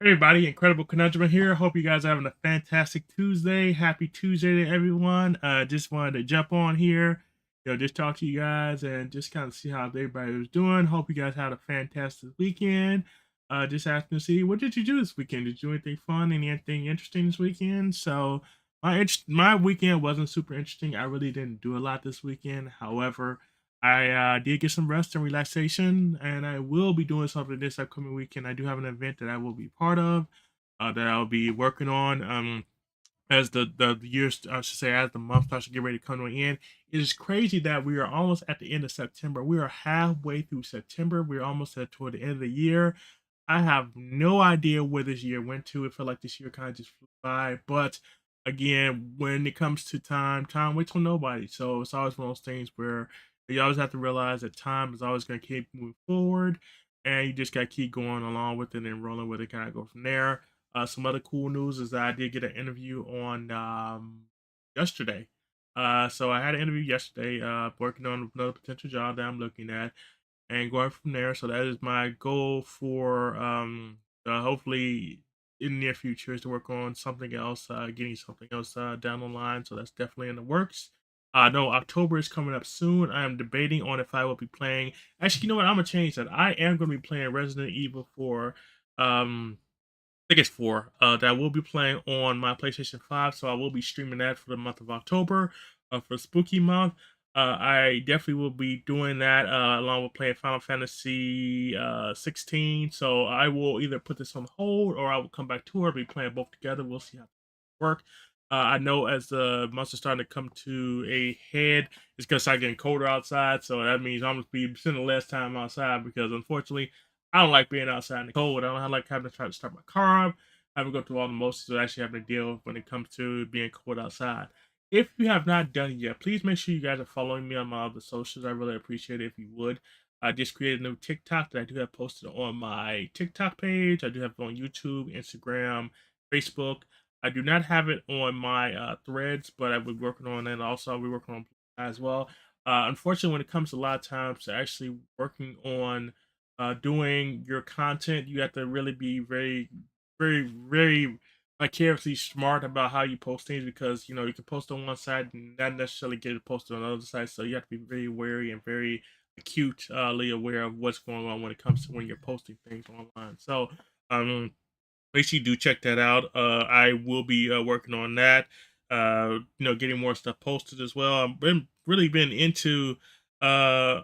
Hey everybody, Incredible Conundrum here. Hope you guys are having a fantastic Tuesday. Happy Tuesday to everyone. Just wanted to jump on here, just talk to you guys and just kind of see how everybody was doing. Hope you guys had a fantastic weekend. Just asking to see, what did you do this weekend? Did you do anything fun, anything interesting this weekend? So my weekend wasn't super interesting. I really didn't do a lot this weekend. However, I did get some rest and relaxation, and I will be doing something this upcoming weekend. I do have an event that I will be part of, that I'll be working on. As the years, I should say, as the month starts to get ready to come to an end, it is crazy that we are almost at the end of September. We are halfway through September. We're almost toward the end of the year. I have no idea where this year went to. It felt like this year kind of just flew by. But again, when it comes to time waits on nobody. So it's always one of those things where you always have to realize that time is always going to keep moving forward, and you just got to keep going along with it and rolling with it. Kind of go from there. Some other cool news is that I did get an interview on yesterday. So I had an interview yesterday, working on another potential job that I'm looking at, and going from there. So that is my goal for hopefully in the near future, is to work on something else, getting something else down the line. So that's definitely in the works. I know October is coming up soon. I am debating on if I will be playing. Actually, you know what? I'm gonna change that. I am gonna be playing Resident Evil 4. I think it's 4, that I will be playing on my PlayStation 5, so I will be streaming that for the month of October, for Spooky Month. I definitely will be doing that, along with playing Final Fantasy 16. So I will either put this on hold or I will come back to it. I'll be playing both together. We'll see how it work. I know as the months are starting to come to a head, it's gonna start getting colder outside. So that means I'm gonna be spending less time outside because unfortunately I don't like being outside in the cold. I don't like having to try to start my car up, having to go through all the motions of actually having to deal with when it comes to being cold outside. If you have not done it yet, please make sure you guys are following me on my other socials. I really appreciate it if you would. I just created a new TikTok that I do have posted on my TikTok page. I do have it on YouTube, Instagram, Facebook. I do not have it on my threads, but I've been working on it. Also, I'll be working on as well. Unfortunately, when it comes to a lot of times to actually working on doing your content, you have to really be very vicariously smart about how you post things, because you can post on one side and not necessarily get it posted on the other side. So you have to be very wary and very acutely aware of what's going on when it comes to when you're posting things online. So um, make sure you do check that out. I will be working on that. Getting more stuff posted as well. I've been into uh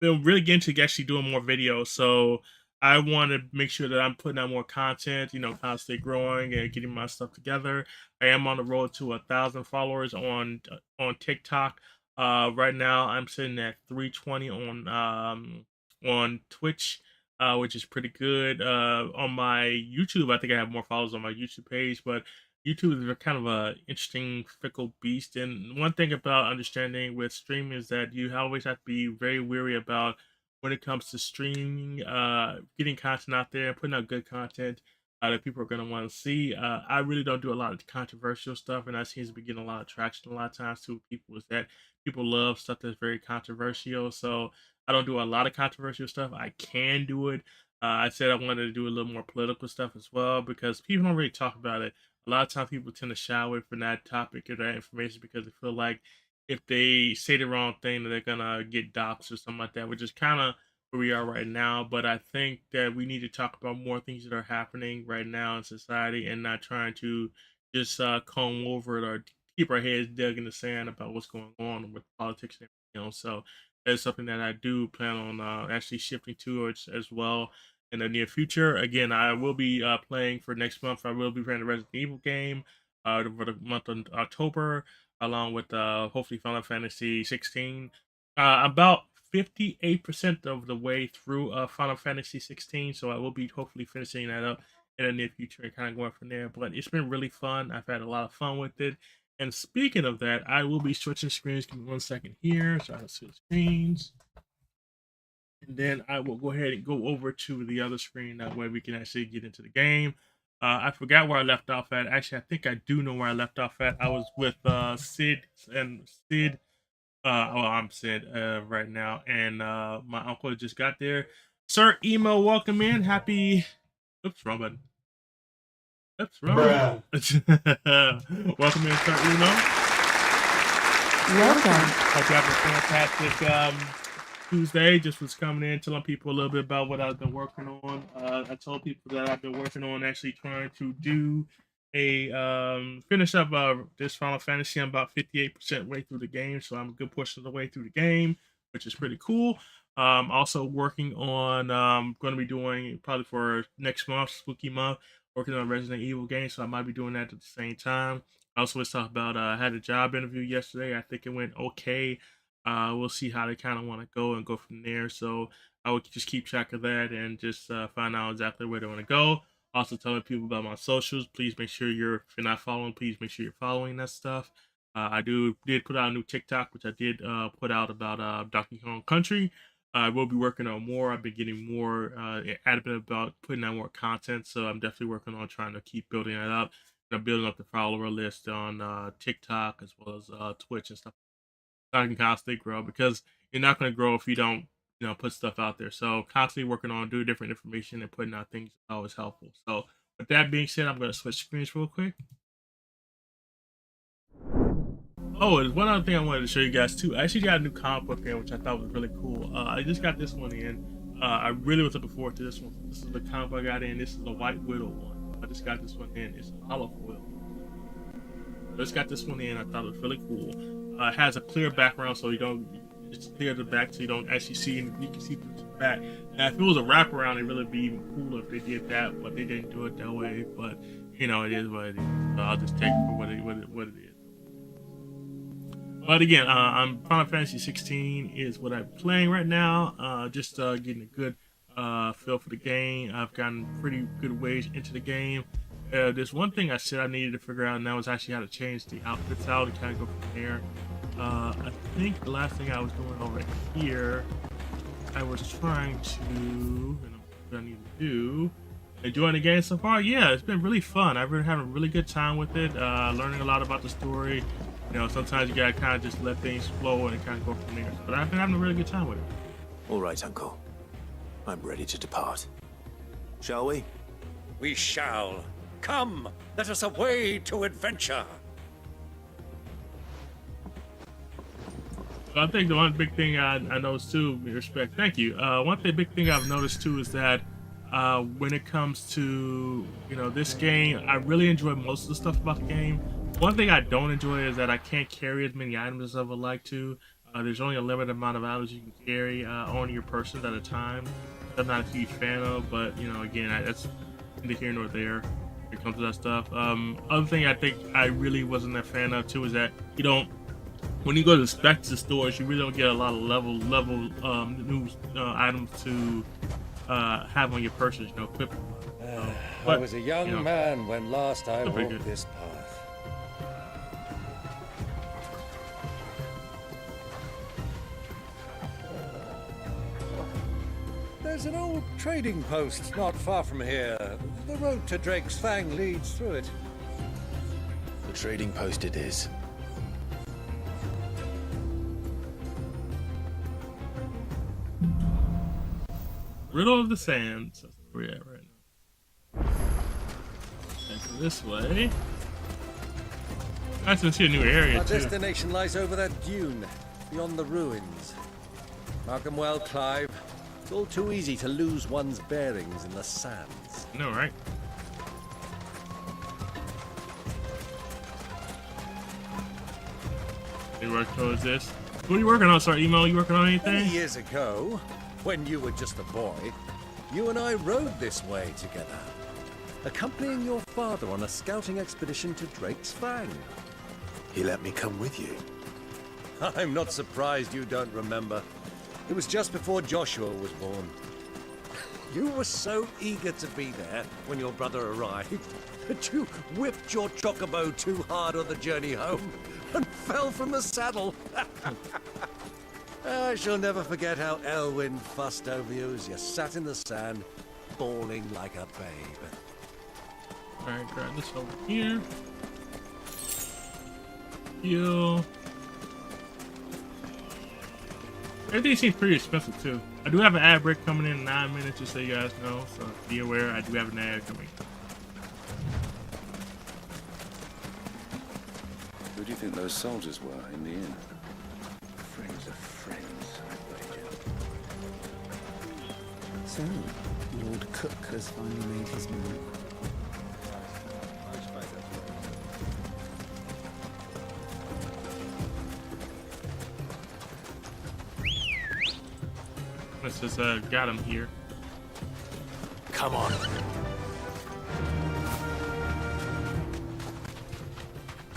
been really getting to actually doing more videos. So I want to make sure that I'm putting out more content, constantly growing and getting my stuff together. I am on the road to 1,000 followers on TikTok. Right now I'm sitting at 320 on Twitch, which is pretty good. On my YouTube, I think I have more followers on my YouTube page, but YouTube is a kind of a interesting fickle beast. And one thing about understanding with streaming is that you always have to be very wary about when it comes to streaming, getting content out there, putting out good content that people are going to want to see. I really don't do a lot of controversial stuff, and that seems to be getting a lot of traction a lot of times too. People is that people love stuff that's very controversial. So I don't do a lot of controversial stuff. I can do it. I said I wanted to do a little more political stuff as well because people don't really talk about it. A lot of times people tend to shy away from that topic or that information because they feel like if they say the wrong thing, that they're gonna get doxxed or something like that, which is kind of where we are right now. But I think that we need to talk about more things that are happening right now in society and not trying to just comb over it or keep our heads dug in the sand about what's going on with politics and everything else. So that's something that I do plan on actually shifting towards as well in the near future. Again, I will be playing for next month. I will be playing the Resident Evil game for the month of October, along with hopefully Final Fantasy 16. About 58% of the way through Final Fantasy 16, so I will be hopefully finishing that up in the near future and kind of going from there. But it's been really fun. I've had a lot of fun with it. And speaking of that, I will be switching screens. Give me 1 second here, so I can switch screens, and then I will go ahead and go over to the other screen. That way we can actually get into the game. I forgot where I left off at. Actually, I think I do know where I left off at. I was with Sid and Sid. I'm Sid right now, and my uncle just got there. Sir Emo, welcome in. Happy. Oops, wrong button. Let's roll. Welcome in, Sir Uno. Welcome. Hope you have a fantastic Tuesday. Just was coming in, telling people a little bit about what I've been working on. I told people that I've been working on actually trying to do a finish up this Final Fantasy. I'm about 58% way through the game, so I'm a good portion of the way through the game, which is pretty cool. Also working on going to be doing probably for next month, spooky month, working on a Resident Evil game, so I might be doing that at the same time. I also was talking about I had a job interview yesterday. I think it went okay. We'll see how they kind of want to go and go from there. So I would just keep track of that and just find out exactly where they want to go. Also telling people about my socials. Please make sure if you're not following, please make sure you're following that stuff. I did put out a new TikTok, which I did put out about Donkey Kong Country. I will be working on more. I've been getting more adamant about putting out more content, so I'm definitely working on trying to keep building that up. I'm building up the follower list on TikTok as well as Twitch and stuff. So I can constantly grow, because you're not going to grow if you don't, put stuff out there. So constantly working on doing different information and putting out things is always helpful. So with that being said, I'm going to switch screens real quick. Oh, there's one other thing I wanted to show you guys too. I actually got a new comic book in, which I thought was really cool. I just got this one in. I really was looking forward to this one. This is the comic book I got in. This is the White Widow one. I just got this one in. It's a hollow foil. I just got this one in. I thought it was really cool. It has a clear background, so you don't. It's clear to the back, so you don't actually see. You can see through the back. Now, if it was a wraparound, it'd really be even cooler if they did that, but they didn't do it that way. But it is what it is. So I'll just take it for what it is. But again, I'm Final Fantasy 16 is what I'm playing right now. Just getting a good feel for the game. I've gotten pretty good ways into the game. There's one thing I said I needed to figure out, and that was actually how to change the outfits out and kind of go from there. I think the last thing I was doing over here, I was trying to, what I need to do, enjoying the game so far. Yeah, it's been really fun. I've been having a really good time with it, learning a lot about the story. Sometimes you gotta kind of just let things flow and kind of go from there. But I've been having a really good time with it. All right, Uncle. I'm ready to depart. Shall we? We shall. Come, let us away to adventure. I think the one big thing I noticed too, with respect, thank you. Big thing I've noticed too is that when it comes to this game, I really enjoy most of the stuff about the game. One thing I don't enjoy is that I can't carry as many items as I would like to. There's only a limited amount of items you can carry on your person at a time. I'm not a huge fan of, but again, that's neither here nor there when it comes to that stuff. Other thing I think I really wasn't a fan of too is that when you go to the specs stores, you really don't get a lot of level new items to have on your person, equip. I was a young man when last I walked this path. There's an old trading post not far from here. The road to Drake's Fang leads through it. The trading post it is. Riddle of the Sands. That's where we're at right now. And so this way. Nice to see a new area Our too. destination lies over that dune, beyond the ruins. Mark 'em well, Clive. It's all too easy to lose one's bearings in the sands. I know, right? You work towards this. What are you working on, sir? Email, you working on anything? Many years ago, when you were just a boy, you and I rode this way together, accompanying your father on a scouting expedition to Drake's Fang. He let me come with you. I'm not surprised you don't remember. It was just before Joshua was born. You were so eager to be there when your brother arrived that you whipped your chocobo too hard on the journey home and fell from the saddle. I shall never forget how Elwyn fussed over you as you sat in the sand, bawling like a babe. Alright, grab this over here. Heal. Everything seems pretty expensive too. I do have an ad break coming in 9 minutes, just so you guys know. So be aware, I do have an ad coming. do you think those soldiers were in the inn? Friends of friends, I wager. So, Lord Cook has finally made his move. Let's just got him here. Come on.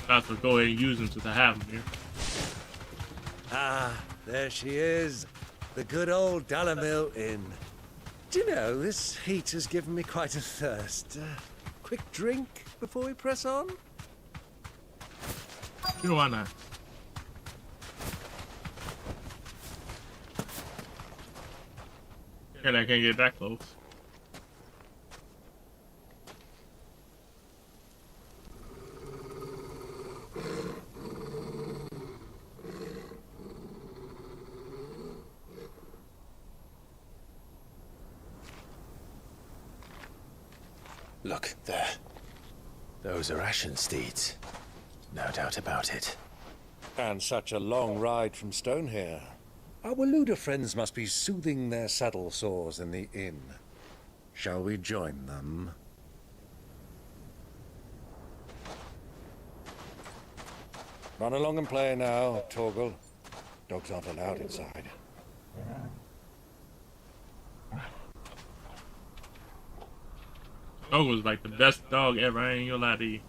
That's what go ahead and use him since I have him here. Ah, there she is. The good old Dalamil Inn. Do you know, this heat has given me quite a thirst. Quick drink before we press on? Sure, why not? And I can't get that close. Look, there. Those are Ashen steeds. No doubt about it. And such a long ride from Stonehere. Our Waluda friends must be soothing their saddle sores in the inn. Shall we join them? Run along and play now, Torgal. Dogs aren't allowed inside. Dog was like the best dog ever. I ain't gonna lie to you.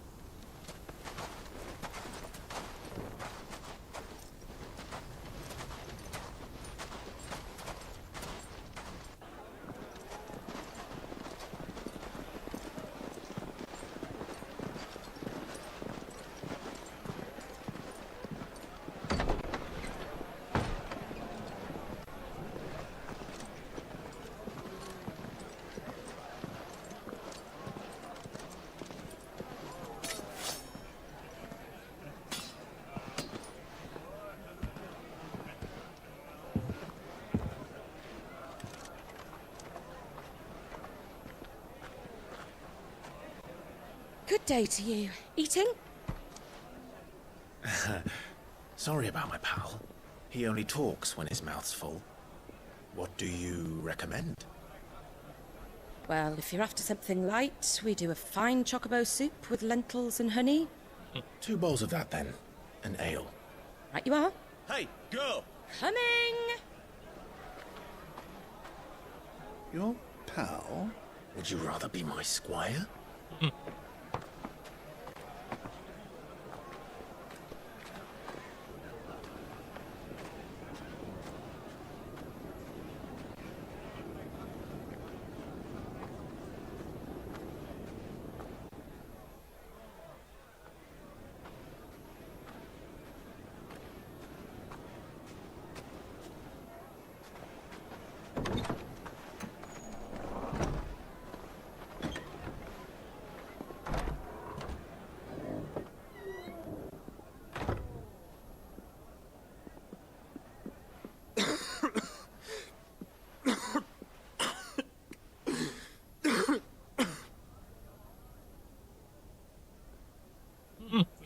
Good day to you. Eating? Sorry about my pal. He only talks when his mouth's full. What do you recommend? Well, if you're after something light, we do a fine chocobo soup with lentils and honey. 2 bowls of that then. An ale. Right you are. Hey, girl! Coming! Your pal? Would you rather be my squire?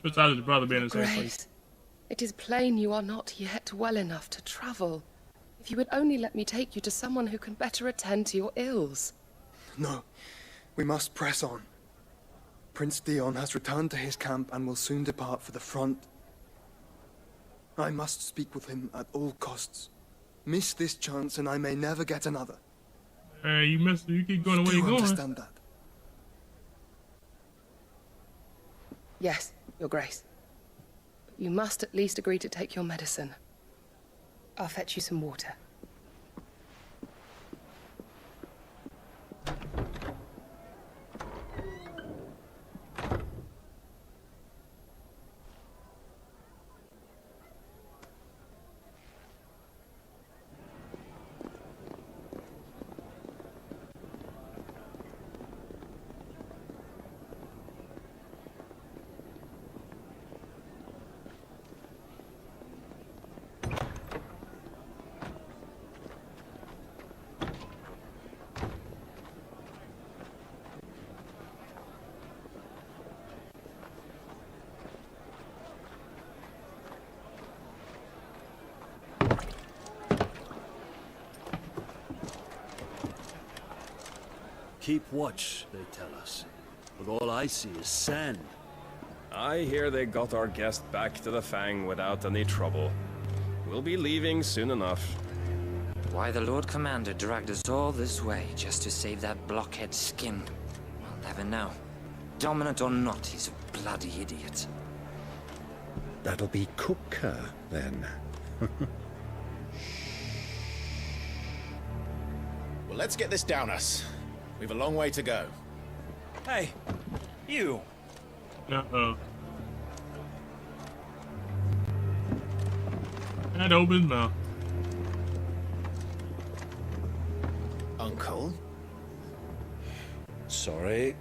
Besides his brother being in the same place. Grace, it is plain you are not yet well enough to travel. If you would only let me take you to someone who can better attend to your ills. No, we must press on. Prince Dion has returned to his camp and will soon depart for the front. I must speak with him at all costs. Miss this chance and I may never get another. Hey, you keep going the way Do you're going. understand that? Yes, Your Grace. But you must at least agree to take your medicine. I'll fetch you some water. Keep watch, they tell us. But all I see is sand. I hear they got our guest back to the Fang without any trouble. We'll be leaving soon enough. Why the Lord Commander dragged us all this way just to save that blockhead skin, we'll never know. Dominant or not, he's a bloody idiot. That'll be Cooker, then. Well, let's get this down us. We've a long way to go. Hey, you. Uh-oh. That opens mouth. Uncle? Sorry.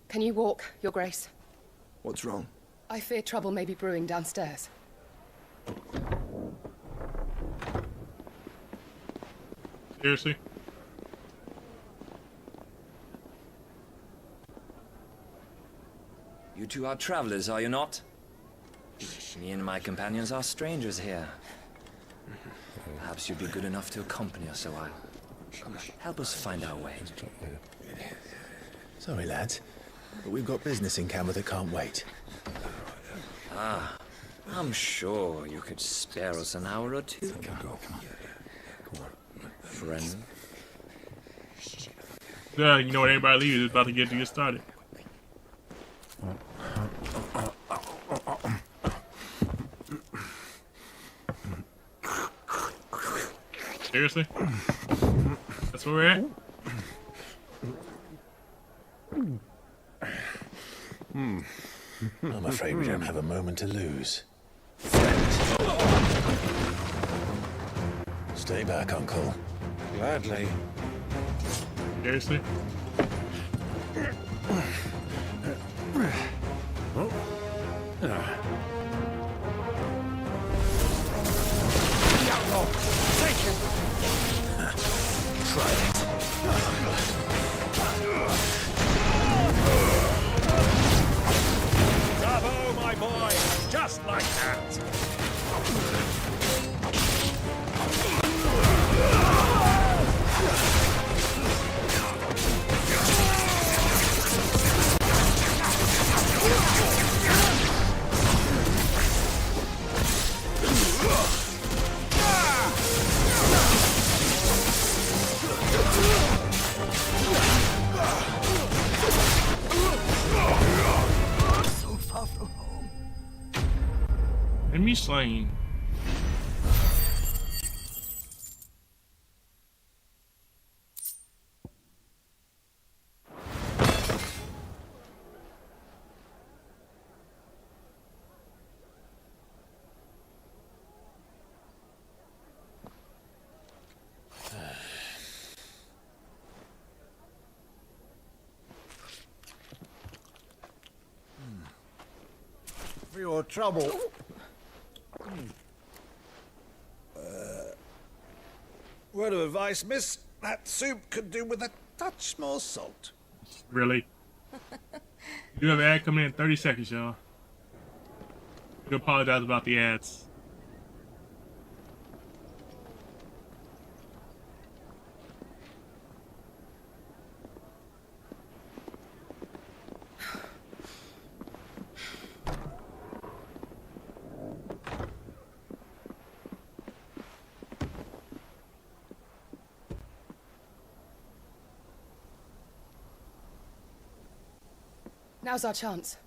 Can you walk, Your Grace? What's wrong? I fear trouble may be brewing downstairs. Seriously? You two are travelers, are you not? Me and my companions are strangers here. Perhaps you'd be good enough to accompany us a while. Help us find our way. Sorry, lads, but we've got business in camera that can't wait. Ah, I'm sure you could spare us an hour or two. Come on. Friend. Yeah, you know what? Everybody leaves. It's about to get started. Seriously? That's where we're at? I'm afraid we don't have a moment to lose. Stay back, Uncle. Gladly. Seriously? Try it. Bravo, my boy! Just like that! So far from home. Enemy slain. For your trouble. Word of advice, miss. That soup could do with a touch more salt. Really? You do have an ad coming in 30 seconds, y'all. You apologize about the ads. Now's our chance.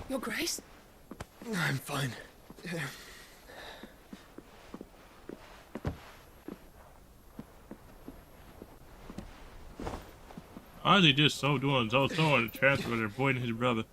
Your Grace? I'm fine. Why is he just so doing so on the transfer with avoiding his brother?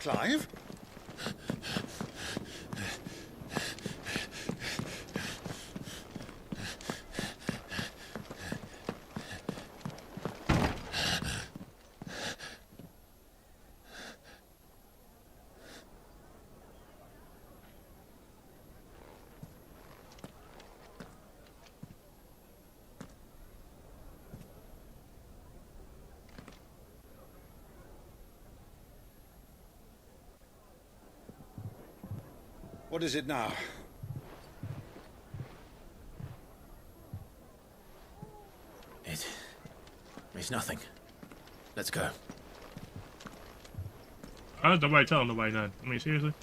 Clive? What is it now? It's nothing. Let's go. Nobody telling nobody nothing. I mean, seriously?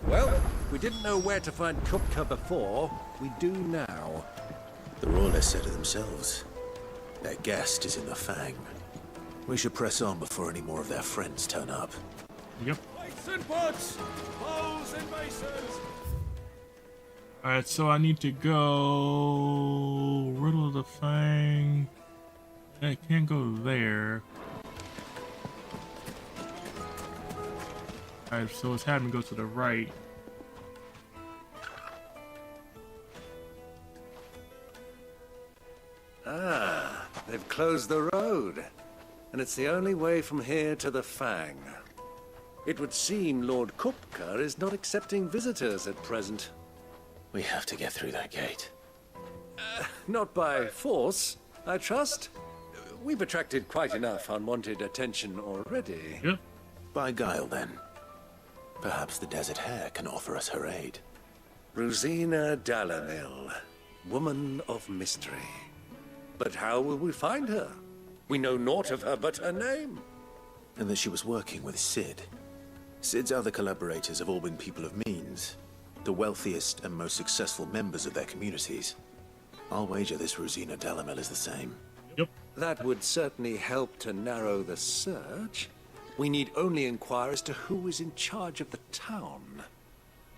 Well, we didn't know where to find Kupka before. We do now. The Royalists said it themselves. Their guest is in the Fang. We should press on before any more of their friends turn up. Yep. Lights and butts! Poles and masons! Alright, so I need to go... Riddle of the Fang... I can't go there. Alright, so it's having me go to the right. Ah, they've closed the road. And it's the only way from here to the Fang. It would seem Lord Kupka is not accepting visitors at present. We have to get through that gate. Not by force, I trust. We've attracted quite enough unwanted attention already. Yep. By guile, then. Perhaps the Desert Hare can offer us her aid. Rosina Dalamil, woman of mystery. But how will we find her? We know naught of her but her name. And that she was working with Sid. Sid's other collaborators have all been people of means, the wealthiest and most successful members of their communities. I'll wager this Rosina Dalamil is the same. Yep. That would certainly help to narrow the search. We need only inquire as to who is in charge of the town.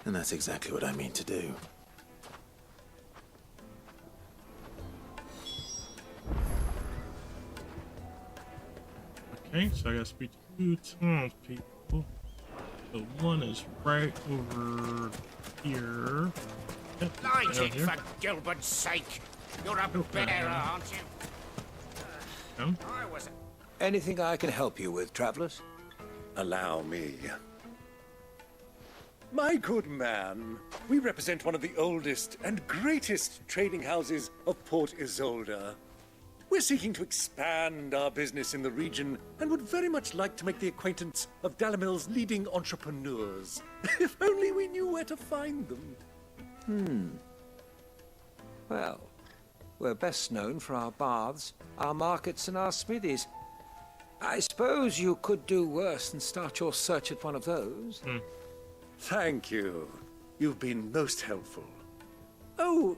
And that's exactly what I mean to do. Okay, so I gotta speak to 2 townspeople. The one is right over here. Yep, Light down it, here. for Gilbert's sake! You're a bearer, aren't you? I was... Anything I can help you with, travelers? Allow me. My good man, we represent one of the oldest and greatest trading houses of Port Isolde. We're seeking to expand our business in the region and would very much like to make the acquaintance of Dalamil's leading entrepreneurs. If only we knew where to find them. Well, we're best known for our baths, our markets, and our smithies. I suppose you could do worse than start your search at one of those. Thank you. You've been most helpful. Oh,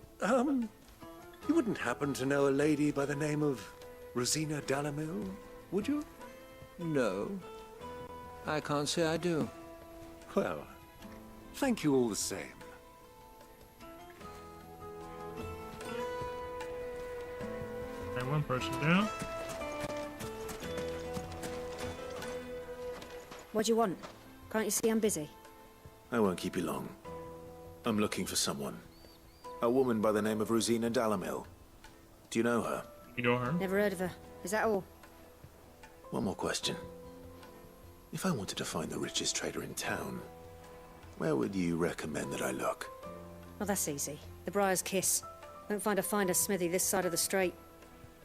you wouldn't happen to know a lady by the name of Rosina Dalamil, would you? No. I can't say I do. Well, thank you all the same. Okay, one person down. What do you want? Can't you see I'm busy? I won't keep you long. I'm looking for someone. A woman by the name of Rosina Dalamil. Do you know her? You know her? Never heard of her. Is that all? One more question. If I wanted to find the richest trader in town, where would you recommend that I look? Well, that's easy. The Briar's Kiss. Won't find a finer smithy this side of the strait.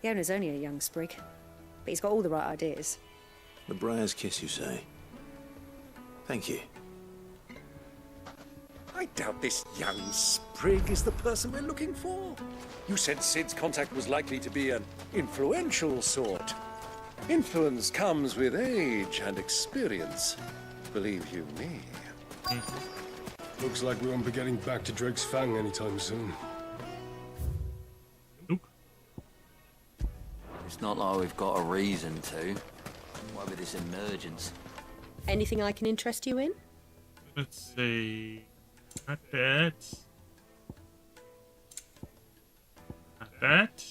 The owner's only a young sprig, but he's got all the right ideas. The Briar's Kiss, you say? Thank you. I doubt this young sprig is the person we're looking for. You said Sid's contact was likely to be an influential sort. Influence comes with age and experience. Believe you me. Looks like we won't be getting back to Drake's Fang anytime soon. It's not like we've got a reason to. Why with this emergence? Anything I can interest you in? Let's see. Not that. Not that.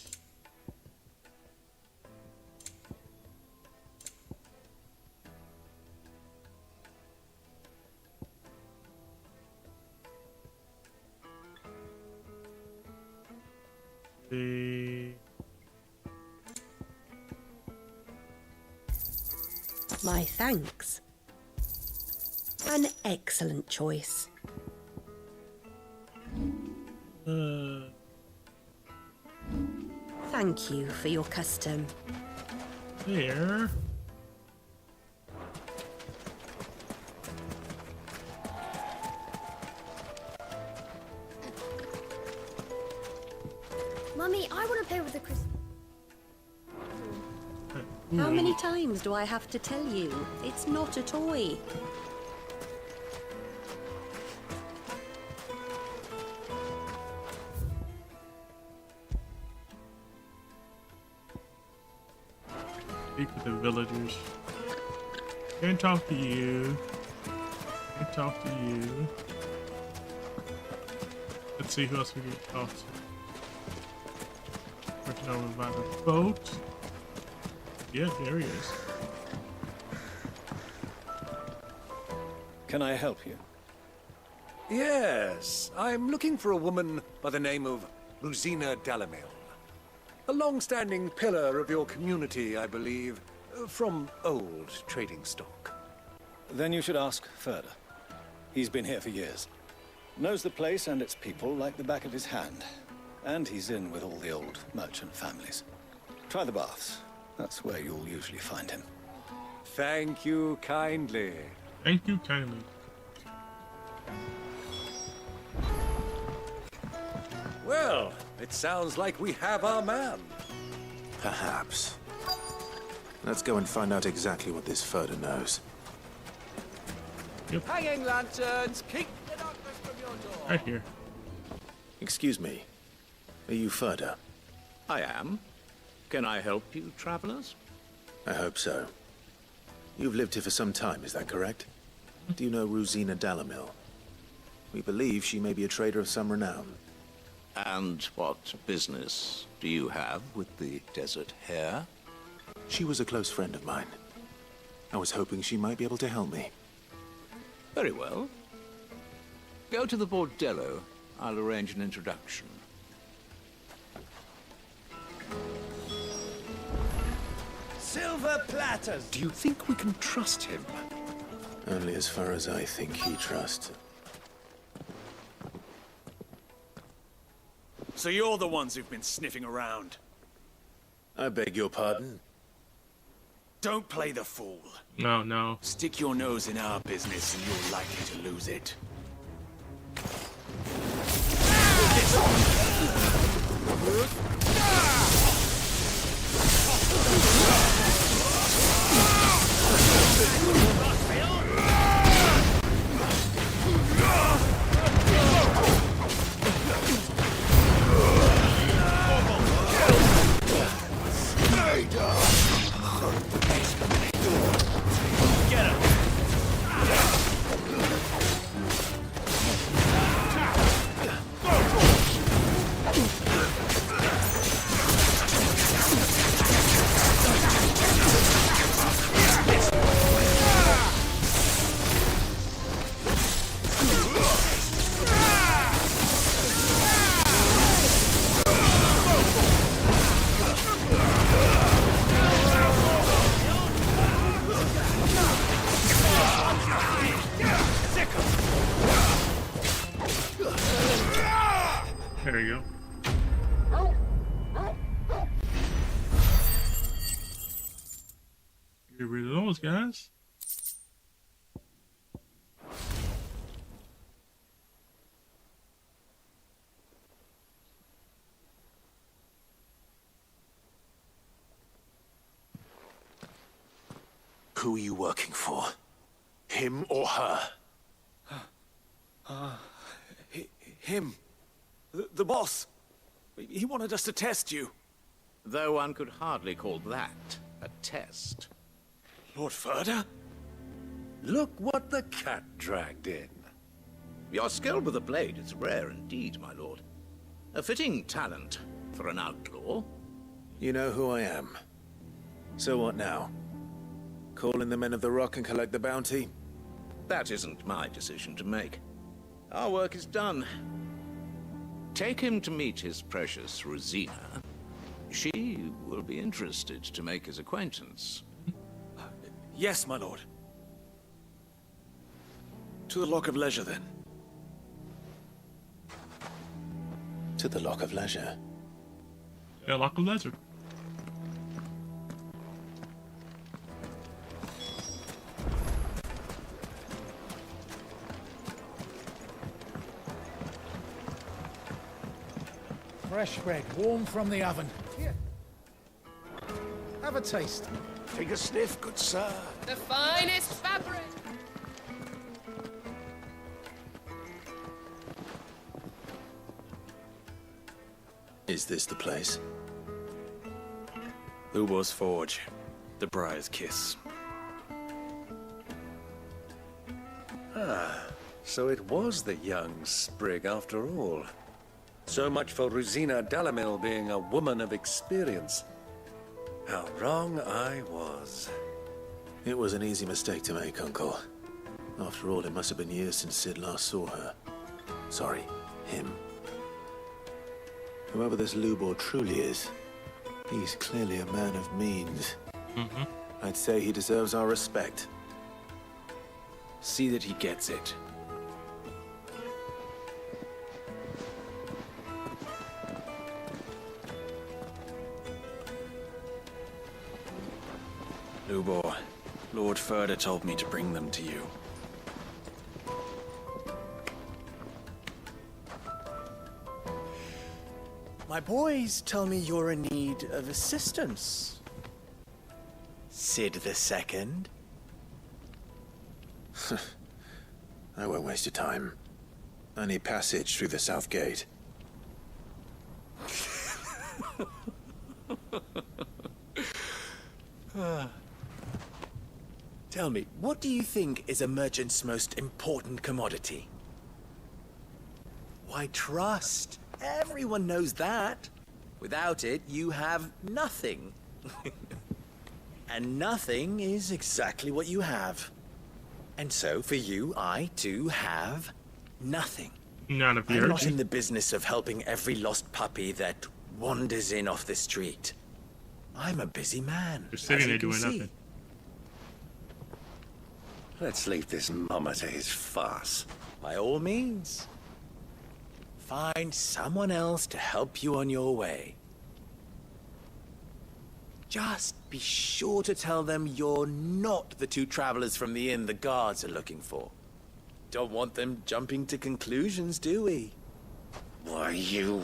My thanks. An excellent choice. Thank you for your custom. There. Mummy, I want to play with the crystal. How many times do I have to tell you? It's not a toy. Speak with the villagers. Can't talk to you. Can't talk to you. Let's see who else we can talk to. Working over by the boat. Yeah, there he is. Can I help you? Yes, I'm looking for a woman by the name of Rosina Dalamil. A long-standing pillar of your community, I believe, from old trading stock. Then you should ask Ferda. He's been here for years. Knows the place and its people like the back of his hand. And he's in with all the old merchant families. Try the baths. That's where you'll usually find him. Thank you kindly. Thank you kindly. Well, it sounds like we have our man. Perhaps. Let's go and find out exactly what this Ferda knows. Yep. Hanging lanterns, keep the darkness from your door. Right here. Excuse me. Are you Ferda? I am. Can I help you, travelers? I hope so. You've lived here for some time, is that correct? Do you know Rosina Dalamil? We believe she may be a trader of some renown. And what business do you have with the desert hare? She was a close friend of mine. I was hoping she might be able to help me. Very well. Go to the bordello. I'll arrange an introduction. Silver platters! Do you think we can trust him? Only as far as I think he trusts. So you're the ones who've been sniffing around? I beg your pardon? Don't play the fool. No, no. Stick your nose in our business and you're likely to lose it. There you go. Get rid of those guys. Who are you working for? Him or her? Him. The boss. He wanted us to test you. Though one could hardly call that a test. Lord Ferda? Look what the cat dragged in. Your skill with the blade is rare indeed, my lord. A fitting talent for an outlaw. You know who I am. So what now? Call in the Men of the Rock and collect the bounty? That isn't my decision to make. Our work is done. Take him to meet his precious Rosina. She will be interested to make his acquaintance. Yes, my lord. To the Lock of Leisure, then. To the Lock of Leisure. Yeah, Lock of Leisure. Fresh bread, warm from the oven. Here. Have a taste. Take a sniff, good sir. The finest fabric. Is this the place? Lubor's Forge. The Briar's Kiss. Ah, so it was the young sprig after all. So much for Rosina Dalamil being a woman of experience. How wrong I was. It was an easy mistake to make, Uncle. After all, it must have been years since Sid last saw her. Sorry, him. Whoever this Lubor truly is, he's clearly a man of means. I'd say he deserves our respect. See that he gets it. Lubor, Lord Ferda told me to bring them to you. My boys tell me you're in need of assistance. Sid the Second. I won't waste your time. I need passage through the south gate. Tell me, what do you think is a merchant's most important commodity? Why, trust. Everyone knows that. Without it, you have nothing. And nothing is exactly what you have. And so, for you, I, too, have nothing. None of I'm yours. not in the business of helping every lost puppy that wanders in off the street. I'm a busy man. Just sitting as there you can doing see. nothing. Let's leave this mummer to his farce. By all means. Find someone else to help you on your way. Just be sure to tell them you're not the two travelers from the inn the guards are looking for. Don't want them jumping to conclusions, do we? Why, you...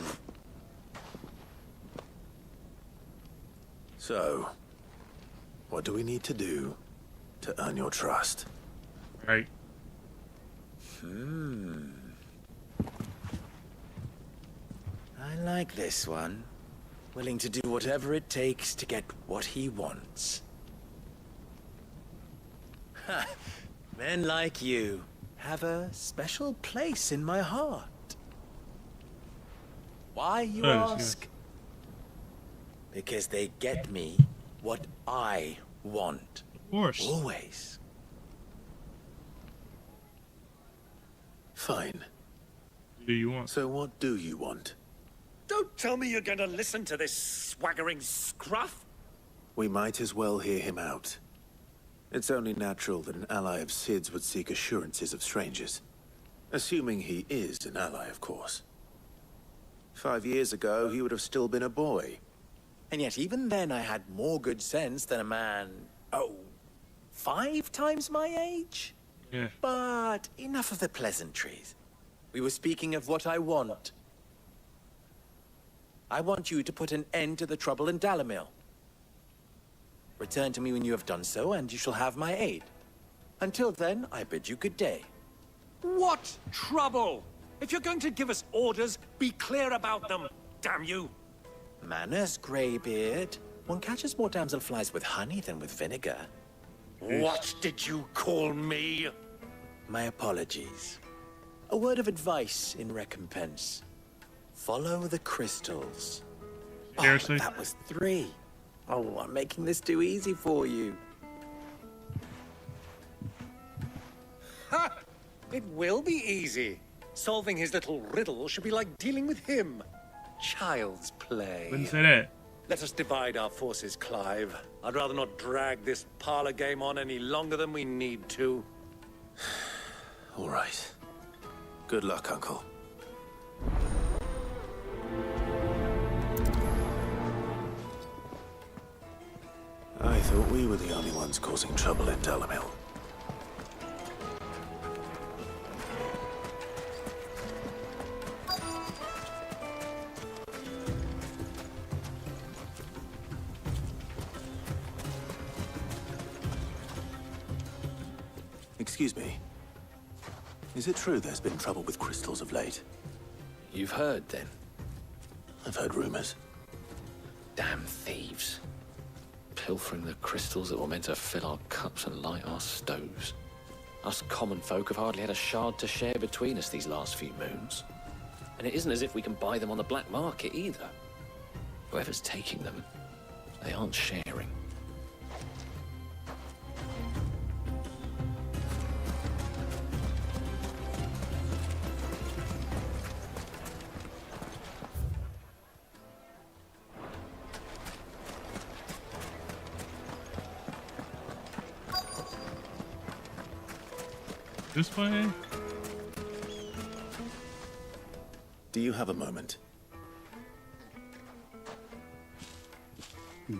So, what do we need to do to earn your trust? Right. I like this one. Willing to do whatever it takes to get what he wants. Ha! Men like you have a special place in my heart. Why, you ask? Because they get me what I want. Of course. Always. Fine. Do you want? So what do you want? Don't tell me you're going to listen to this swaggering scruff. We might as well hear him out. It's only natural that an ally of Sid's would seek assurances of strangers. Assuming he is an ally, of course. 5 years ago, he would have still been a boy. And yet even then I had more good sense than a man, 5 times my age? Yeah. But enough of the pleasantries. We were speaking of what I want. I want you to put an end to the trouble in Dalamil. Return to me when you have done so, and you shall have my aid. Until then, I bid you good day. What trouble? If you're going to give us orders, be clear about them, damn you! Manners, Greybeard. One catches more damselflies with honey than with vinegar. What did you call me? My apologies. A word of advice in recompense. Follow the crystals. Seriously? Oh, that was 3. Oh, I'm making this too easy for you. Ha! It will be easy. Solving his little riddle should be like dealing with him. Child's play. Wouldn't say that. Let us divide our forces, Clive. I'd rather not drag this parlor game on any longer than we need to. All right. Good luck, Uncle. I thought we were the only ones causing trouble in Dalamil. Excuse me. Is it true there's been trouble with crystals of late? You've heard, then? I've heard rumors. Damn thieves. Pilfering the crystals that were meant to fill our cups and light our stoves. Us common folk have hardly had a shard to share between us these last few moons. And it isn't as if we can buy them on the black market either. Whoever's taking them, they aren't sharing. This way? Do you have a moment?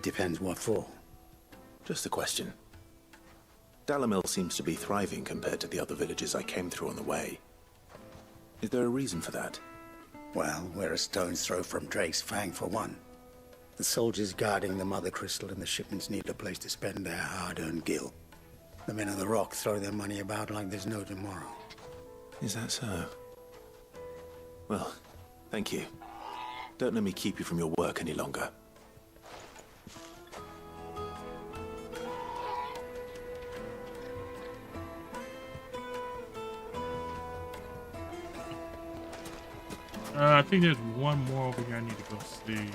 Depends what for. Just a question. Dalamil seems to be thriving compared to the other villages I came through on the way. Is there a reason for that? Well, we're a stone's throw from Drake's Fang, for one. The soldiers guarding the Mother Crystal and the shipments need a place to spend their hard-earned gil. The men of the Rock throw their money about like there's no tomorrow. Is that so? Well, thank you. Don't let me keep you from your work any longer. I think there's one more over here I need to go see.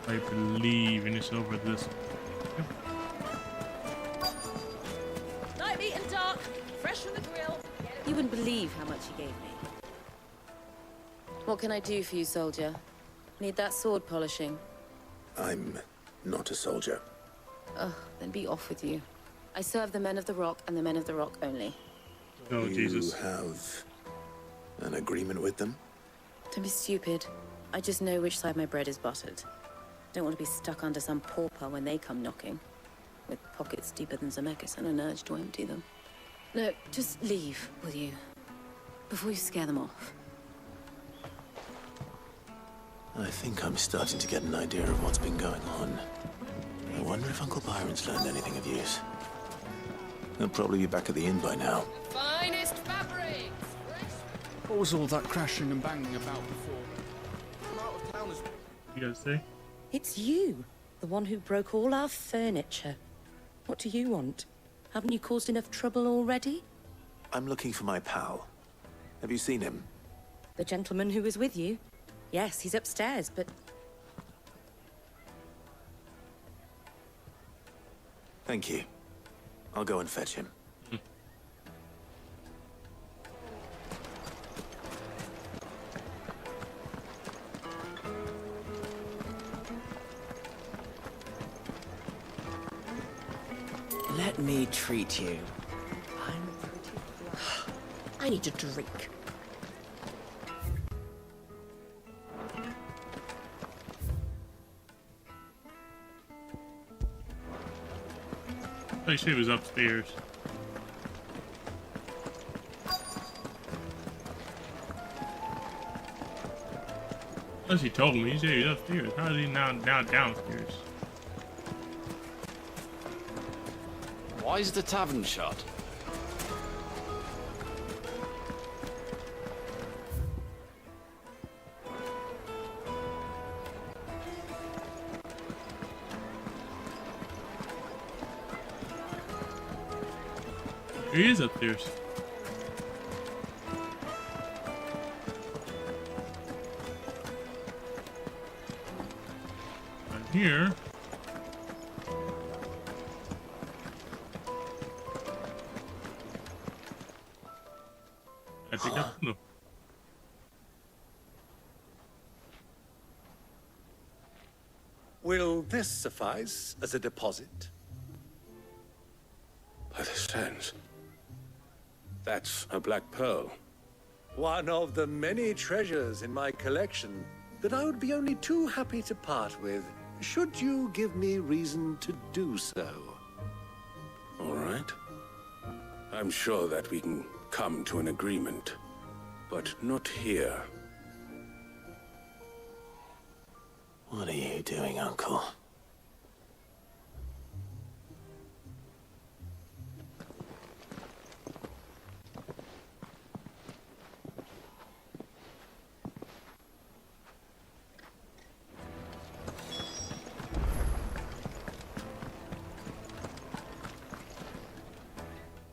I believe, and it's over this way. Light meat and dark, fresh from the grill. You wouldn't believe how much he gave me. What can I do for you, soldier? Need that sword polishing? I'm not a soldier. Ugh, then be off with you. I serve the men of the Rock and the men of the Rock only. Oh, Jesus. You have an agreement with them? Don't be stupid. I just know which side my bread is buttered. Don't want to be stuck under some pauper when they come knocking. With pockets deeper than Zemeckis and an urge to empty them. No, just leave, will you? Before you scare them off. I think I'm starting to get an idea of what's been going on. I wonder if Uncle Byron's learned anything of use. He'll probably be back at the inn by now. Finest fabrics! What was all that crashing and banging about before? You guys see? It's you, the one who broke all our furniture. What do you want? Haven't you caused enough trouble already? I'm looking for my pal. Have you seen him? The gentleman who was with you? Yes, he's upstairs, but... Thank you. I'll go and fetch him. Let me treat you. I need a drink. I thought she was upstairs. Unless he told me, he said he was upstairs. How is he now downstairs? Why is the tavern shut? He is upstairs. And here. I think that's no. Will this suffice as a deposit? By the sands. That's a black pearl. One of the many treasures in my collection that I would be only too happy to part with, should you give me reason to do so. All right. I'm sure that we can come to an agreement, but not here. What are you doing, Uncle?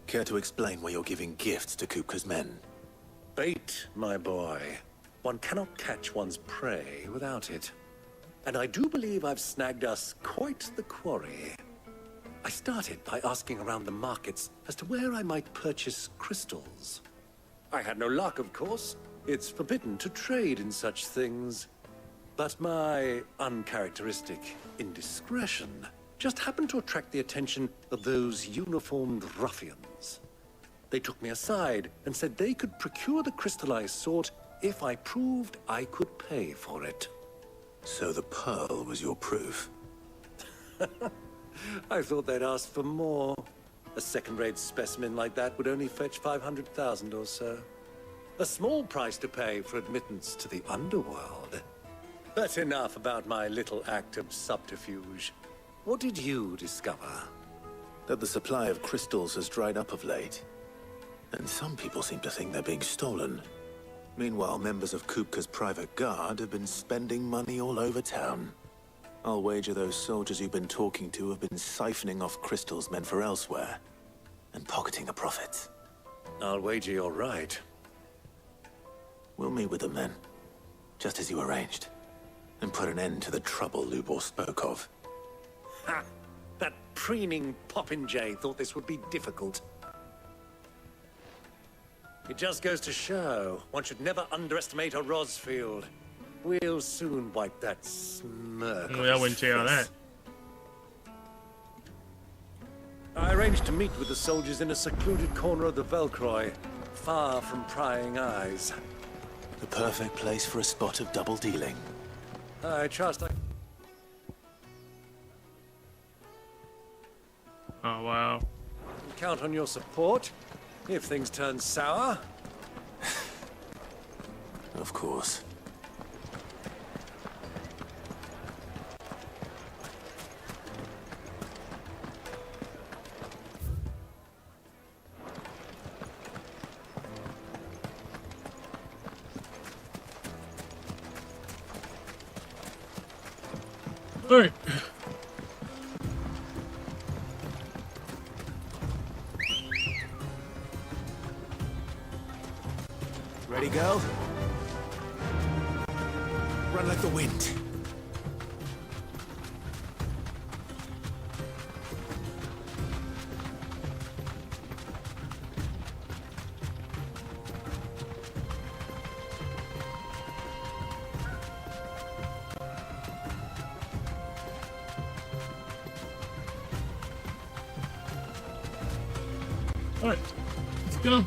Care to explain why you're giving gifts to Kupka's men? Bait, my boy. One cannot catch one's prey without it. And I do believe I've snagged us quite the quarry. I started by asking around the markets as to where I might purchase crystals. I had no luck, of course. It's forbidden to trade in such things. But my uncharacteristic indiscretion just happened to attract the attention of those uniformed ruffians. They took me aside and said they could procure the crystal I sought if I proved I could pay for it. So the pearl was your proof? I thought they'd ask for more. A second-rate specimen like that would only fetch 500,000 or so. A small price to pay for admittance to the underworld. But enough about my little act of subterfuge. What did you discover? That the supply of crystals has dried up of late. And some people seem to think they're being stolen. Meanwhile, members of Kupka's private guard have been spending money all over town. I'll wager those soldiers you've been talking to have been siphoning off crystals meant for elsewhere, and pocketing the profits. I'll wager you're right. We'll meet with them then, just as you arranged, and put an end to the trouble Lubor spoke of. Ha! That preening popinjay thought this would be difficult. It just goes to show, one should never underestimate a Rosfield. We'll soon wipe that smirk off I wouldn't say all that. I arranged to meet with the soldiers in a secluded corner of the Velcroy, far from prying eyes. The perfect place for a spot of double dealing. I trust I... Oh, wow. Count on your support, if things turn sour. Of course. All right. Ready, go? Run like the wind. All right, let's go.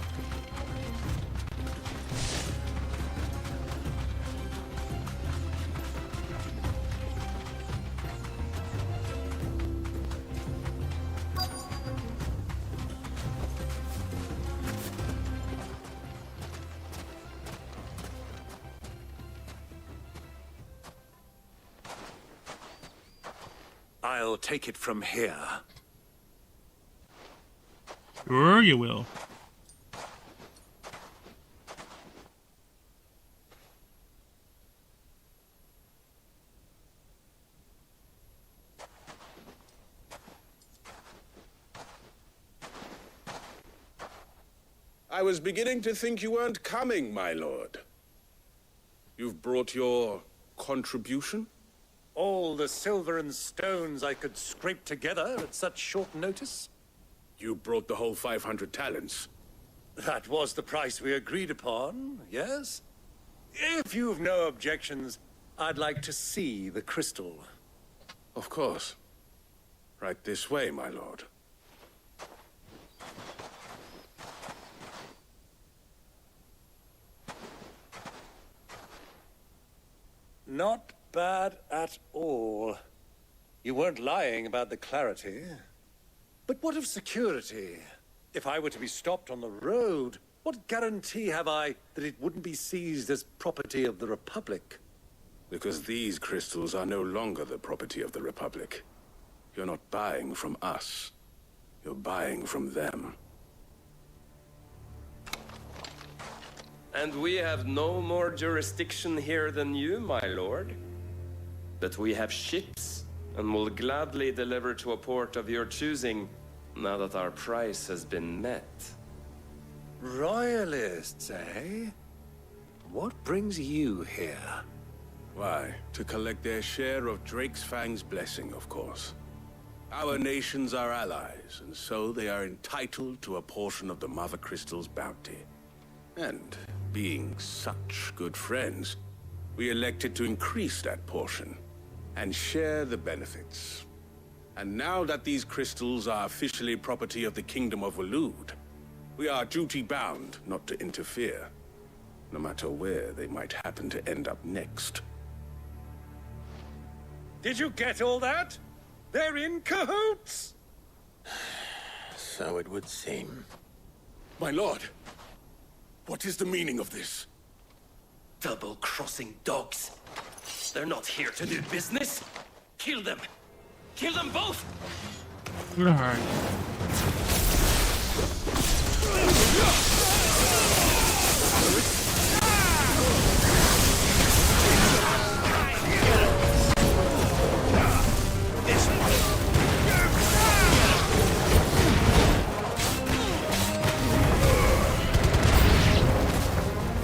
I'll take it from here. Sure you will. I was beginning to think you weren't coming, my lord. You've brought your contribution? All the silver and stones I could scrape together at such short notice? You brought the whole 500 talents. That was the price we agreed upon, yes? If you've no objections, I'd like to see the crystal. Of course. Right this way, my lord. Not bad at all. You weren't lying about the clarity. But what of security? If I were to be stopped on the road, what guarantee have I that it wouldn't be seized as property of the Republic? Because these crystals are no longer the property of the Republic. You're not buying from us. You're buying from them. And we have no more jurisdiction here than you, my lord. But we have ships, and will gladly deliver to a port of your choosing, now that our price has been met. Royalists, eh? What brings you here? Why, to collect their share of Drake's Fang's blessing, of course. Our nations are allies, and so they are entitled to a portion of the Mother Crystal's bounty. And, being such good friends, we elected to increase that portion, and share the benefits. And now that these crystals are officially property of the Kingdom of Waloed, we are duty-bound not to interfere, no matter where they might happen to end up next. Did you get all that? They're in cahoots! So it would seem. My lord, what is the meaning of this? Double-crossing dogs. They're not here to do business. Kill them. Kill them both! Alright.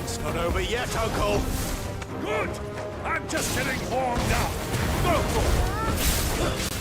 It's not over yet, Uncle. Good! I'm just getting warmed up. Go for it!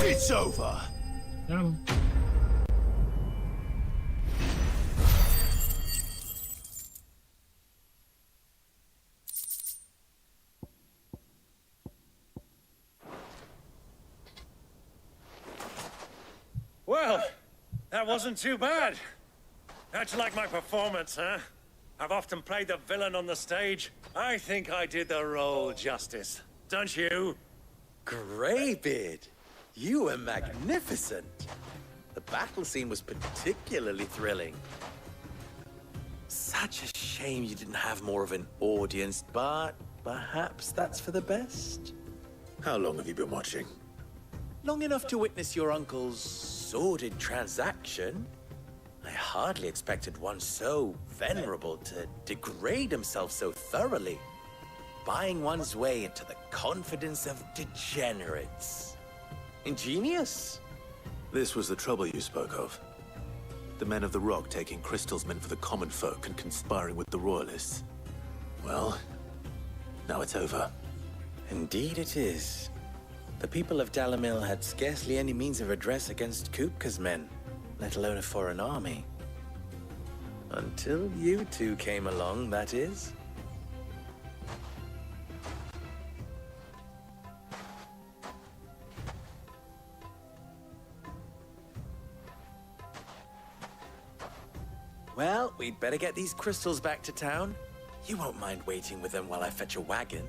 It's over. Well, that wasn't too bad. How'd you like my performance, huh? I've often played the villain on the stage. I think I did the role justice. Don't you? Greybeard, you were magnificent. The battle scene was particularly thrilling. Such a shame you didn't have more of an audience, but perhaps that's for the best. How long have you been watching? Long enough to witness your uncle's sordid transaction. I hardly expected one so venerable to degrade himself so thoroughly, buying one's way into the confidence of degenerates. Ingenious. This was the trouble you spoke of. The men of the Rock taking crystals meant for the common folk and conspiring with the Royalists. Well, now it's over. Indeed it is. The people of Dalamil had scarcely any means of redress against Kupka's men, let alone a foreign army. Until you two came along, that is. Well, we'd better get these crystals back to town. You won't mind waiting with them while I fetch a wagon.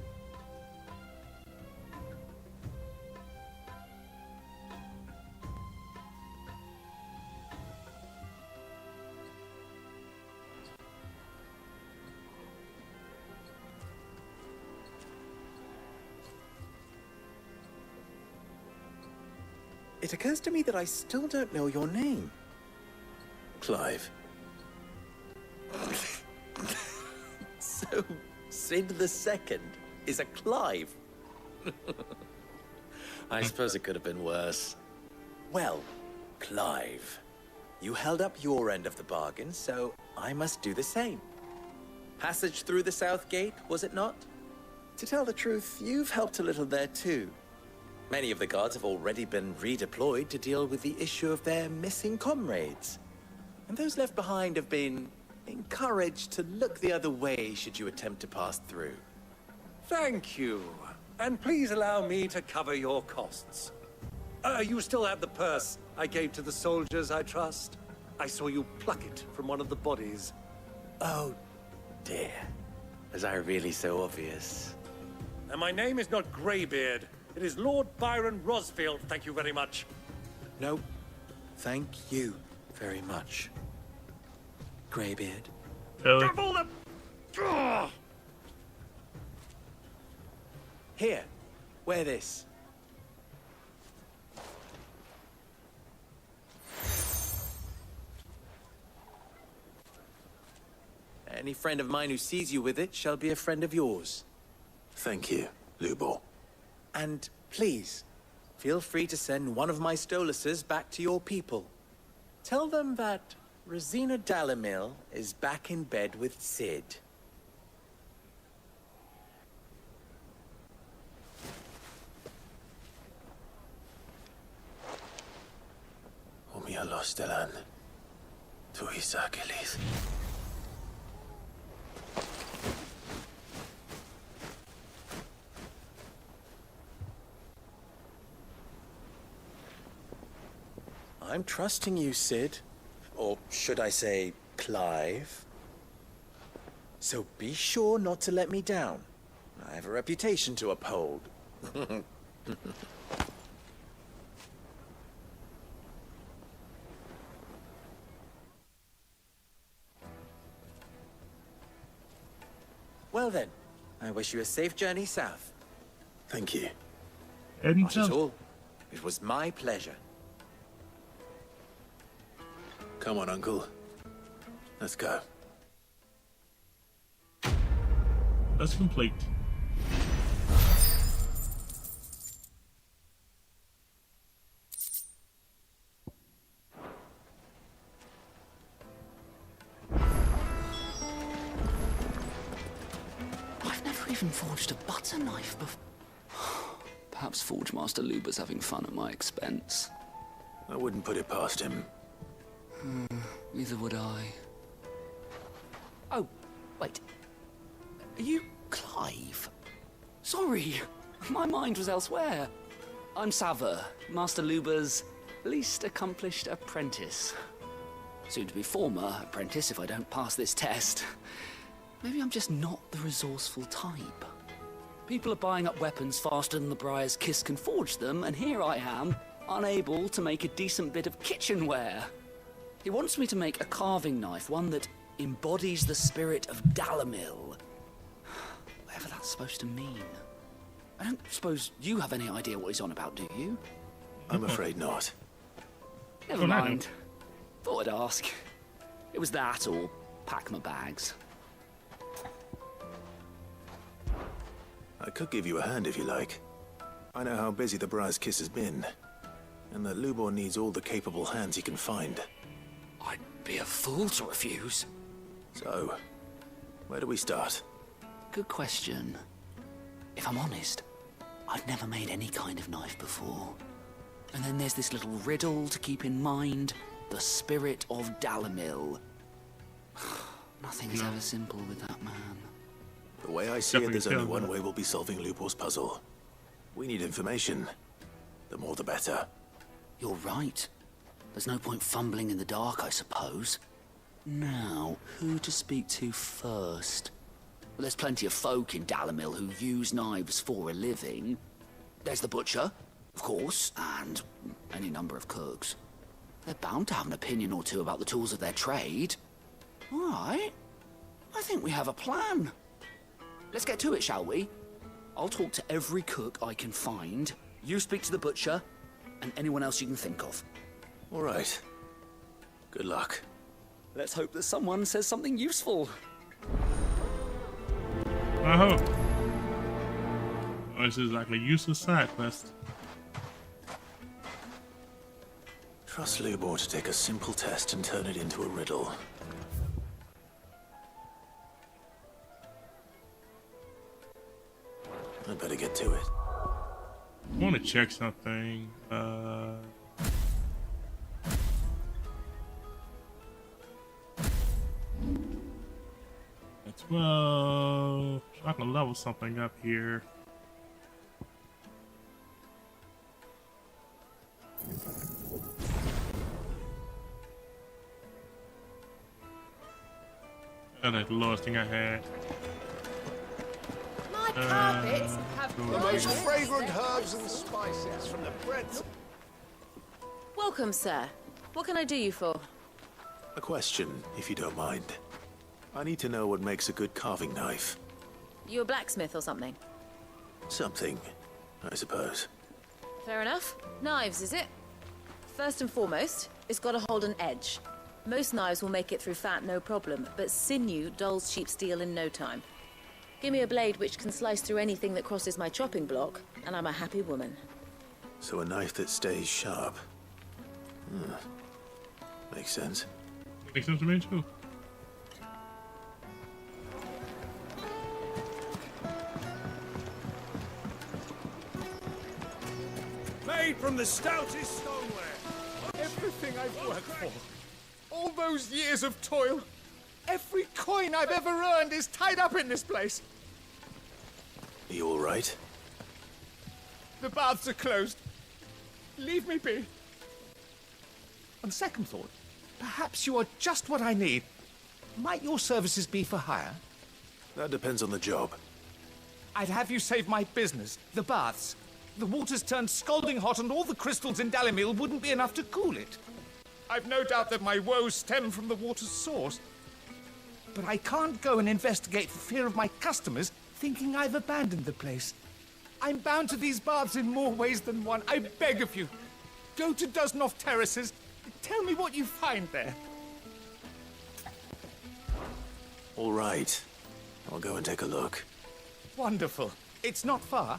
It occurs to me that I still don't know your name. Clive. So, Sid the Second is a Clive? I suppose it could have been worse. Well, Clive, you held up your end of the bargain, so I must do the same. Passage through the South Gate, was it not? To tell the truth, you've helped a little there too. Many of the guards have already been redeployed to deal with the issue of their missing comrades. And those left behind have been encouraged to look the other way should you attempt to pass through. Thank you. And please allow me to cover your costs. You still have the purse I gave to the soldiers, I trust? I saw you pluck it from one of the bodies. Oh, dear. Was I really so obvious? And my name is not Greybeard. It is Lord Byron Rosfield, thank you very much. No, thank you very much, Greybeard. Double the... Ugh! Here, wear this. Any friend of mine who sees you with it shall be a friend of yours. Thank you, Lubor. And please, feel free to send one of my Stoluses back to your people. Tell them that Rosina Dalamil is back in bed with Sid. Umia Lostelan. Tuisa Achilles. I'm trusting you, Sid. Or should I say, Clive. So be sure not to let me down. I have a reputation to uphold. Well then, I wish you a safe journey south. Thank you. Not at all. It was my pleasure. Come on, Uncle. Let's go. That's complete. I've never even forged a butter knife before. Perhaps Forge Master Luber's having fun at my expense. I wouldn't put it past him. Neither would I. Oh, wait. Are you Clive? Sorry, my mind was elsewhere. I'm Sava, Master Luber's least accomplished apprentice. Soon to be former apprentice if I don't pass this test. Maybe I'm just not the resourceful type. People are buying up weapons faster than the Briar's Kiss can forge them, and here I am, unable to make a decent bit of kitchenware. He wants me to make a carving knife, one that embodies the spirit of Dalamil. I have whatever that's supposed to mean. I don't suppose you have any idea what he's on about, do you? I'm afraid not. Never mind. Thought I'd ask. It was that or pack my bags. I could give you a hand if you like. I know how busy the Briar's Kiss has been, and that Lubor needs all the capable hands he can find. I'd be a fool to refuse. So, where do we start? Good question. If I'm honest, I've never made any kind of knife before. And then there's this little riddle to keep in mind. The spirit of Dalamil. Nothing's ever simple with that man. The way I see it, there's only one way we'll be solving Lubor's puzzle. We need information. The more the better. You're right. There's no point fumbling in the dark, I suppose. Now, who to speak to first? Well, there's plenty of folk in Dalamil who use knives for a living. There's the butcher, of course, and any number of cooks. They're bound to have an opinion or two about the tools of their trade. All right. I think we have a plan. Let's get to it, shall we? I'll talk to every cook I can find. You speak to the butcher, and anyone else you can think of. All right. Good luck. Let's hope that someone says something useful. I hope. Oh, this is like a useless side quest. Trust Lubor to take a simple test and turn it into a riddle. I better get to it. I want to check something. At 12. I can level something up here. That's the lowest thing I had. My carpets have the most fragrant herbs and spices from the breadth. Welcome, sir. What can I do you for? A question, if you don't mind. I need to know what makes a good carving knife. You a blacksmith or something? Something, I suppose. Fair enough. Knives, is it? First and foremost, it's got to hold an edge. Most knives will make it through fat, no problem, but sinew dulls cheap steel in no time. Give me a blade which can slice through anything that crosses my chopping block, and I'm a happy woman. So a knife that stays sharp. Makes sense. Makes sense to me too. Made from the stoutest stoneware. Everything I've worked for. All those years of toil. Every coin I've ever earned is tied up in this place. Are you all right? The baths are closed. Leave me be. On second thought, perhaps you are just what I need. Might your services be for hire? That depends on the job. I'd have you save my business, the baths. The water's turned scalding hot and all the crystals in Dalamil wouldn't be enough to cool it. I've no doubt that my woes stem from the water's source. But I can't go and investigate for fear of my customers thinking I've abandoned the place. I'm bound to these baths in more ways than one. I beg of you. Go to Dusnov Terraces. Tell me what you find there. All right. I'll go and take a look. Wonderful. It's not far.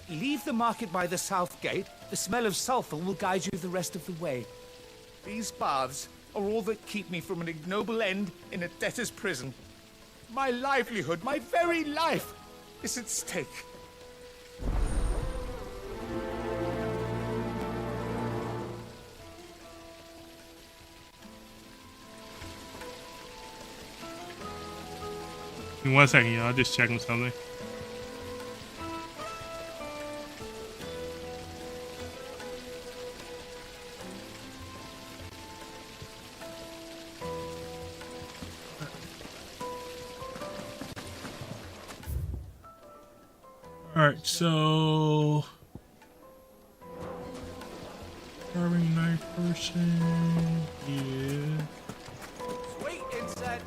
Leave the market by the south gate. The smell of sulfur will guide you the rest of the way. These baths are all that keep me from an ignoble end in a debtor's prison. My livelihood, my very life, is at stake. In 1 second, y'all. Just checking something. Alright, so carving knife person, yeah. Wait inside.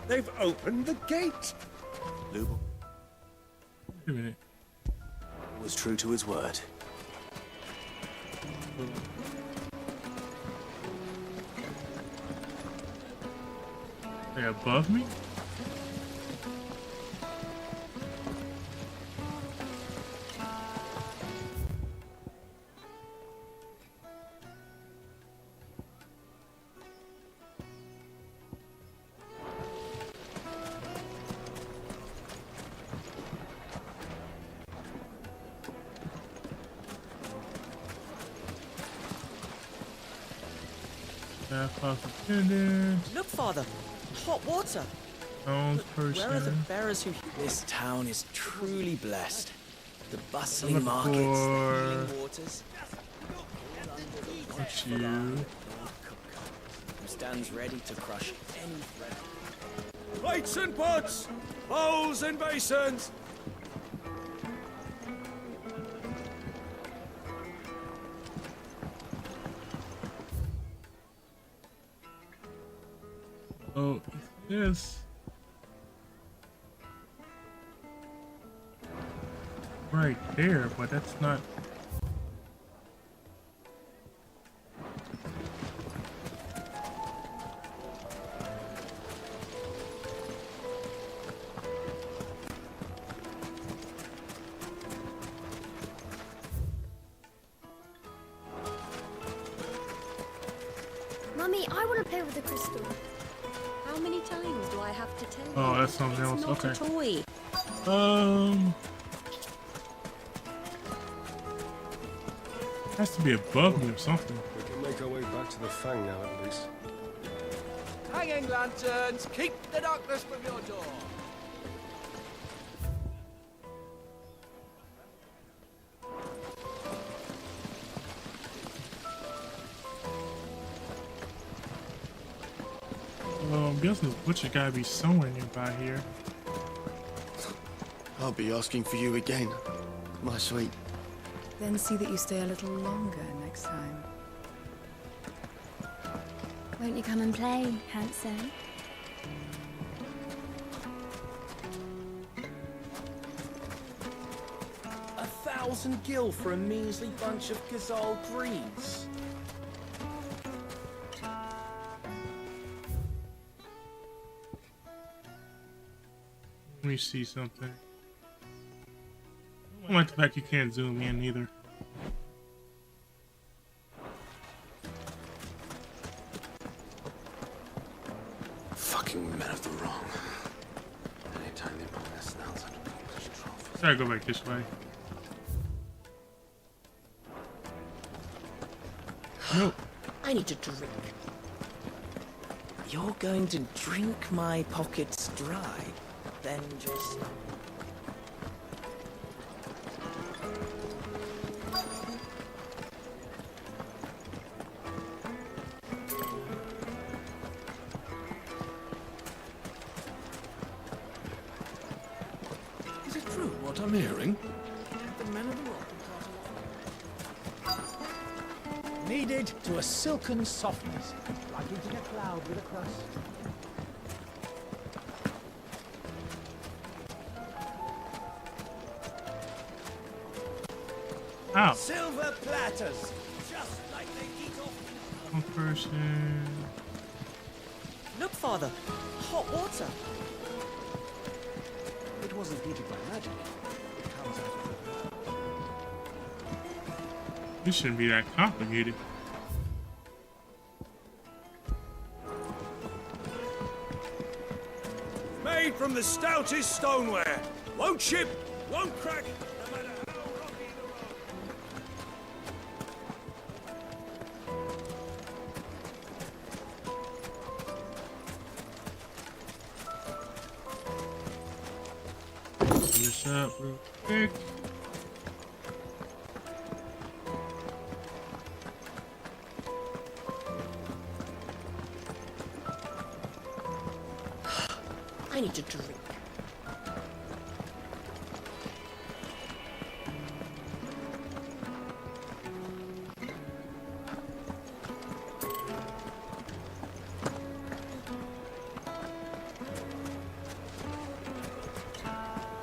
They've opened the gate. Lubor? Wait a minute. Was true to his word. They above me? Look, Father, hot water. Where are the bearers who... This town is truly blessed. The bustling markets, the healing waters. What's you? Who stands ready to crush any threat. Plates and pots! Bowls and basins! Oh, yes. Right there, but that's not. Mummy, I want to play with the crystal. How many times do I have to tell you? Oh, that's something else. It's not Okay. a toy. Has to be above me or something. We can make our way back to the Fang now, at least. Hanging lanterns, keep the darkness from your door. Well, I'm guessing the butcher gotta be somewhere nearby here. I'll be asking for you again, my sweet. Then see that you stay a little longer next time. Won't you come and play, handsome? A 1,000 gil for a measly bunch of Gazal greens. Let me see something. I don't like the fact you can't zoom in either. Fucking men of the wrong. Anytime they put their snouts under people's trophies. Gotta go back this way. Nope. I need a drink. You're going to drink my pockets dry, then just... Is it true what I'm hearing? The men of the rock needed to a silken softness, like eating a cloud with a crust. Ow. Silver platters, just like they eat off. One person. Look, Father, hot water. It wasn't heated by magic. It comes out of the This shouldn't be that complicated. made from the stoutest stoneware. Won't chip, won't crack, no matter how rocky the road. This up real quick. I need a drink.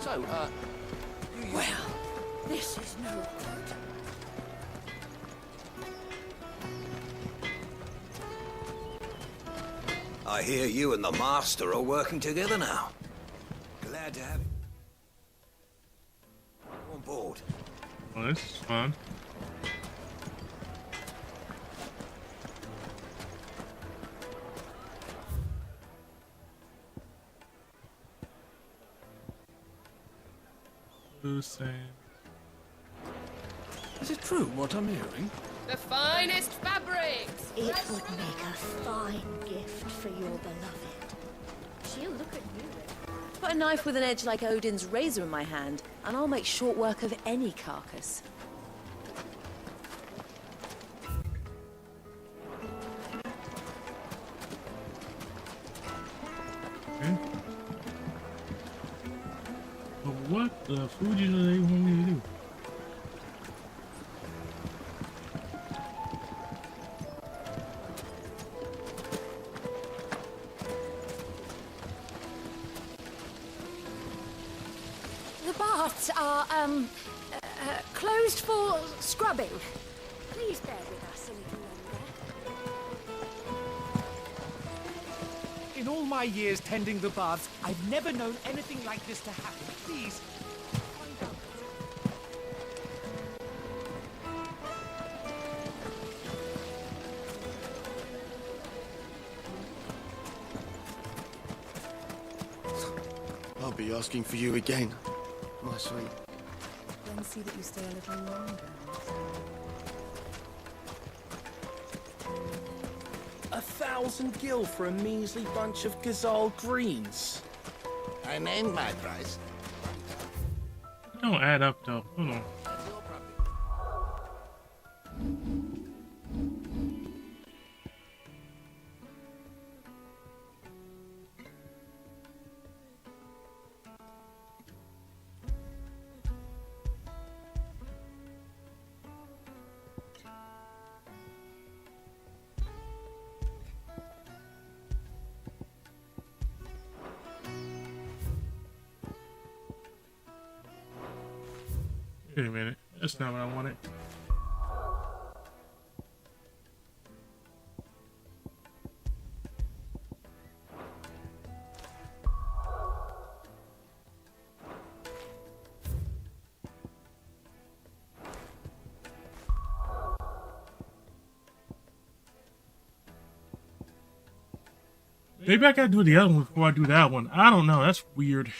So, I hear you and the Master are working together now. Glad to have you on board. Oh, this is fun. Loose and Is it true what I'm hearing? The finest fabrics! It would make a fine gift for your beloved. She'll look at you. Put a knife with an edge like Odin's razor in my hand, and I'll make short work of any carcass. okay. But what the food do they want me to do? The baths are, closed for scrubbing. Please bear with us a little longer. In all my years tending the baths, I've never known anything like this to happen. Please, find out. I'll be asking for you again, my sweet. Then see that you stay a little longer. 1,000 gil for a measly bunch of Gazal greens. I named my price. It don't add up though. Hold on. Wait a minute. That's not what I wanted. Maybe I gotta do the other one before I do that one. I don't know. That's weird.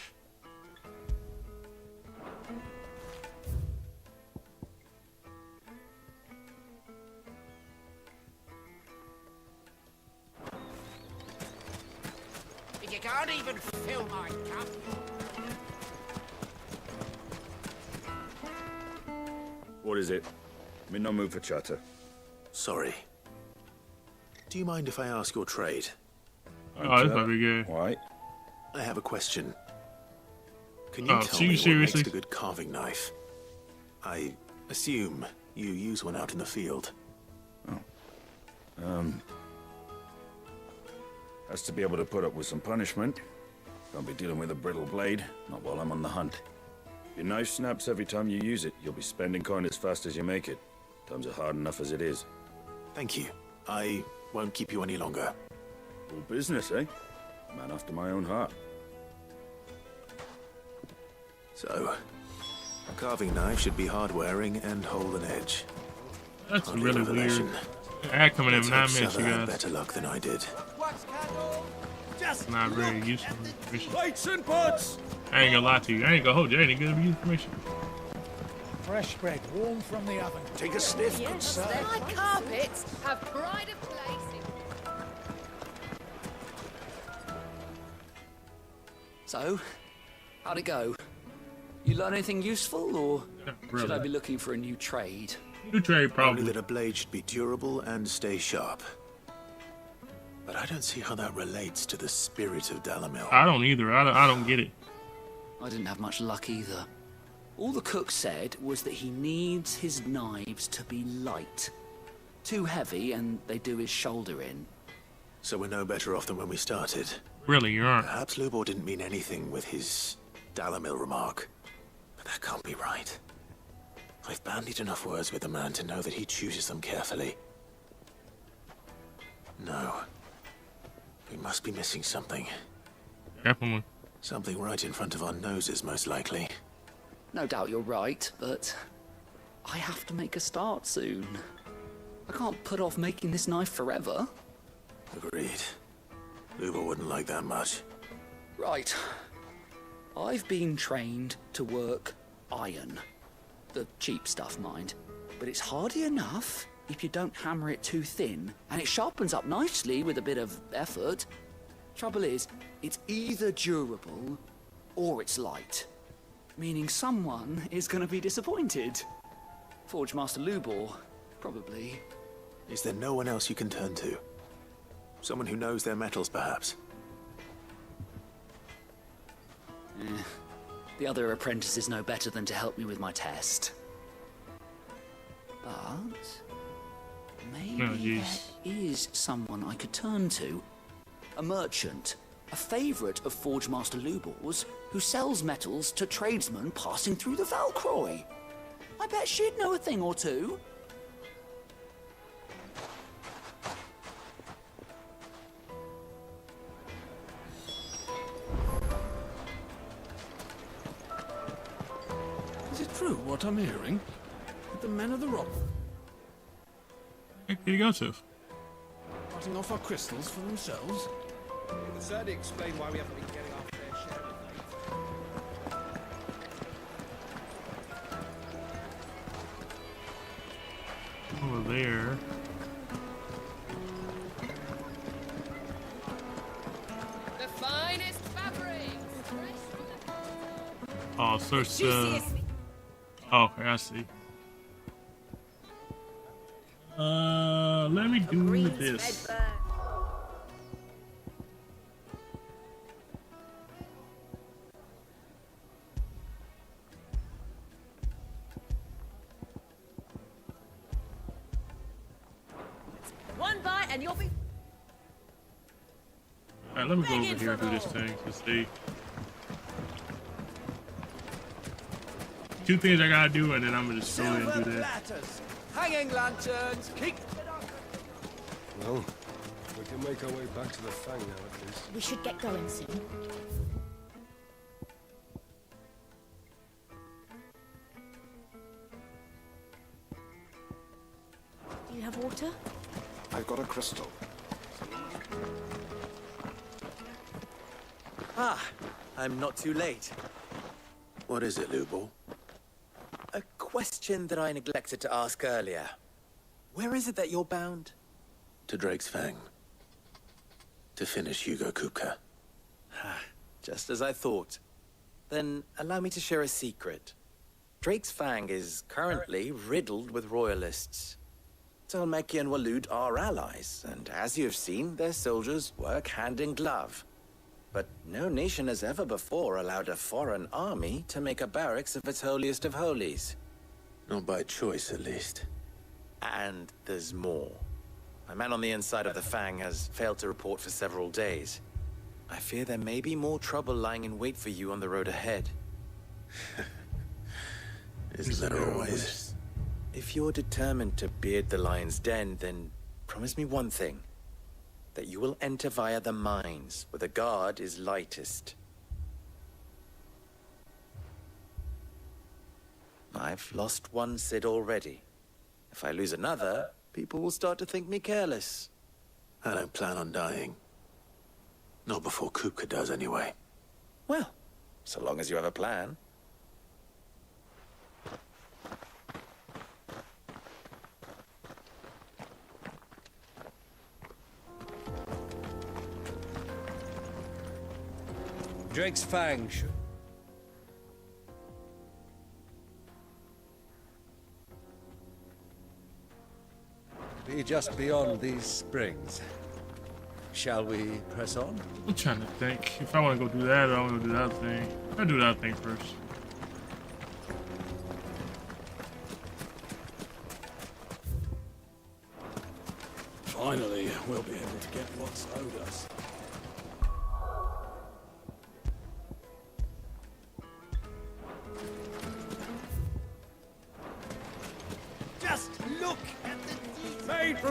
You can't even fill my cup. What is it? I'm in no mood for chatter. Sorry. Do you mind if I ask your trade? Oh, this might be good. Why? I have a question. Can you Oh, tell so you me what seriously? makes a good carving knife? I assume you use one out in the field. Has to be able to put up with some punishment. Can't be dealing with a brittle blade, not while I'm on the hunt. If your knife snaps every time you use it, you'll be spending coin as fast as you make it. Times are hard enough as it is. Thank you. I won't keep you any longer. All business, eh? Man after my own heart. So, a carving knife should be hard-wearing and hold an edge. That's Hardly a really weird. revelation. Ad coming in Let's 9 hope minutes, you Sever had guys. better luck than I did. Just Not very useful information. plates and pots. I ain't gonna lie to you. I ain't gonna hold you. I ain't gonna give you information. Fresh bread, warm from the oven. Take a sniff, good sir. My carpets have pride of place in... So, how'd it go? You learn anything useful, or should I be looking for a new trade? New trade, probably. Only that a blade should be durable and stay sharp. But I don't see how that relates to the spirit of Dalamil. I don't either. I don't get it. I didn't have much luck either. All the cook said was that he needs his knives to be light. Too heavy and they do his shoulder in. So we're no better off than when we started. Really, you aren't. Perhaps Lubor didn't mean anything with his Dalamil remark. But that can't be right. I've bandied enough words with the man to know that he chooses them carefully. No. We must be missing something. Definitely. Something right in front of our noses, most likely. No doubt you're right, but I have to make a start soon. I can't put off making this knife forever. Agreed. Luba wouldn't like that much. Right. I've been trained to work iron. The cheap stuff, mind. But it's hardy enough if you don't hammer it too thin, and it sharpens up nicely with a bit of effort. Trouble is, it's either durable or it's light. Meaning someone is going to be disappointed. Forge Master Lubor, probably. Is there no one else you can turn to? Someone who knows their metals, perhaps? The other apprentices know better than to help me with my test. But maybe there is someone I could turn to. A merchant, a favourite of Forge Master Lubor's, who sells metals to tradesmen passing through the Valcroy. I bet she'd know a thing or two. Is it true what I'm hearing? That the men of the rock Where did he go to? cutting off our crystals for themselves? It would certainly explain why we haven't been getting our fair share of late. Over there. The finest fabrics. Oh, search the. Oh, okay, I see. Let me do this. One bite and you'll be... Alright, let me go over here and do this thing. Let's see. Two things I gotta do, and then I'm gonna just go in and do that. Platters, hanging lanterns, keep... Well, we can make our way back to the Fang now, at least. We should get going soon. Do you have water? I've got a crystal. Ah, I'm not too late. What is it, Lubor? A question that I neglected to ask earlier. Where is it that you're bound? To Drake's Fang. To finish Hugo Kupka. Just as I thought. Then allow me to share a secret. Drake's Fang is currently riddled with royalists. Talmeki and Walud are allies, and as you have seen, their soldiers work hand in glove. But no nation has ever before allowed a foreign army to make a barracks of its holiest of holies. Not by choice, at least. And there's more. My man on the inside of the Fang has failed to report for several days. I fear there may be more trouble lying in wait for you on the road ahead. Isn't that always? If you're determined to beard the lion's den, then promise me one thing. That you will enter via the mines, where the guard is lightest. I've lost one Cid already. If I lose another, people will start to think me careless. I don't plan on dying. Not before Kupka does, anyway. Well, so long as you have a plan. Drake's Fang should be just beyond these springs. Shall we press on? I'm trying to think. If I want to go do that, or I want to do that thing. I'll do that thing first. Finally, we'll be able to get what's owed us.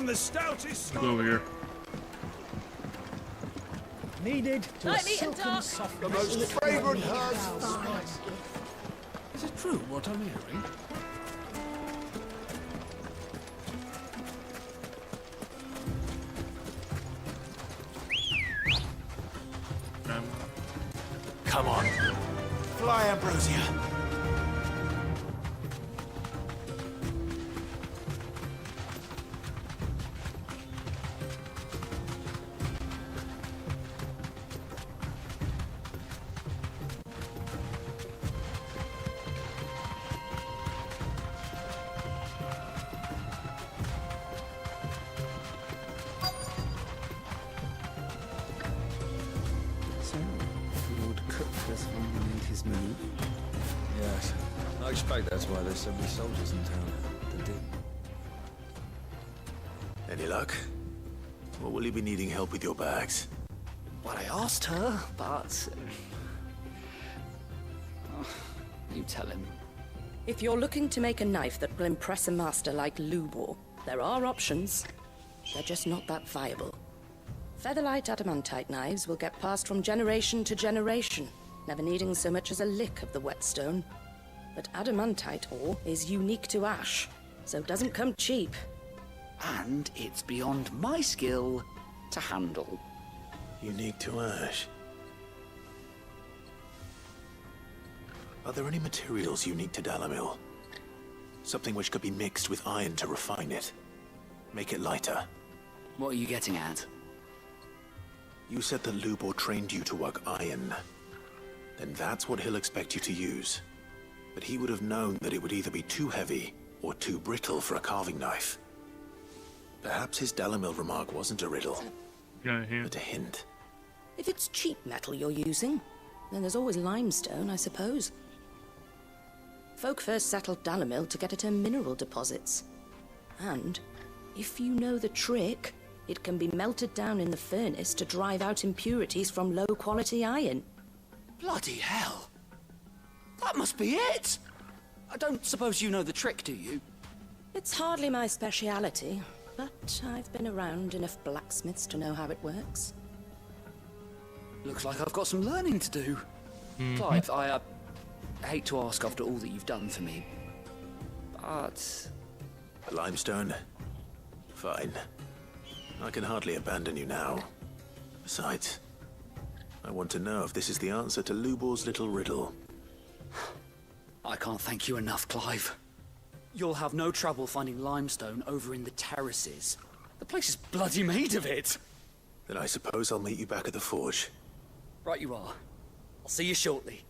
the stoutest Let's go over here. Needed to a Lightly and silken dark. soft. The most fragrant herbs and spices. Is it true what I'm hearing? Come on. Fly, Ambrosia. So, Lord Cook has finally made his move. Yes. I expect that's why there's so many soldiers in town. The deep. Any luck? Or will you be needing help with your bags? Well, I asked her, but... you tell him. If you're looking to make a knife that will impress a master like Lubor, there are options. They're just not that viable. Featherlight adamantite knives will get passed from generation to generation, never needing so much as a lick of the whetstone. But adamantite ore is unique to ash, so it doesn't come cheap. And it's beyond my skill to handle. Unique to ash. Are there any materials unique to Dalamil? Something which could be mixed with iron to refine it. Make it lighter. What are you getting at? You said that Lubor trained you to work iron. Then that's what he'll expect you to use. But he would have known that it would either be too heavy or too brittle for a carving knife. Perhaps his Dalamil remark wasn't a riddle, but a hint. If it's cheap metal you're using, then there's always limestone, I suppose. Folk first settled Dalamil to get at her mineral deposits. And, if you know the trick, it can be melted down in the furnace to drive out impurities from low-quality iron. Bloody hell! That must be it! I don't suppose you know the trick, do you? It's hardly my speciality, but I've been around enough blacksmiths to know how it works. Looks like I've got some learning to do. Clive, I hate to ask after all that you've done for me, but... Limestone? Fine. I can hardly abandon you now. Besides, I want to know if this is the answer to Lubor's little riddle. I can't thank you enough, Clive. You'll have no trouble finding limestone over in the terraces. The place is bloody made of it. Then I suppose I'll meet you back at the forge. Right you are. I'll see you shortly.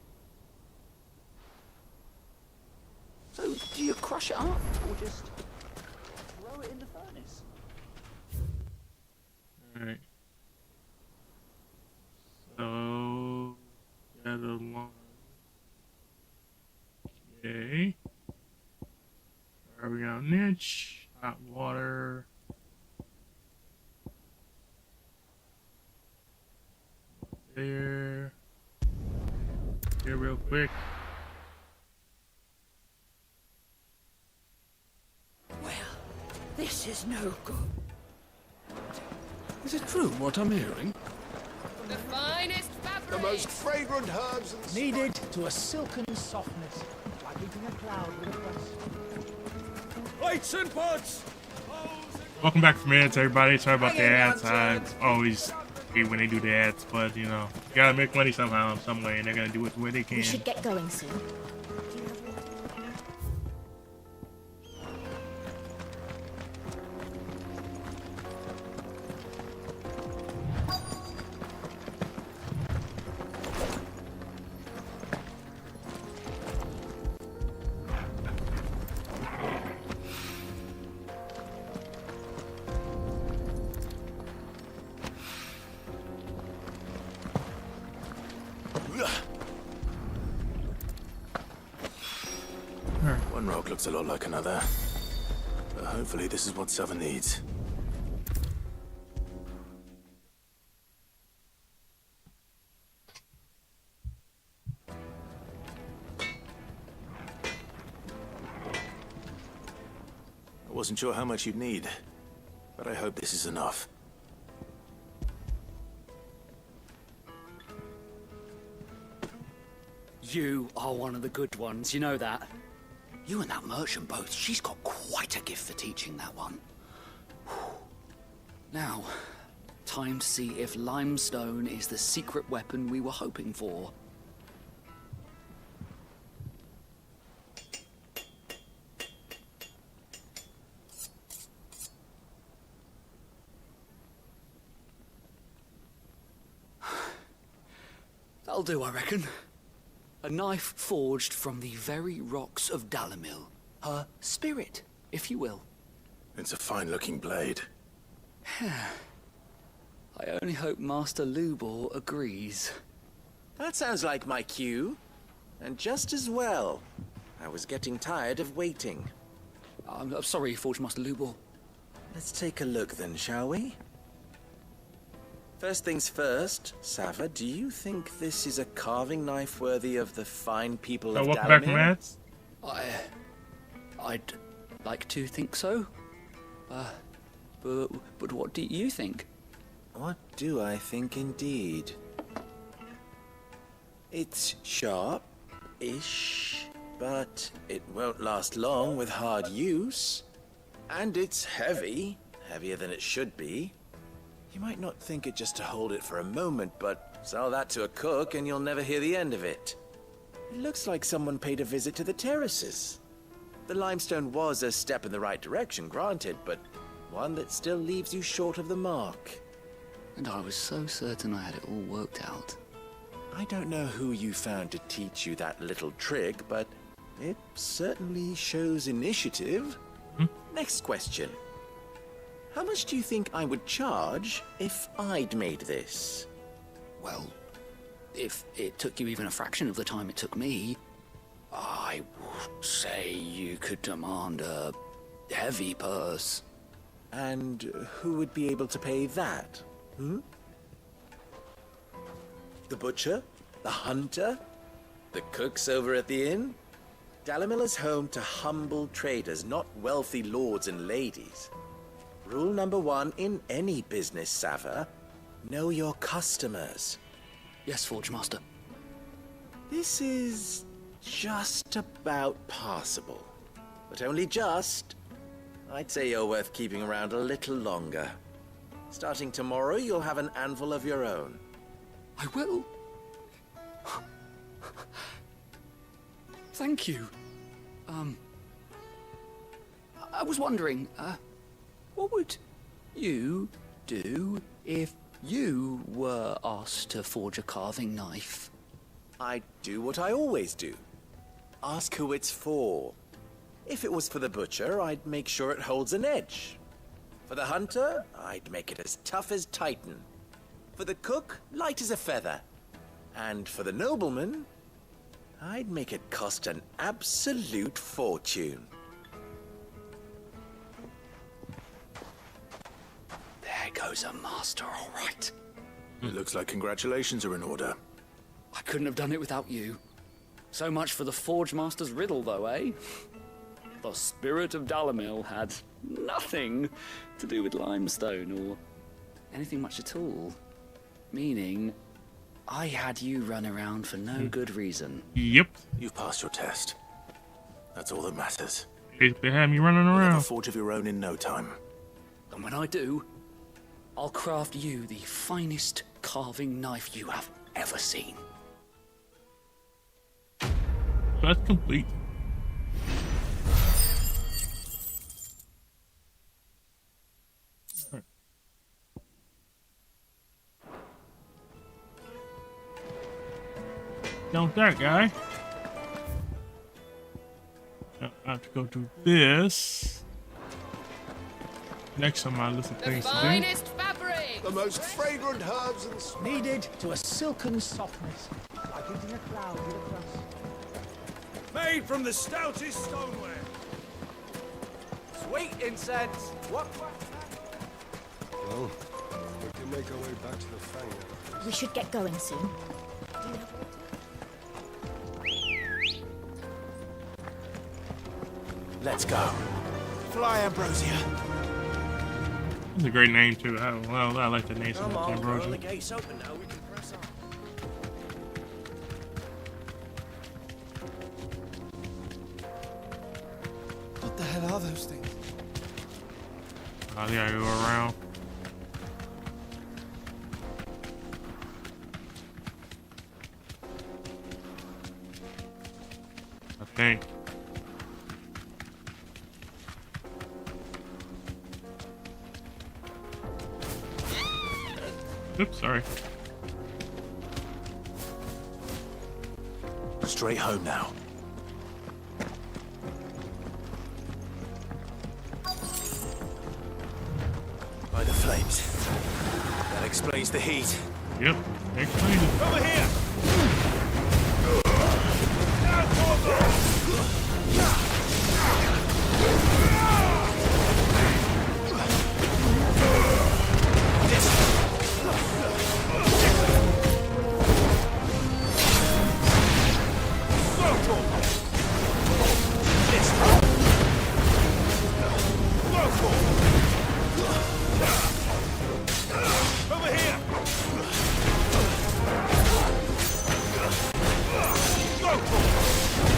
So, do you crush it up, or just throw it in the furnace? Alright. So, gather long. Okay. Carving out niche, hot water. There. Here, real quick. Well, this is no good. Is it true what I'm hearing? The finest fabric. The most fragrant herbs and Needed to a silken softness, like eating a cloud with a crust. Plates and pots! Welcome back from ads, everybody. Sorry about the ads. I always hate when they do the ads, but you know, you gotta make money somehow, some way, and they're gonna do it the way they can. We should get going soon. One rock looks a lot like another. But hopefully this is what Southern needs. I wasn't sure how much you'd need, but but I hope this is enough. You are one of the good ones, you know that? You and that merchant both, she's got quite a gift for teaching that one. Now, time to see if limestone is the secret weapon we were hoping for. That'll do, I reckon. A knife forged from the very rocks of Dalimil. Her spirit, if you will. It's a fine-looking blade. I only hope Master Lubor agrees. That sounds like my cue. And just as well. I was getting tired of waiting. I'm sorry, Forge Master Lubor. Let's take a look then, shall we? First things first, Sava, do you think this is a carving knife worthy of the fine people of welcome back, Dalimil? Matt. I'd like to think so. But what do you think? What do I think indeed? It's sharp-ish, but it won't last long with hard use. And it's heavy, heavier than it should be. You might not think it just to hold it for a moment, but sell that to a cook and you'll never hear the end of it. It looks like someone paid a visit to the terraces. The limestone was a step in the right direction, granted, but one that still leaves you short of the mark. And I was so certain I had it all worked out. I don't know who you found to teach you that little trick, but it certainly shows initiative. Next question. How much do you think I would charge if I'd made this? Well, if it took you even a fraction of the time it took me, I would say you could demand a heavy purse. And who would be able to pay that? The butcher? The hunter? The cooks over at the inn? Dalimil is home to humble traders, not wealthy lords and ladies. Rule number 1 in any business, Sava. Know your customers. Yes, Forge Master. This is just about passable. But only just. I'd say you're worth keeping around a little longer. Starting tomorrow, you'll have an anvil of your own. I will. Thank you. I was wondering, what would you do if you were asked to forge a carving knife? I'd do what I always do. Ask who it's for. If it was for the butcher, I'd make sure it holds an edge. For the hunter, I'd make it as tough as Titan. For the cook, light as a feather. And for the nobleman, I'd make it cost an absolute fortune. There goes a master, all right. It looks like congratulations are in order. I couldn't have done it without you. So much for the Forge Master's riddle, though, eh? The spirit of Dalimil had nothing to do with limestone or anything much at all. Meaning, I had you run around for no good reason. Yep. You've passed your test. That's all that matters. They had me running You'll around. have a forge of your own in no time. And when I do, I'll craft you the finest carving knife you have ever seen. That's complete. Don't that guy. Now I have to go do this. Next on my list of things to do. Finest fabric! The most fragrant herbs and spices. Kneaded to a silken softness, like eating a cloud with a crust. Made from the stoutest stoneware. Sweet incense! What? Well, we can make our way back to the Fang now. We should get going soon. Let's go. Fly, Ambrosia. That's a great name too. I like the name so Come much. on, Colonel, Ambrosia. the gate's open now. We can press on. What the hell are those things? Oh, they gotta go around. I think. Oops, sorry. Straight home now. By the flames. That explains the heat. Yep, explains it. Over here! Over here!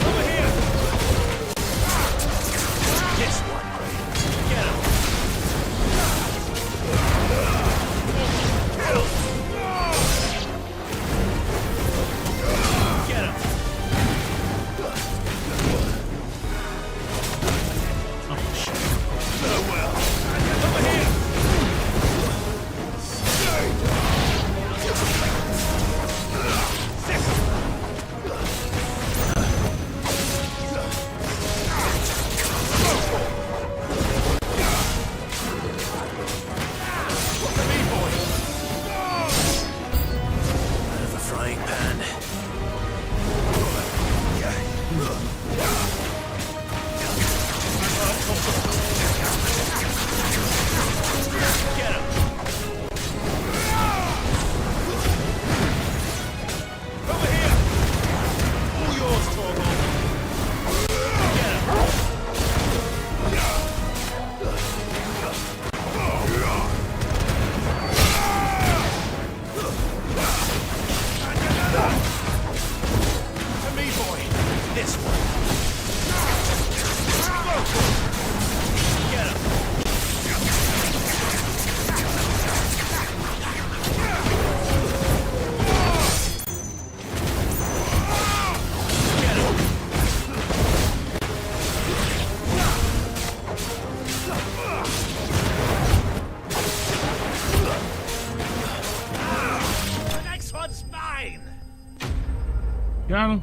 Over here! This one. Get him! Get him! Over here! Out of the frying pan. Get him! Over here! All yours, Torgal! Get him! To me, boy! This one. Get him! The next one's mine! Got him.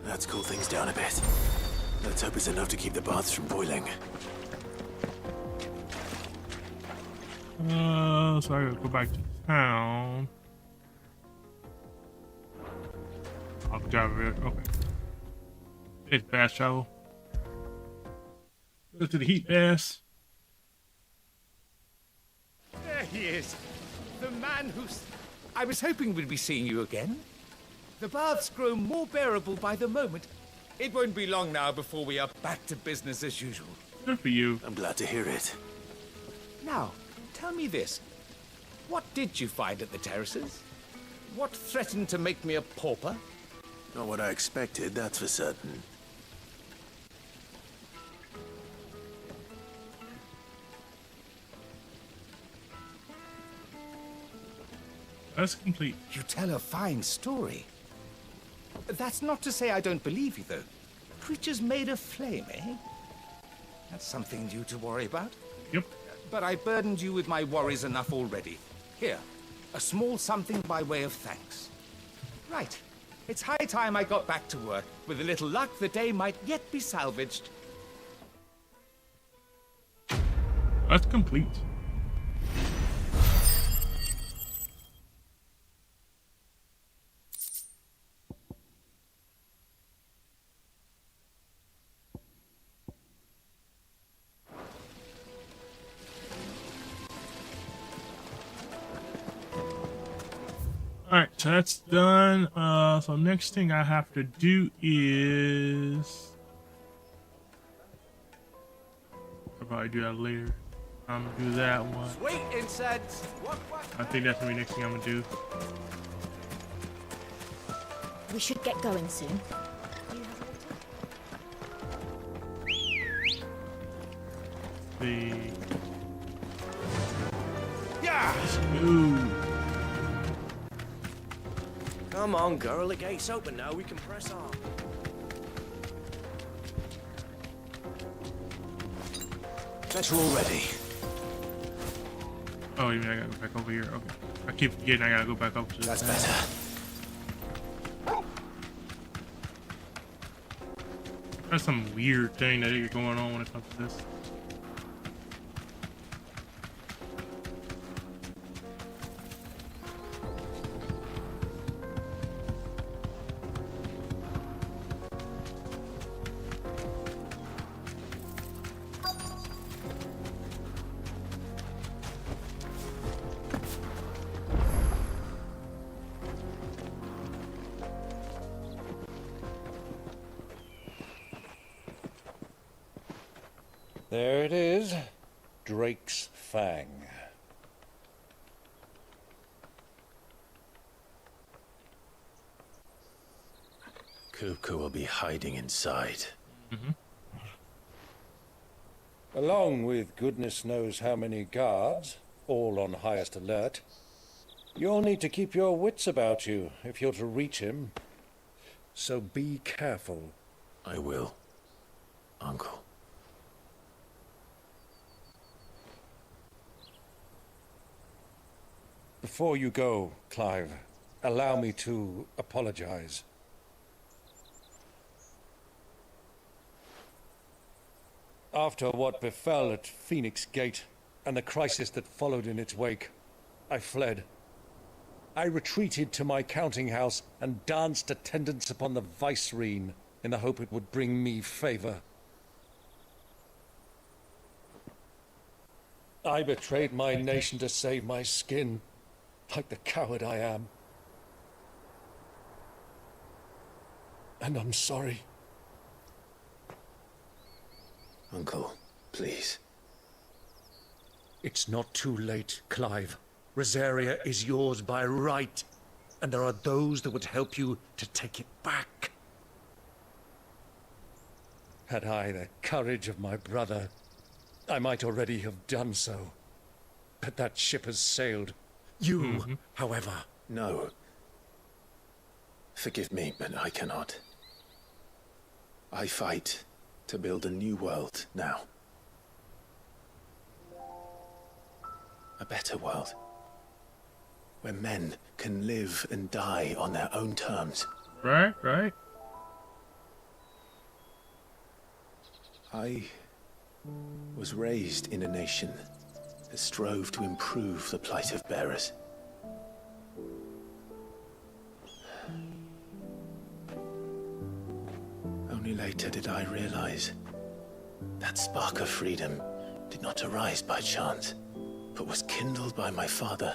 Let's cool things down a bit. Let's hope it's enough to keep the baths from boiling. So I gotta go back to town. I'll drive it. Okay. It's fast travel. Go to the heat pass. There he is. The man who's... I was hoping we'd be seeing you again. The baths grow more bearable by the moment. It won't be long now before we are back to business as usual. Good for you. I'm glad to hear it. Now, tell me this. What did you find at the terraces? What threatened to make me a pauper? Not what I expected, that's for certain. That's complete. You tell a fine story. That's not to say I don't believe you, though. Creatures made of flame, eh? That's something new to worry about. Yep. But I burdened you with my worries enough already. Here, a small something by way of thanks. Right. It's high time I got back to work. With a little luck, the day might yet be salvaged. That's complete. Alright, so that's done. So next thing I have to do is... I'll probably do that later. I'm gonna do that one. Sweet incense. I think that's gonna be the next thing I'm gonna do. We should get going soon. The... Yeah! Ooh. Come on, girl. The gate's open now. We can press on. Bet you're all ready. Oh, you mean I gotta go back over here? Okay. I keep forgetting I gotta go back up to That's better. That's some weird thing that is going on when it comes to this. There it is. Drake's Fang. Kupka will be hiding inside. Along with goodness knows how many guards, all on highest alert. You'll need to keep your wits about you if you're to reach him. So be careful. I will, Uncle. Before you go, Clive, allow me to apologize. After what befell at Phoenix Gate and the crisis that followed in its wake, I fled. I retreated to my counting house and danced attendance upon the vicereine in the hope it would bring me favor. I betrayed my nation to save my skin, like the coward I am. And I'm sorry. Uncle, please. It's not too late, Clive. Rosaria is yours by right, and there are those that would help you to take it back. Had I the courage of my brother, I might already have done so. But that ship has sailed. You, however... No. Forgive me, but I cannot. I fight to build a new world now. A better world. Where men can live and die on their own terms. Right, right. I was raised in a nation that strove to improve the plight of bearers. Only later did I realize that spark of freedom did not arise by chance, but was kindled by my father.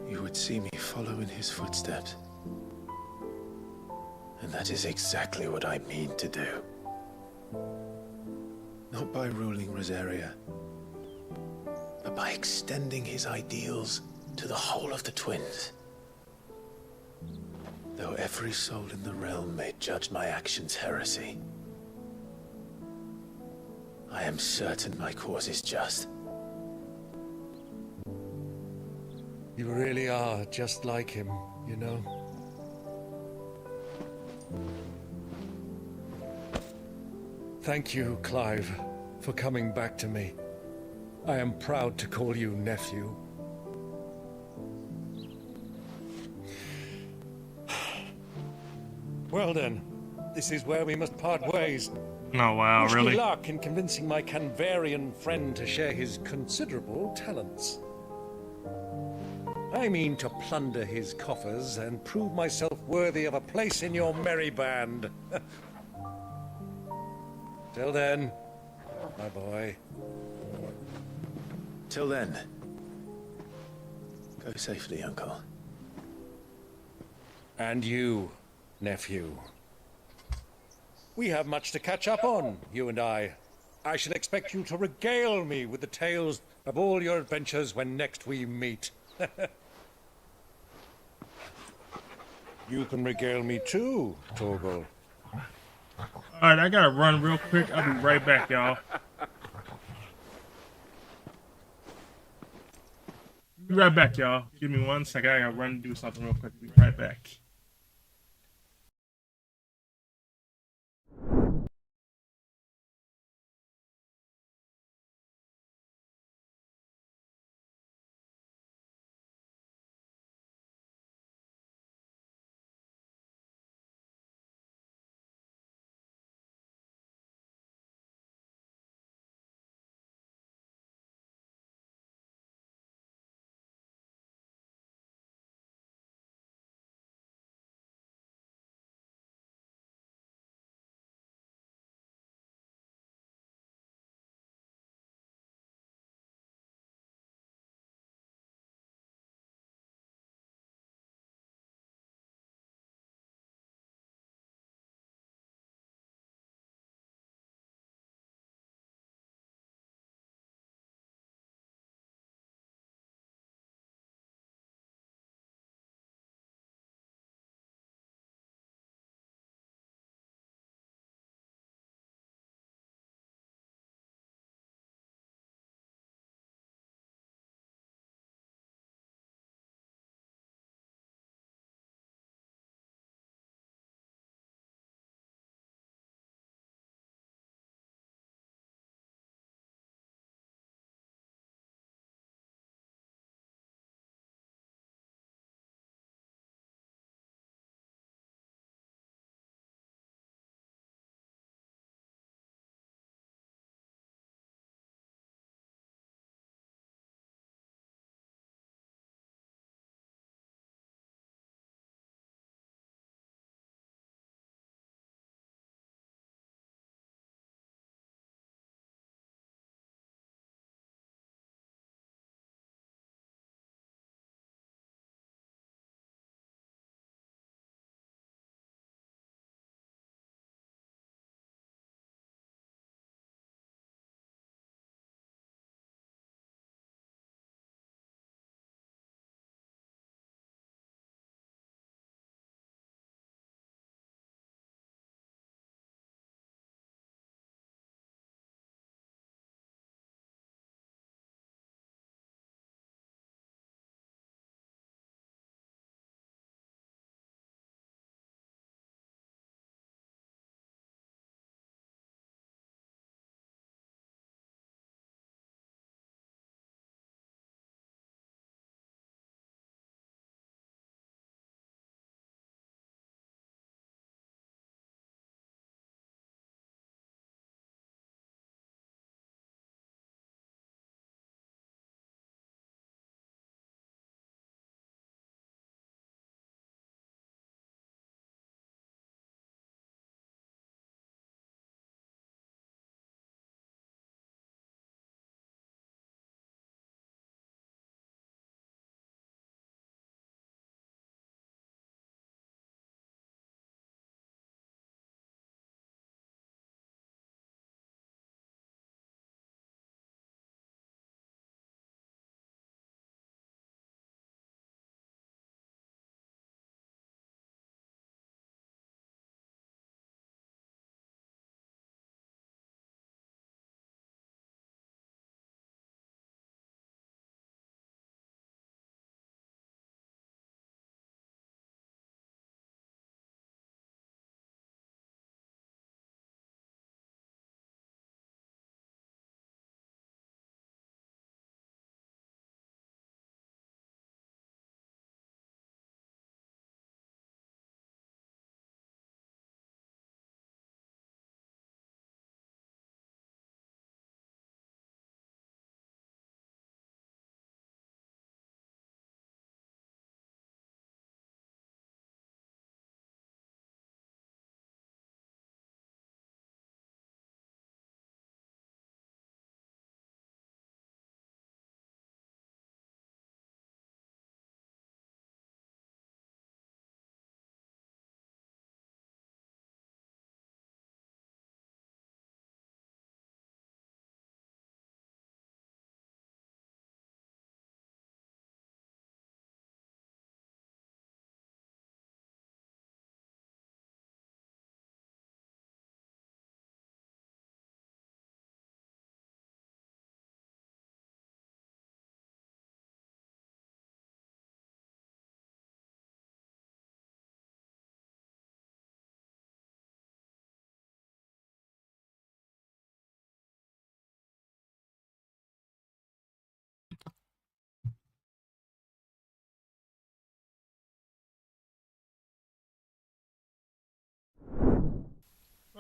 You would see me follow in his footsteps. And that is exactly what I mean to do. Not by ruling Rosaria, but by extending his ideals to the whole of the twins. Though every soul in the realm may judge my actions heresy, I am certain my cause is just. You really are just like him, you know? Thank you, Clive, for coming back to me. I am proud to call you nephew. Well then, this is where we must part ways. Oh wow, Wish really? me luck in convincing my Canvarian friend to share his considerable talents. I mean to plunder his coffers and prove myself worthy of a place in your merry band. Till then, my boy. Till then, Go safely, Uncle. And you, nephew. We have much to catch up on, you and I. I shall expect you to regale me with the tales of all your adventures when next we meet. You can regale me too, Torgal. Alright, I gotta run real quick. I'll be right back, y'all. Be right back, y'all. Give me 1 second. I gotta run and do something real quick. Be right back.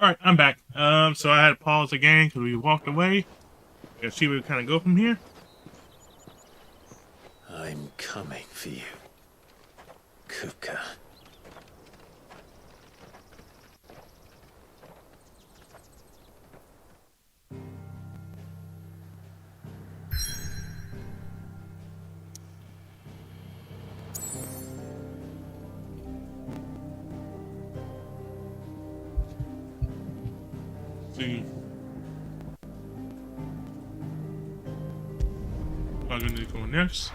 All right, I'm back. So I had to pause again because we walked away. Let's see where we kind of go from here. I'm coming for you, Kupka. See. I'm going to go next.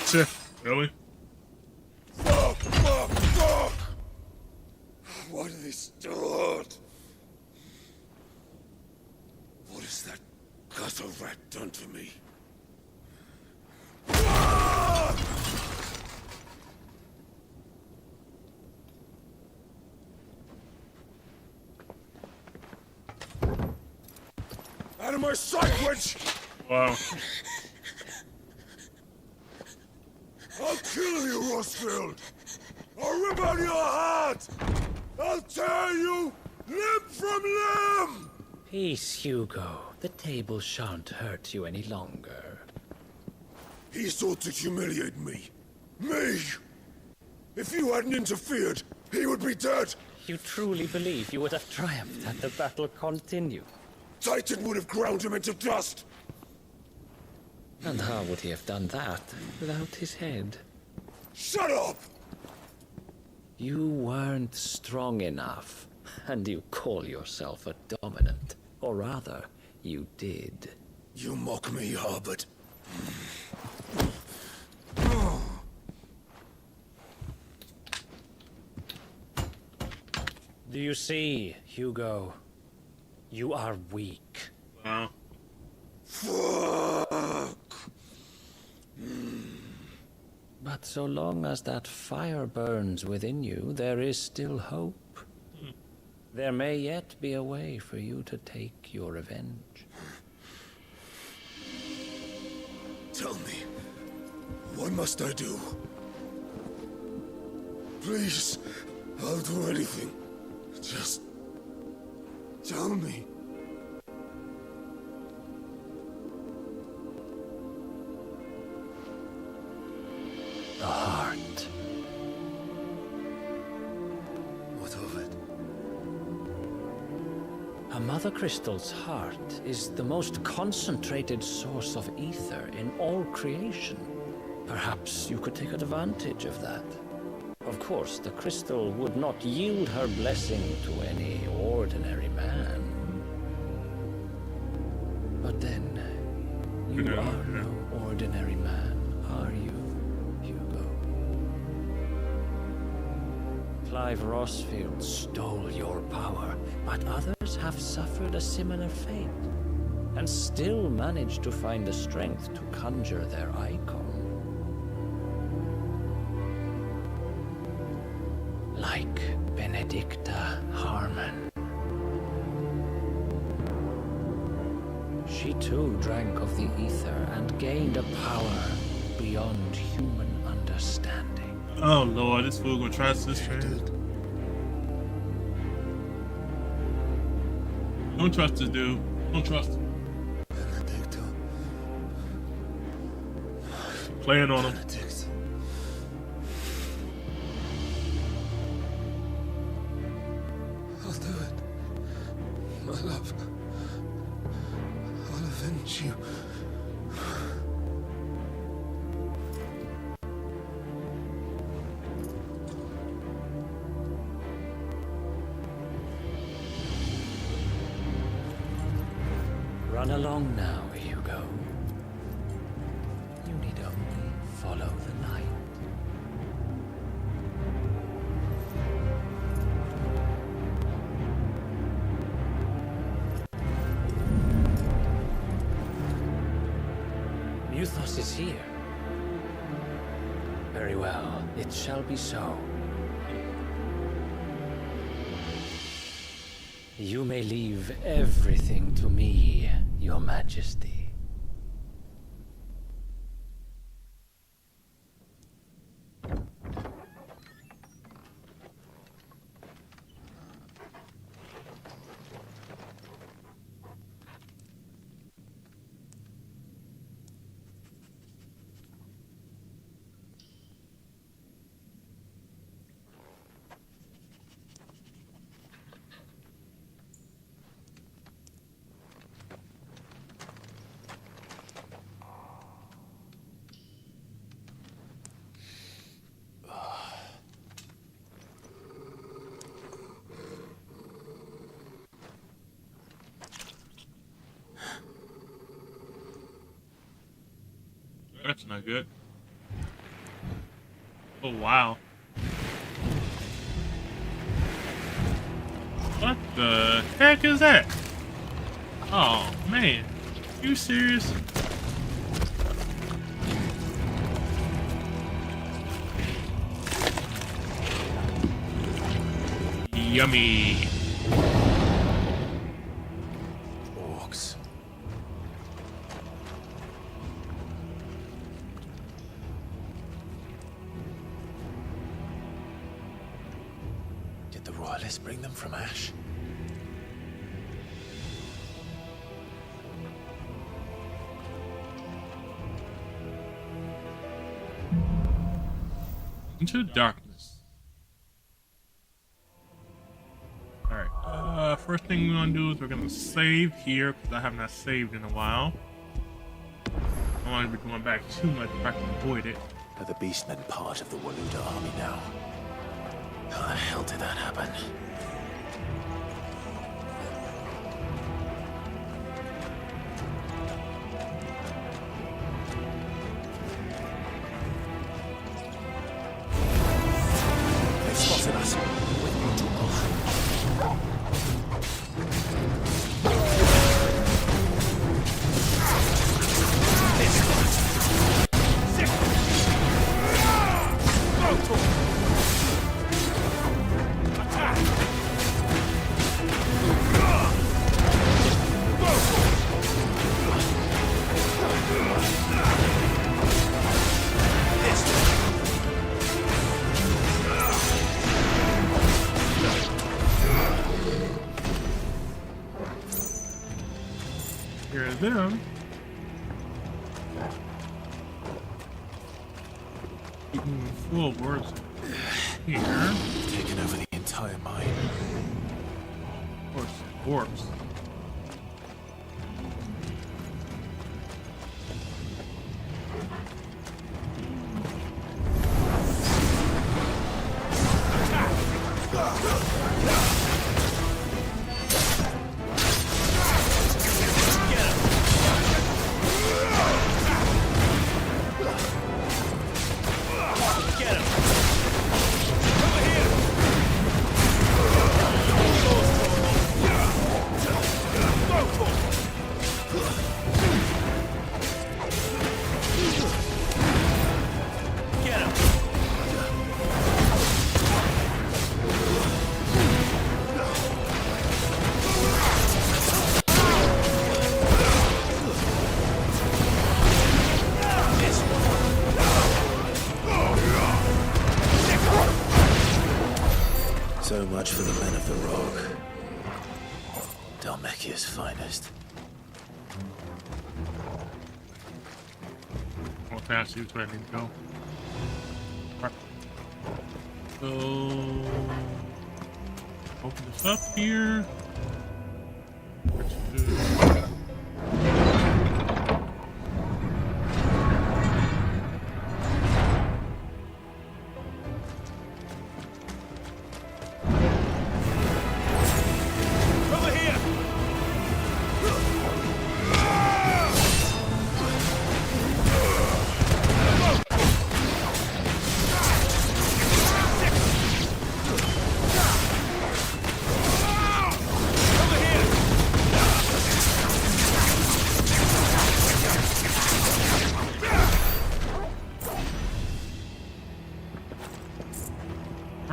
Shit, really? Fuck! Why do they still hurt? What has that gutter rat done to me? Out of my sight, witch! Wow. I'll kill you, Rosfield! I'll rip out your heart! I'll tear you limb from limb! Peace, Hugo. The table shan't hurt you any longer. He sought to humiliate me. Me! If you hadn't interfered, he would be dead! You truly believe you would have triumphed had the battle continued? Titan would have ground him into dust! And how would he have done that without his head? Shut up! You weren't strong enough, and you call yourself a dominant. Or rather, you did. You mock me, Harbert. Do you see, Hugo? You are weak. Wow. Fuck! But so long as that fire burns within you, there is still hope. There may yet be a way for you to take your revenge. Tell me, what must I do? Please, I'll do anything. Just tell me. The heart. What of it? A Mother Crystal's heart is the most concentrated source of ether in all creation. Perhaps you could take advantage of that. Of course, the crystal would not yield her blessing to any ordinary man. But then, you are no ordinary man, are you, Hugo? Clive Rosfield stole your power, but others have suffered a similar fate, and still managed to find the strength to conjure their icon. Like Benedicta Harmon. She too drank of the ether and gained a power beyond human understanding. Oh Lord, this fool gonna trust this man. Don't trust this dude. Don't trust him. Benedicta. Playing on him. Benedict. I'll do it. My love. I'll avenge you. Run along now, Hugo. You need only follow the light. Muthos is here. Very well, it shall be so. You may leave everything to me, Your Majesty. That's not good. Oh, wow. What the heck is that? Oh, man. You serious? Yummy. Orcs. Did the royalists bring them from Ash? Into darkness. Alright, first thing we're gonna do is we're gonna save here, because I have not saved in a while. I don't want to be going back too much if I can avoid it. Are the beastmen part of the Waluda army now? How the hell did that happen? They've spotted us. With me, Here's them. Keep moving forwards. Here. Taken over the entire mine. Of course, warps. So much for the men of the Rock. Dhalmekia's finest. More fast, see where I need to go. Right. So, open this up here.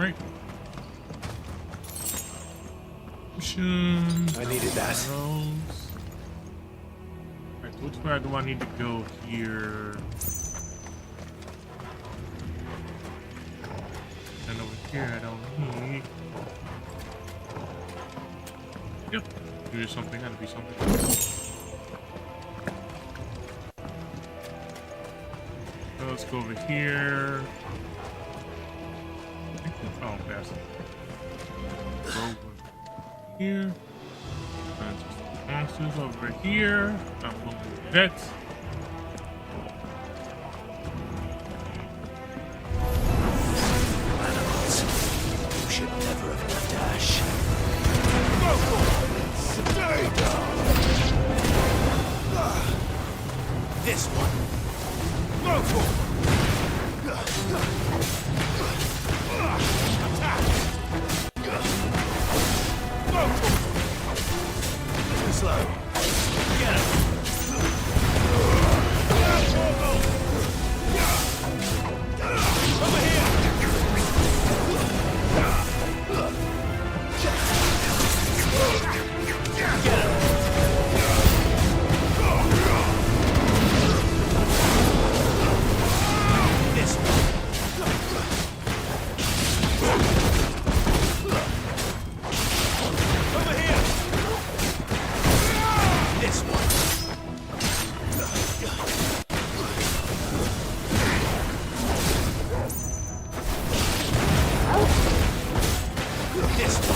Right. I needed that. Right, which way do I need to go here? And over here I don't need. Yep. Do something, gotta be something. So let's go over here. I think we're oh, fast. Over here. Monsters over here. I'm going to pets. Animals. You should never have left Ash. Stay down. This one. Attack. Too slow. Get him. Over here. Get him. This one. Over here. This one. This one.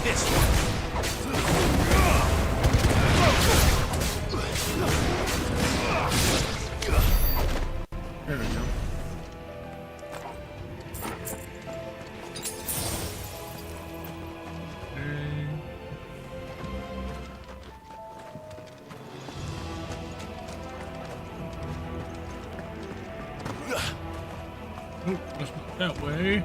This one. There we go. Oh, let's go that way.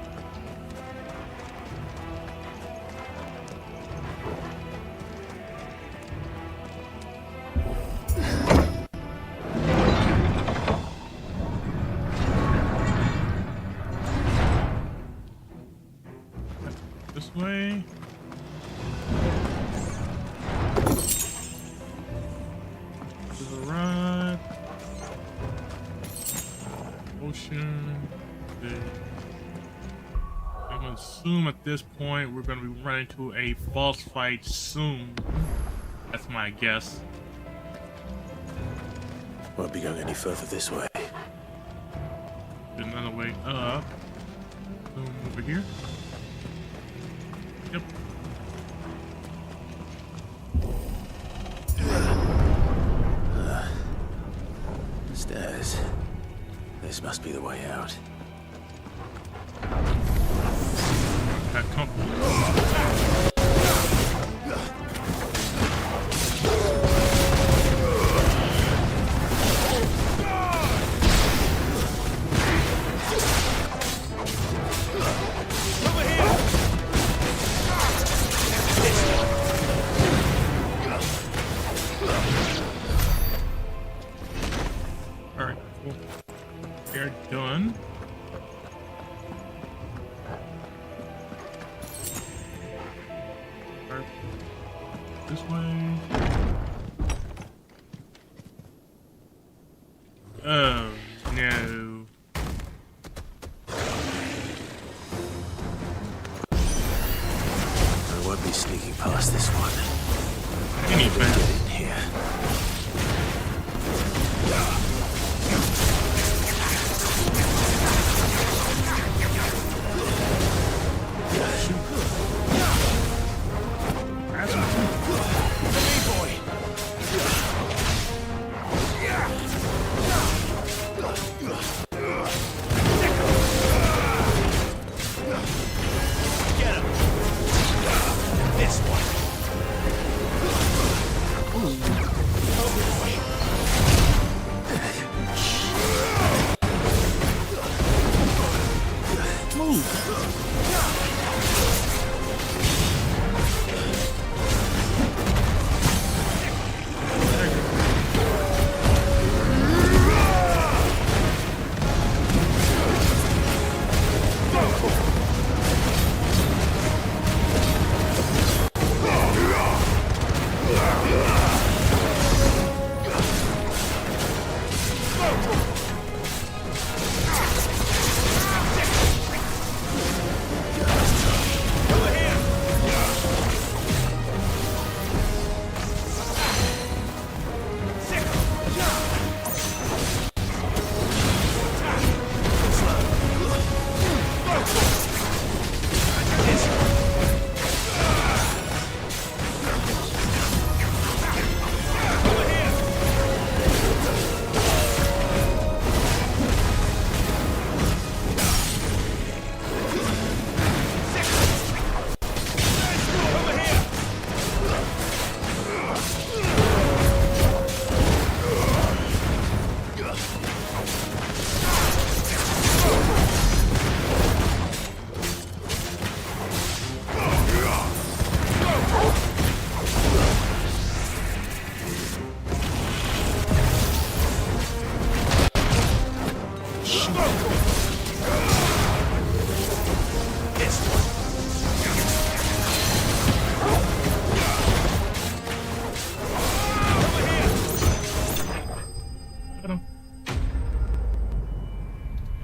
This way. To the right. Ocean. I'm gonna assume at this point we're gonna be running to a boss fight soon. That's my guess. Won't be going any further this way. Another way up. Boom, over here. Yep. Stairs. This must be the way out. That company. Alright, cool. They're done. Alright. This way. Oh, no. I won't be sneaking past this one. Any Get in here. Get him. This one. Oh boy.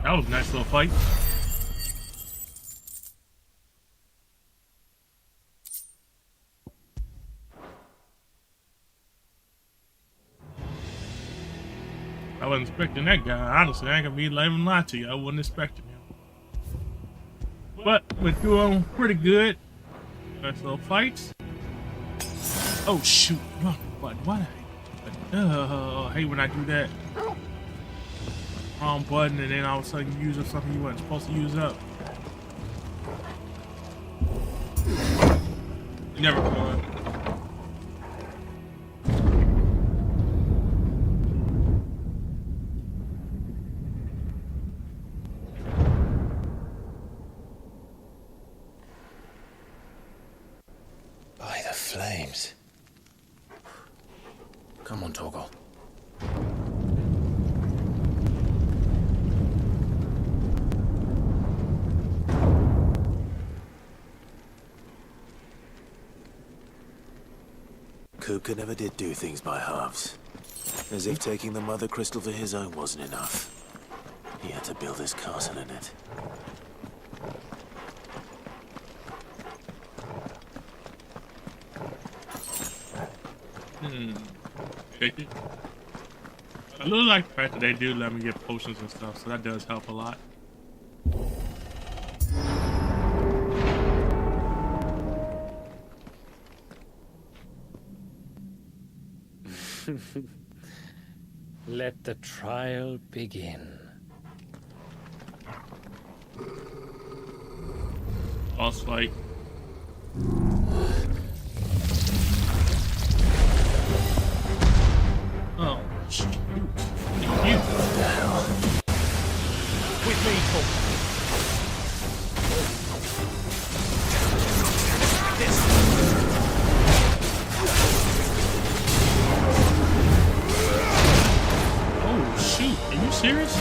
That was a nice little fight. I wasn't expecting that guy. Honestly, I ain't gonna be even lie to you. I wasn't expecting him. But we're doing pretty good. Nice little fights. Oh shoot! Wrong button. Why? I hate when I do that. Wrong button, and then all of a sudden you use up something you weren't supposed to use up. Never mind. By the flames. Come on, Torgal. Kupka never did do things by halves. As if taking the Mother Crystal for his own wasn't enough. He had to build his castle in it. I really like the fact that they do let me get potions and stuff, so that does help a lot. Let the trial begin. Boss fight. Oh, shoot. You. With me, Torgal. Oh, shoot. Are you serious?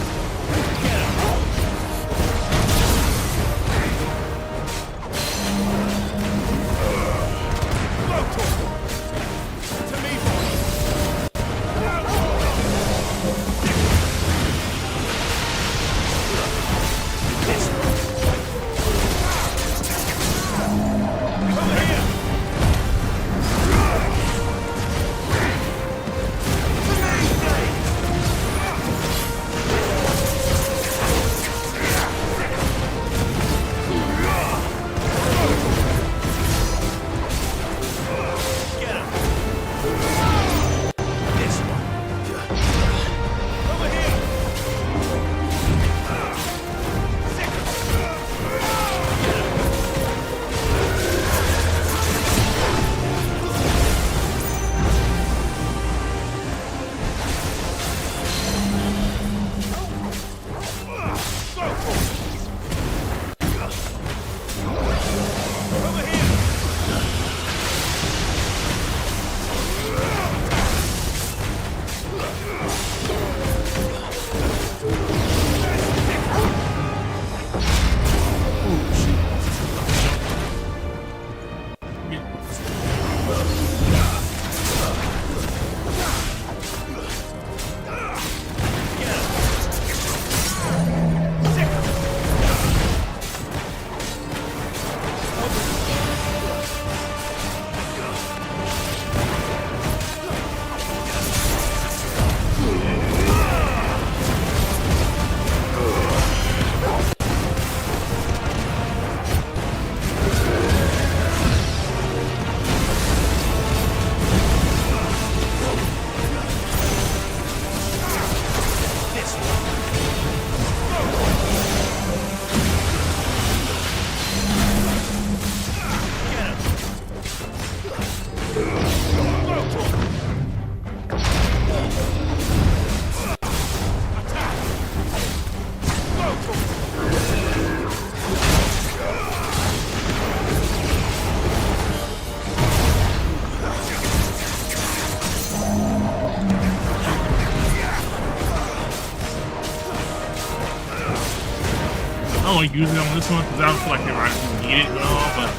I don't like using it on this one because I don't feel like they actually need it and all, but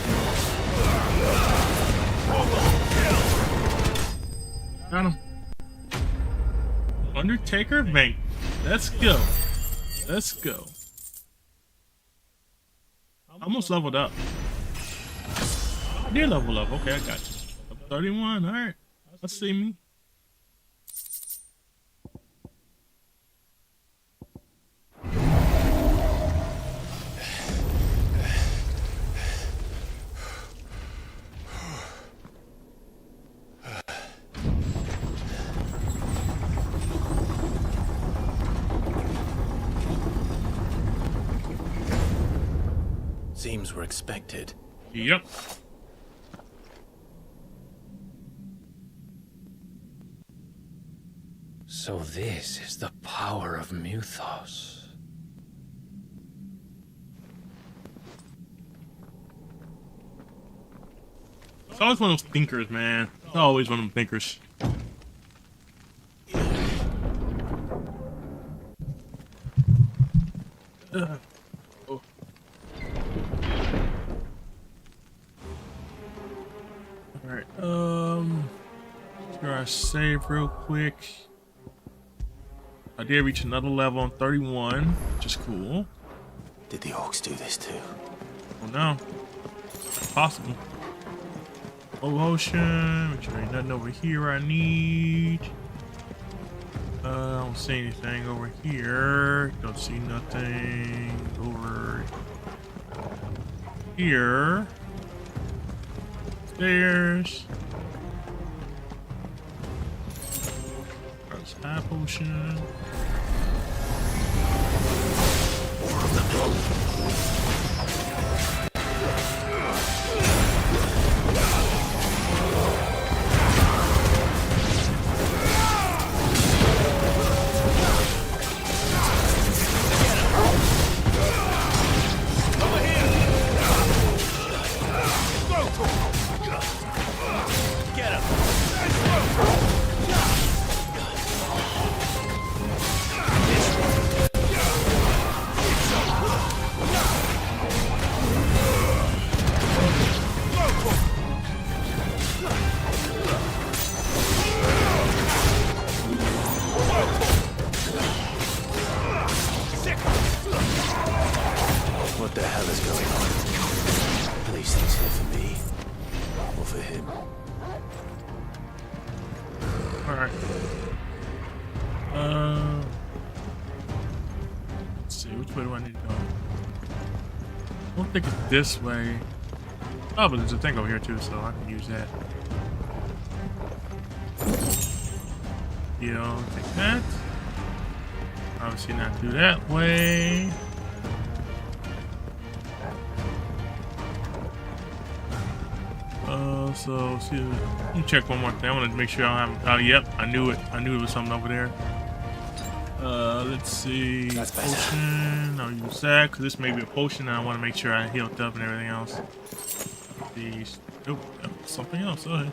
got him. Undertaker Bank. Let's go. Let's go. Almost leveled up. I did level up. Okay, I got you. Up 31. All right. Let's see me. Seems we're expected. Yep. So this is the power of Muthos. It's always one of those thinkers, man. It's always one of them thinkers. Oh. Alright, here I save real quick. I did reach another level on 31, which is cool. Did the orcs do this too? Oh no. It's possible. Oh, ocean. Make sure ain't nothing over here I need. I don't see anything over here. Don't see nothing over here. Stairs. There's high potion. What the hell is going on? Are these things here for me? Or for him? Alright. Let's see, which way do I need to go? I don't think it's this way. Oh, but there's a thing over here too, so I can use that. Take that. Obviously not do that way. So see, let me check one more thing. I want to make sure I don't have. Oh, yep, I knew it. I knew it was something over there. Let's see. Potion. I'll use that because this may be a potion, and I want to make sure I healed up and everything else. These. Oh, something else. Okay.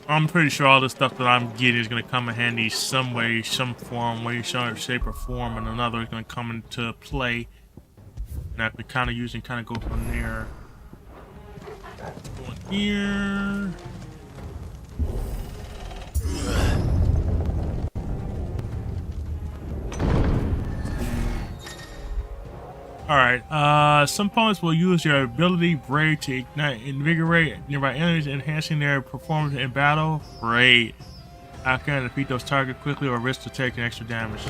I'm pretty sure all the stuff that I'm getting is going to come in handy some way, some form, way, shape, or form, and another is going to come into play. And I can kind of use and kind of go from there. Going here. Alright, some opponents will use your ability Brave to ignite, invigorate nearby enemies, enhancing their performance in battle. Great. I can defeat those targets quickly or risk to take an extra damage.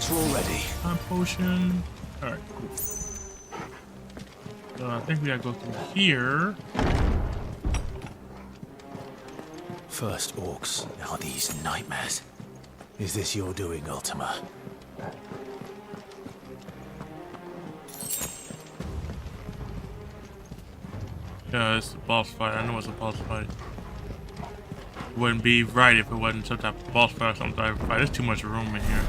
guess we're all ready. Time potion. Alright, cool. So I think we gotta go through here. First orcs, now these nightmares. Is this your doing, Ultima? Yeah, it's a boss fight. I know it's a boss fight. It wouldn't be right if it wasn't some type of boss fight or some type of fight. There's too much room in here.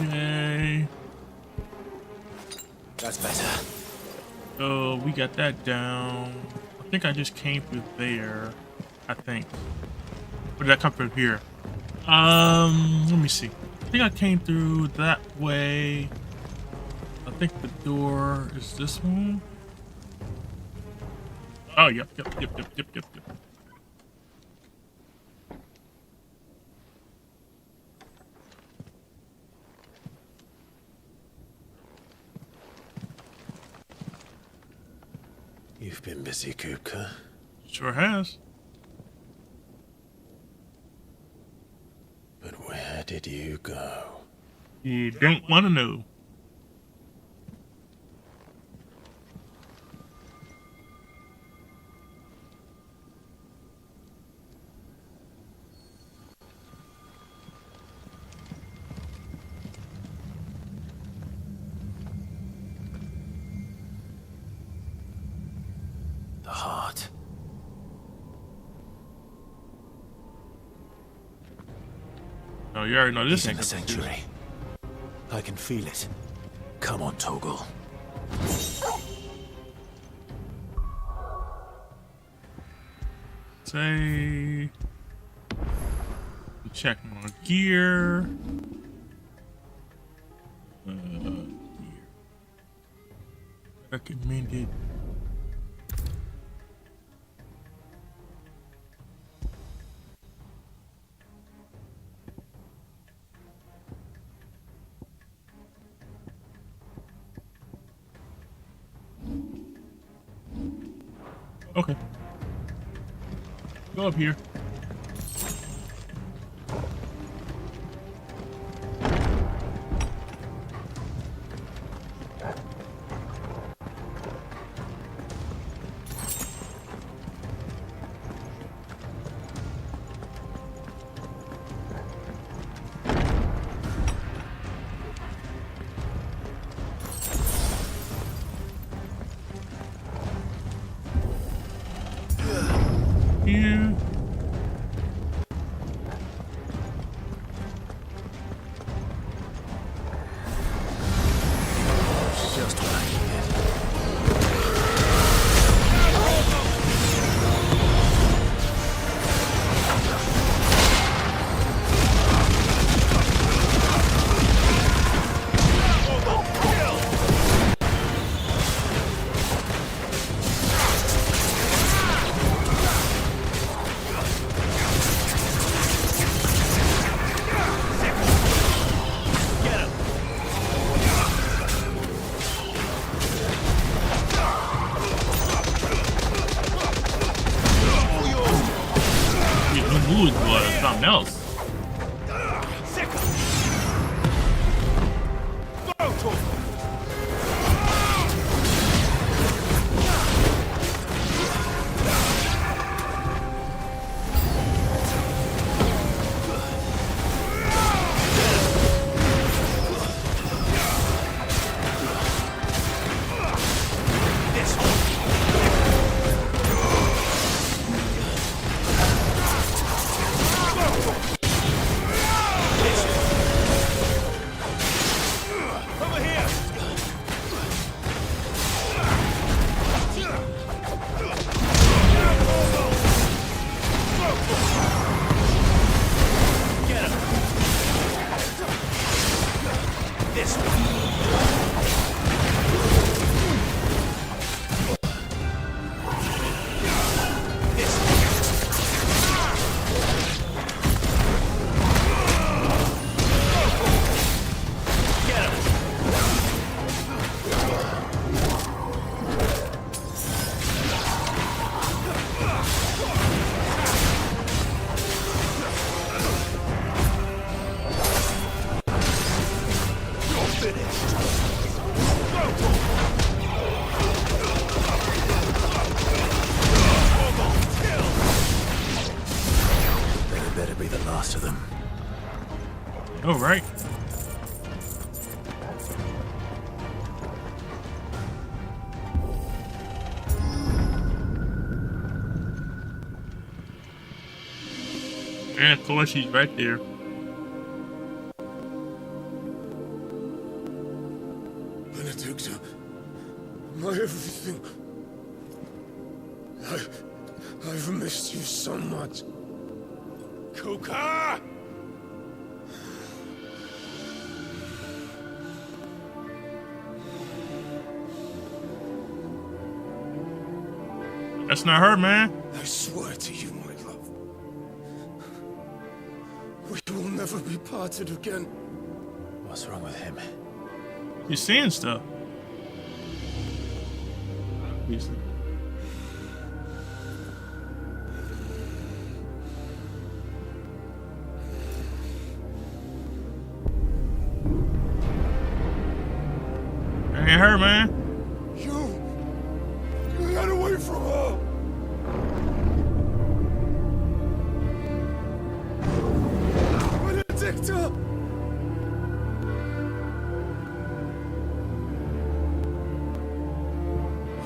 Okay. That's better. Oh, we got that down. I think I just came through there. I think. Or did I come from here? Let me see. I think I came through that way. I think the door is this one. Oh, yep. You've been busy, Kupka. Sure has. But where did you go? You don't want to know. The heart. Oh, you already know this He's in ain't the sanctuary. I can feel it. Come on, Toggle. Say, check my gear. Gear. Recommended. Okay. Go up here. Here. Just what I needed. Ooh, something else. Better be the last of them. Oh, right. And of course, he's right there. Benedicta, my everything. I've missed you so much. Kuka! That's not her, man. I swear to you, my love. We will never be parted again. What's wrong with him? He's seeing stuff. Obviously. Ain't her, man. You got away from her. Benedicta!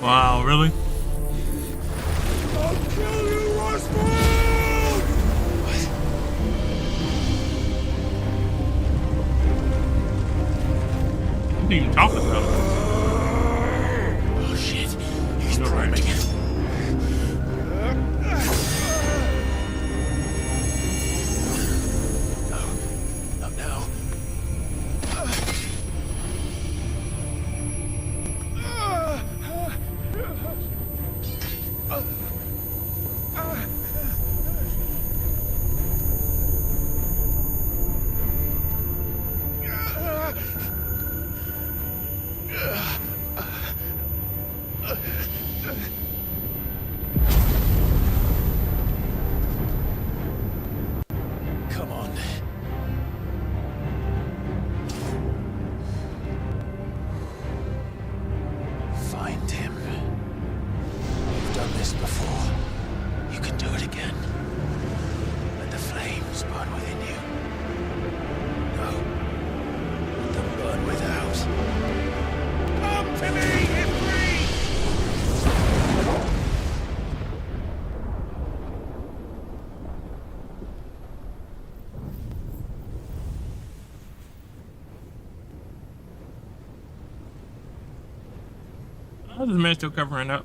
Wow, really? I'll kill you, Roswell! What are you talking about? Oh shit, he's priming. No, not now. Come on. Find him. You've done this before. You can do it again. Let the flames burn within you. No. Let them burn without. Come to me, Ifrit! Oh, this man's still covering up.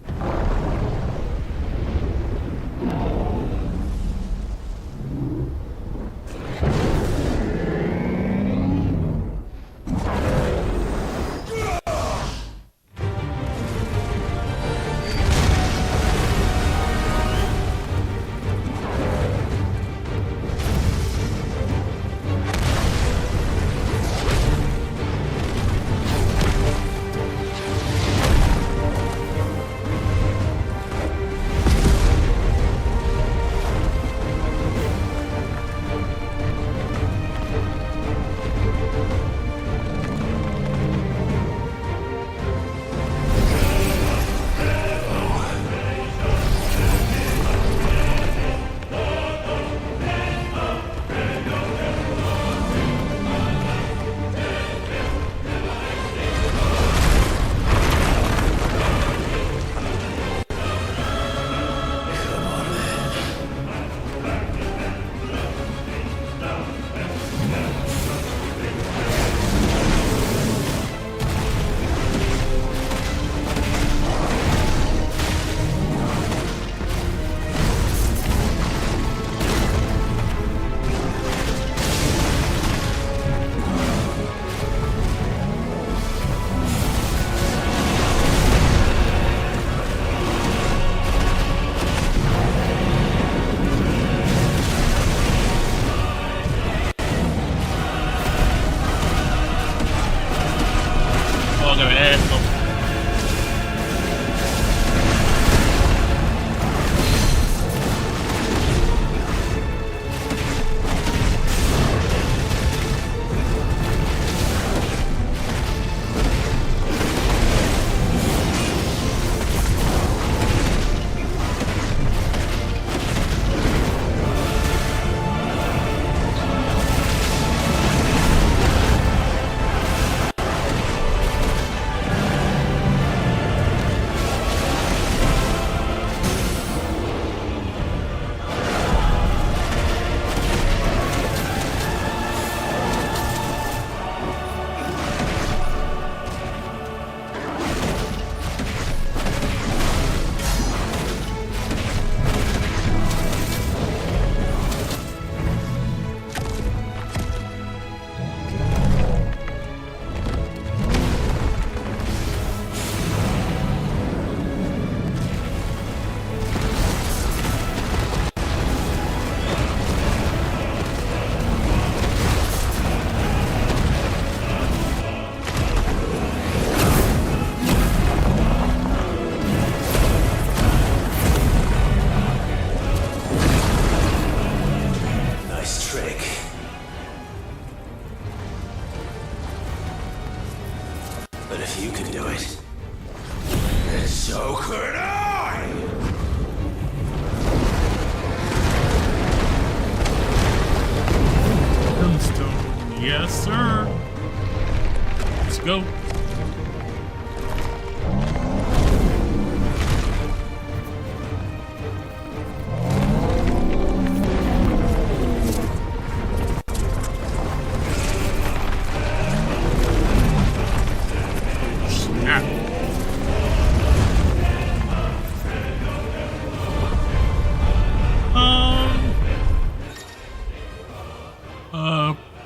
go.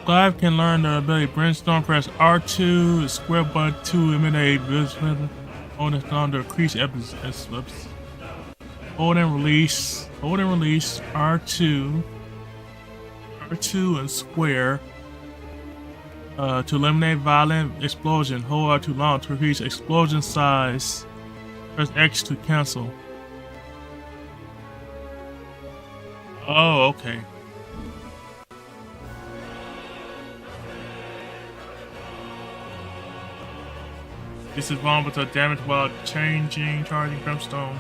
Clive can learn the ability Brainstorm. Press R2, square button to eliminate on the on to increase episodes. Hold and release. Hold and release. R2 and square to eliminate violent explosion. Hold R2 long to increase explosion size. Press X to cancel. Oh, okay. This is vulnerable to damage while charging brimstone.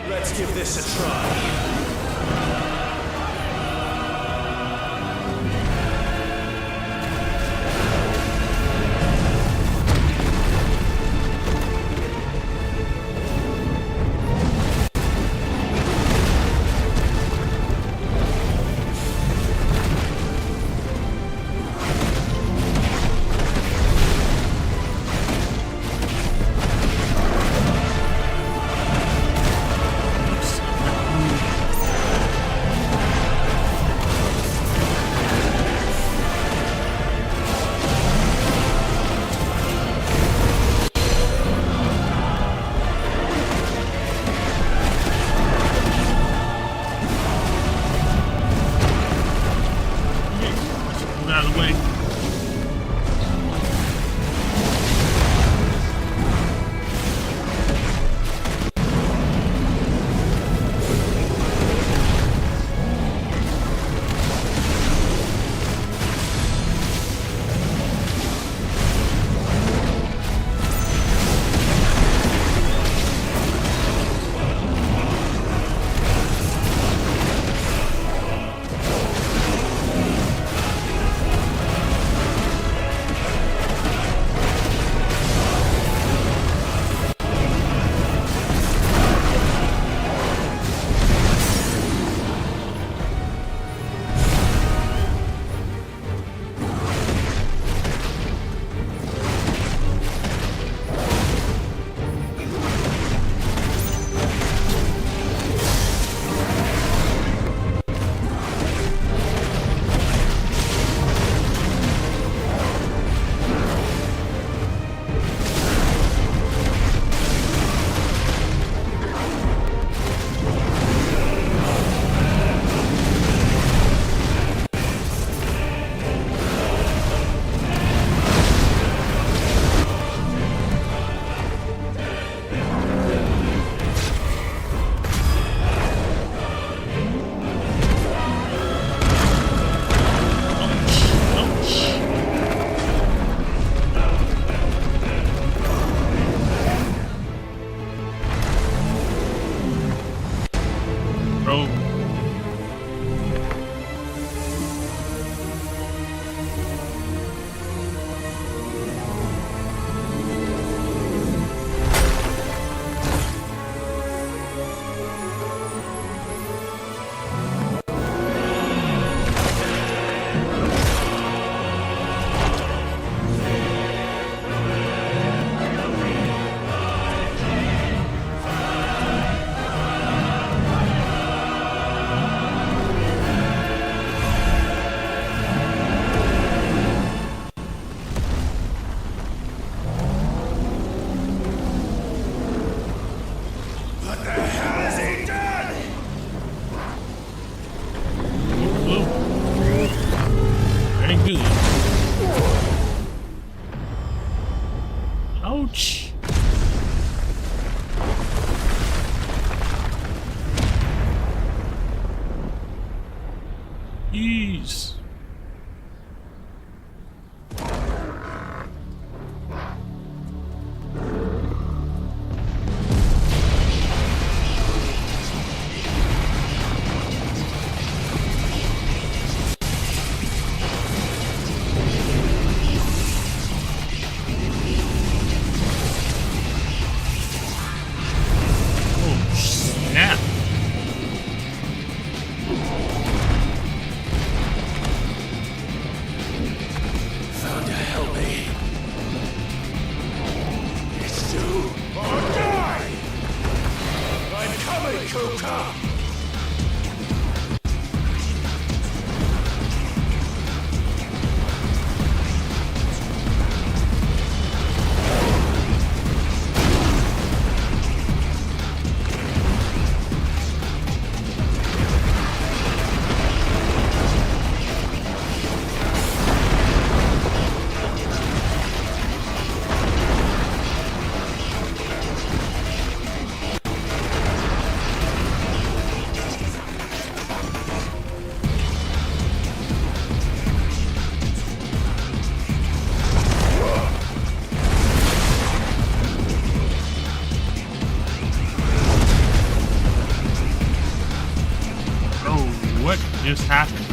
Let's give this a try. Out of the way. Ouch. Jeez. What just happened?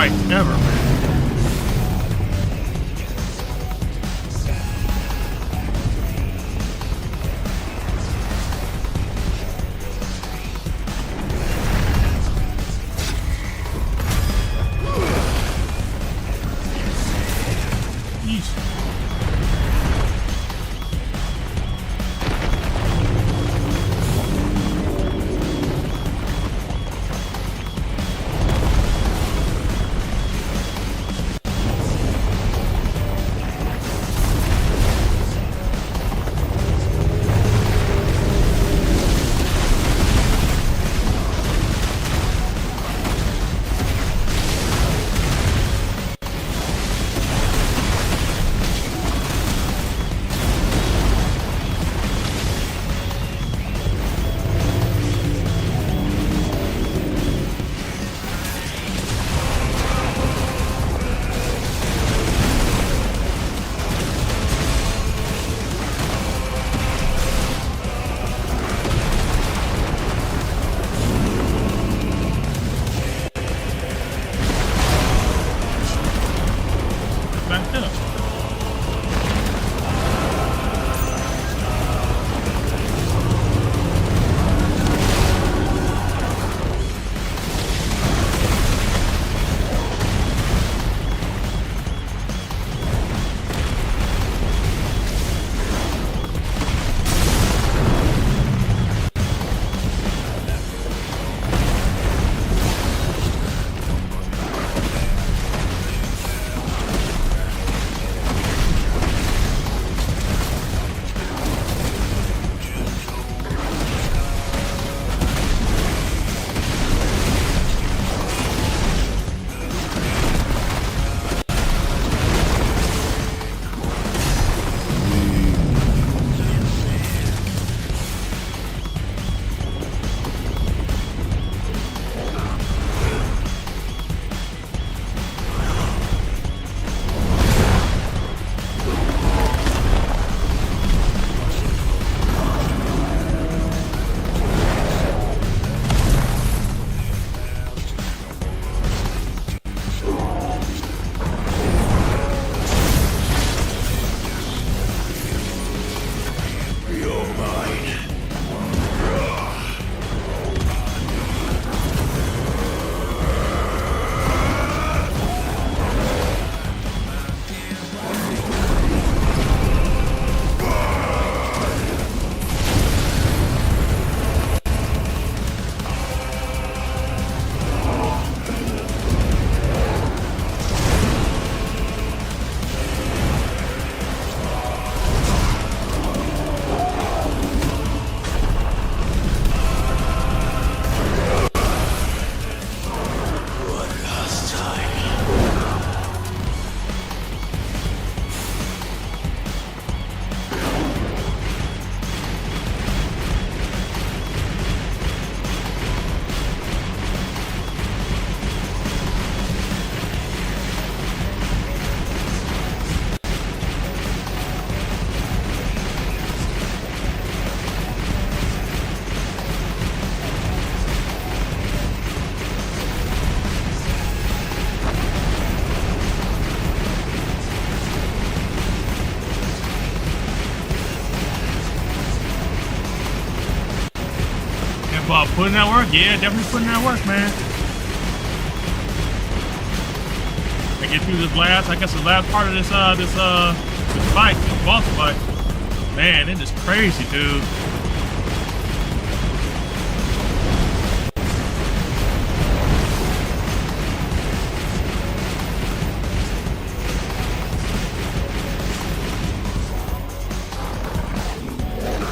fights ever, man. Putting that work, yeah, definitely putting that work, man. I get through this last, I guess the last part of this fight, this boss fight. Man, it is crazy, dude.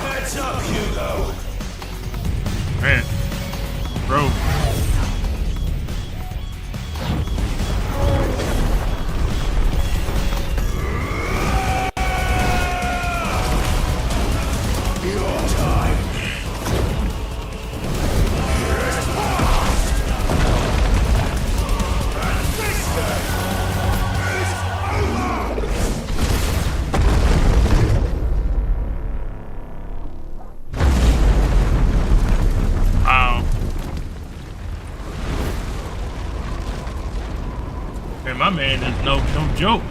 Heads up, Hugo. Man, bro. Your my man is no joke.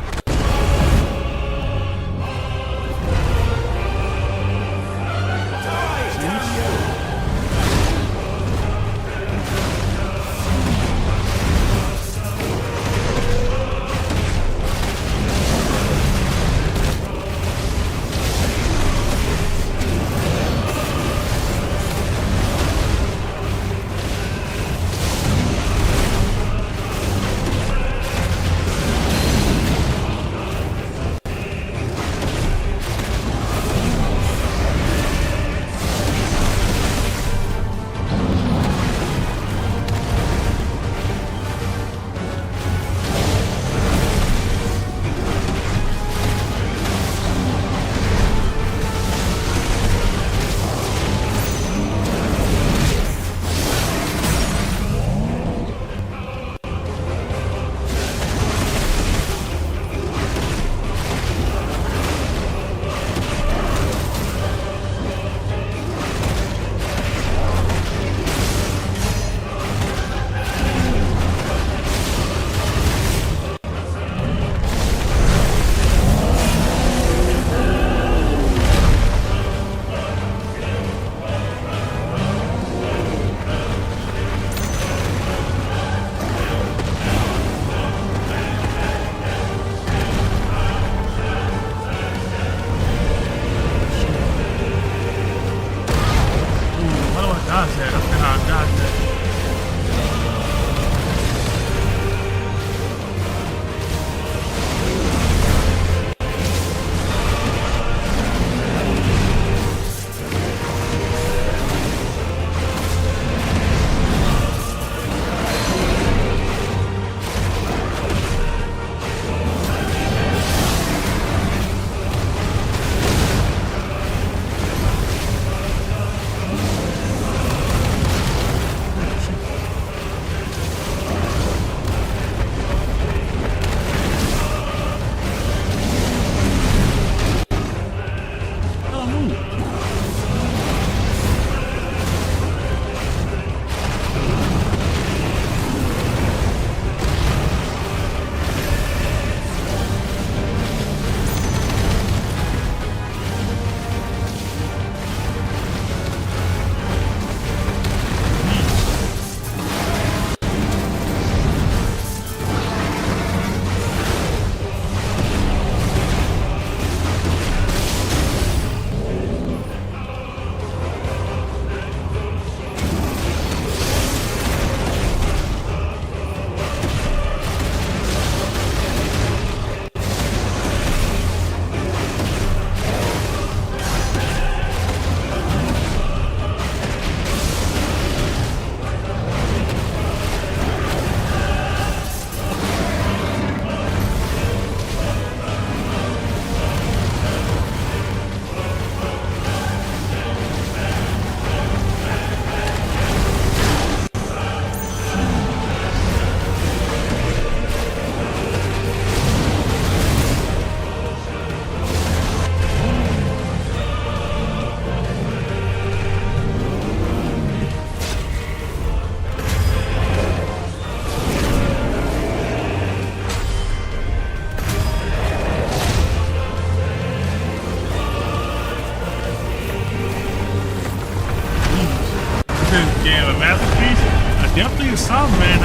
Definitely a song, man.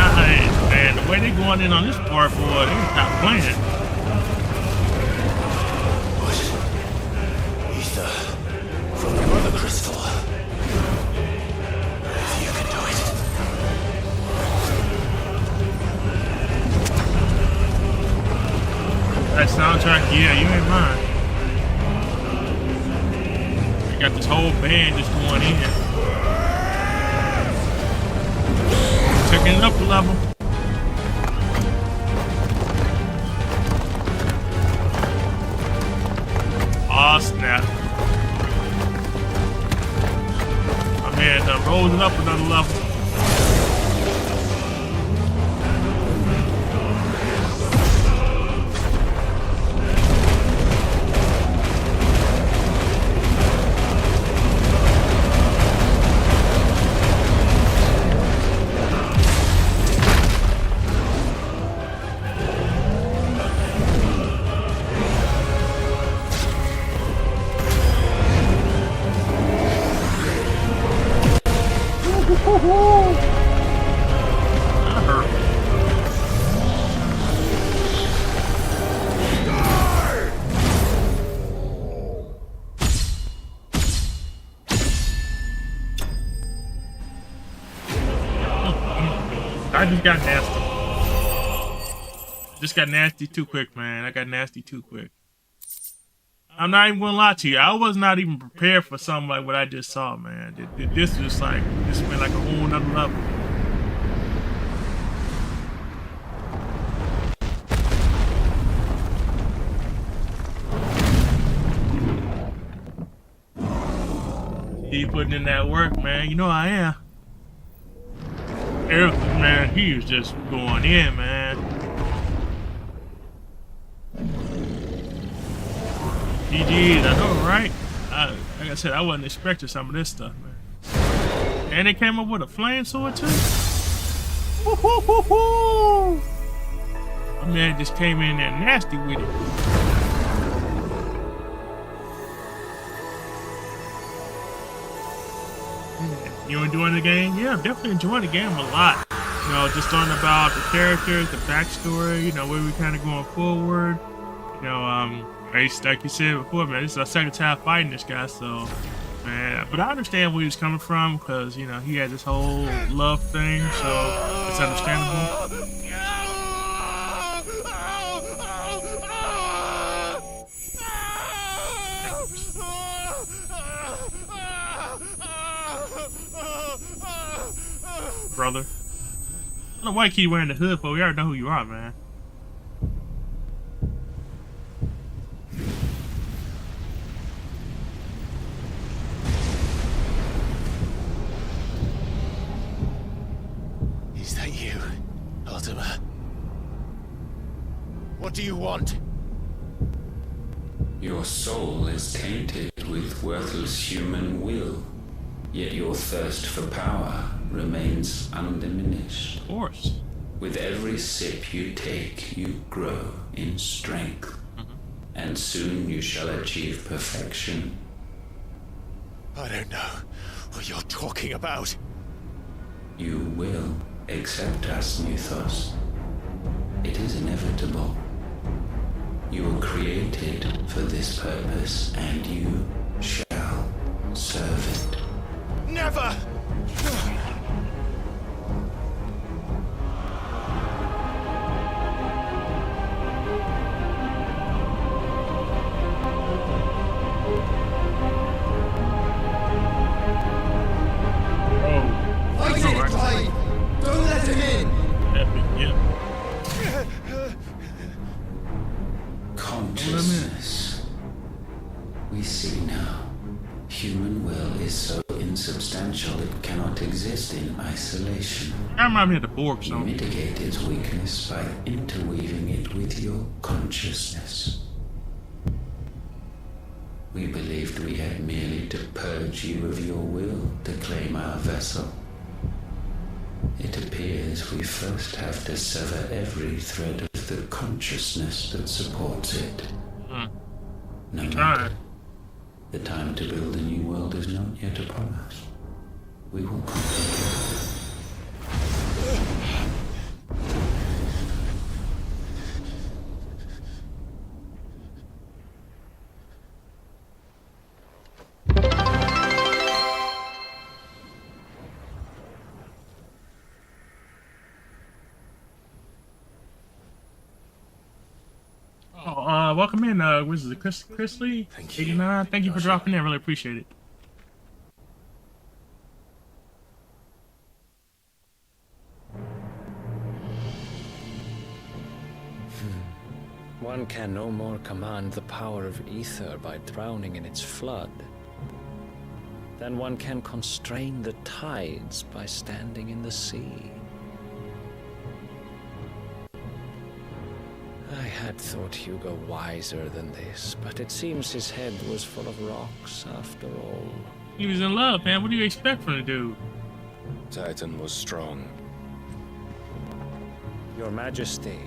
Man, the way they going in on this part, boy, they stop playing. Ether from the Mother Crystal. You can do it. That soundtrack, yeah, you ain't mine. You got this whole band just going in. Taking it up a level. Aw, snap. My man done rolled it up another level. just got nasty. Just got nasty too quick, man. I got nasty too quick. I'm not even gonna lie to you. I was not even prepared for something like what I just saw, man. This was like, this went like a whole nother level. He putting in that work, man. You know I am. Everything, man. He was just going in, man. GG's, I know, right? Like I said, I wasn't expecting some of this stuff, man. And they came up with a flame sword too. Woo-hoo-hoo-hoo! My man just came in there nasty with it. You enjoying the game? Yeah, I'm definitely enjoying the game a lot. You know, just learning about the characters, the backstory, you know, where we kind of going forward. You know, like you said before, man, this is our second time fighting this guy, so, man, but I understand where he was coming from, because, you know, he had this whole love thing, so it's understandable. Brother. I don't know why you keep wearing the hood, but we already know who you are, man. Is that you, Ultima? What do you want? Your soul is tainted with worthless human will, yet your thirst for power remains undiminished. Of course. With every sip you take, you grow in strength, and soon you shall achieve perfection. I don't know what you're talking about. You will accept us, Mythos. It is inevitable. You were created for this purpose, and you shall serve it. Never! Don't let him in! Consciousness. We see now. Human will is so insubstantial it cannot exist in isolation. I remind me of the Borg You mitigate its weakness by interweaving it with your consciousness. We believed we had merely to purge you of your will to claim our vessel. It appears we first have to sever every thread of the consciousness that supports it. No matter. The time to build a new world is not yet upon us. We will complete it. Welcome in, was it Chris Lee? 89. Thank you for dropping in. Really appreciate it. One can no more command the power of ether by drowning in its flood than one can constrain the tides by standing in the sea. I had thought Hugo wiser than this, but it seems his head was full of rocks after all. He was in love, man. What do you expect from the dude? Titan was strong. Your Majesty.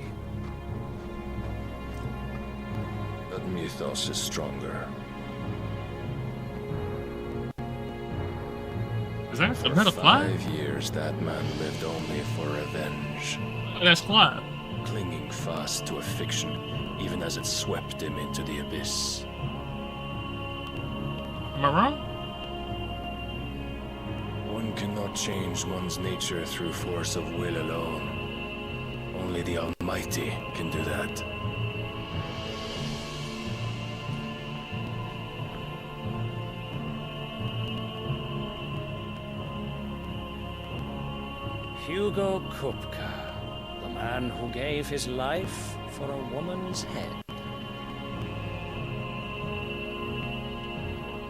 But Mythos is stronger. Is that For a fly? 5 years, that man lived only for revenge. That's fly. Clinging fast to a fiction, even as it swept him into the abyss. Am I wrong? One cannot cannot change one's nature through force of will alone. Only the Almighty can do that. Hugo Kupka, the man who gave his life for a woman's head.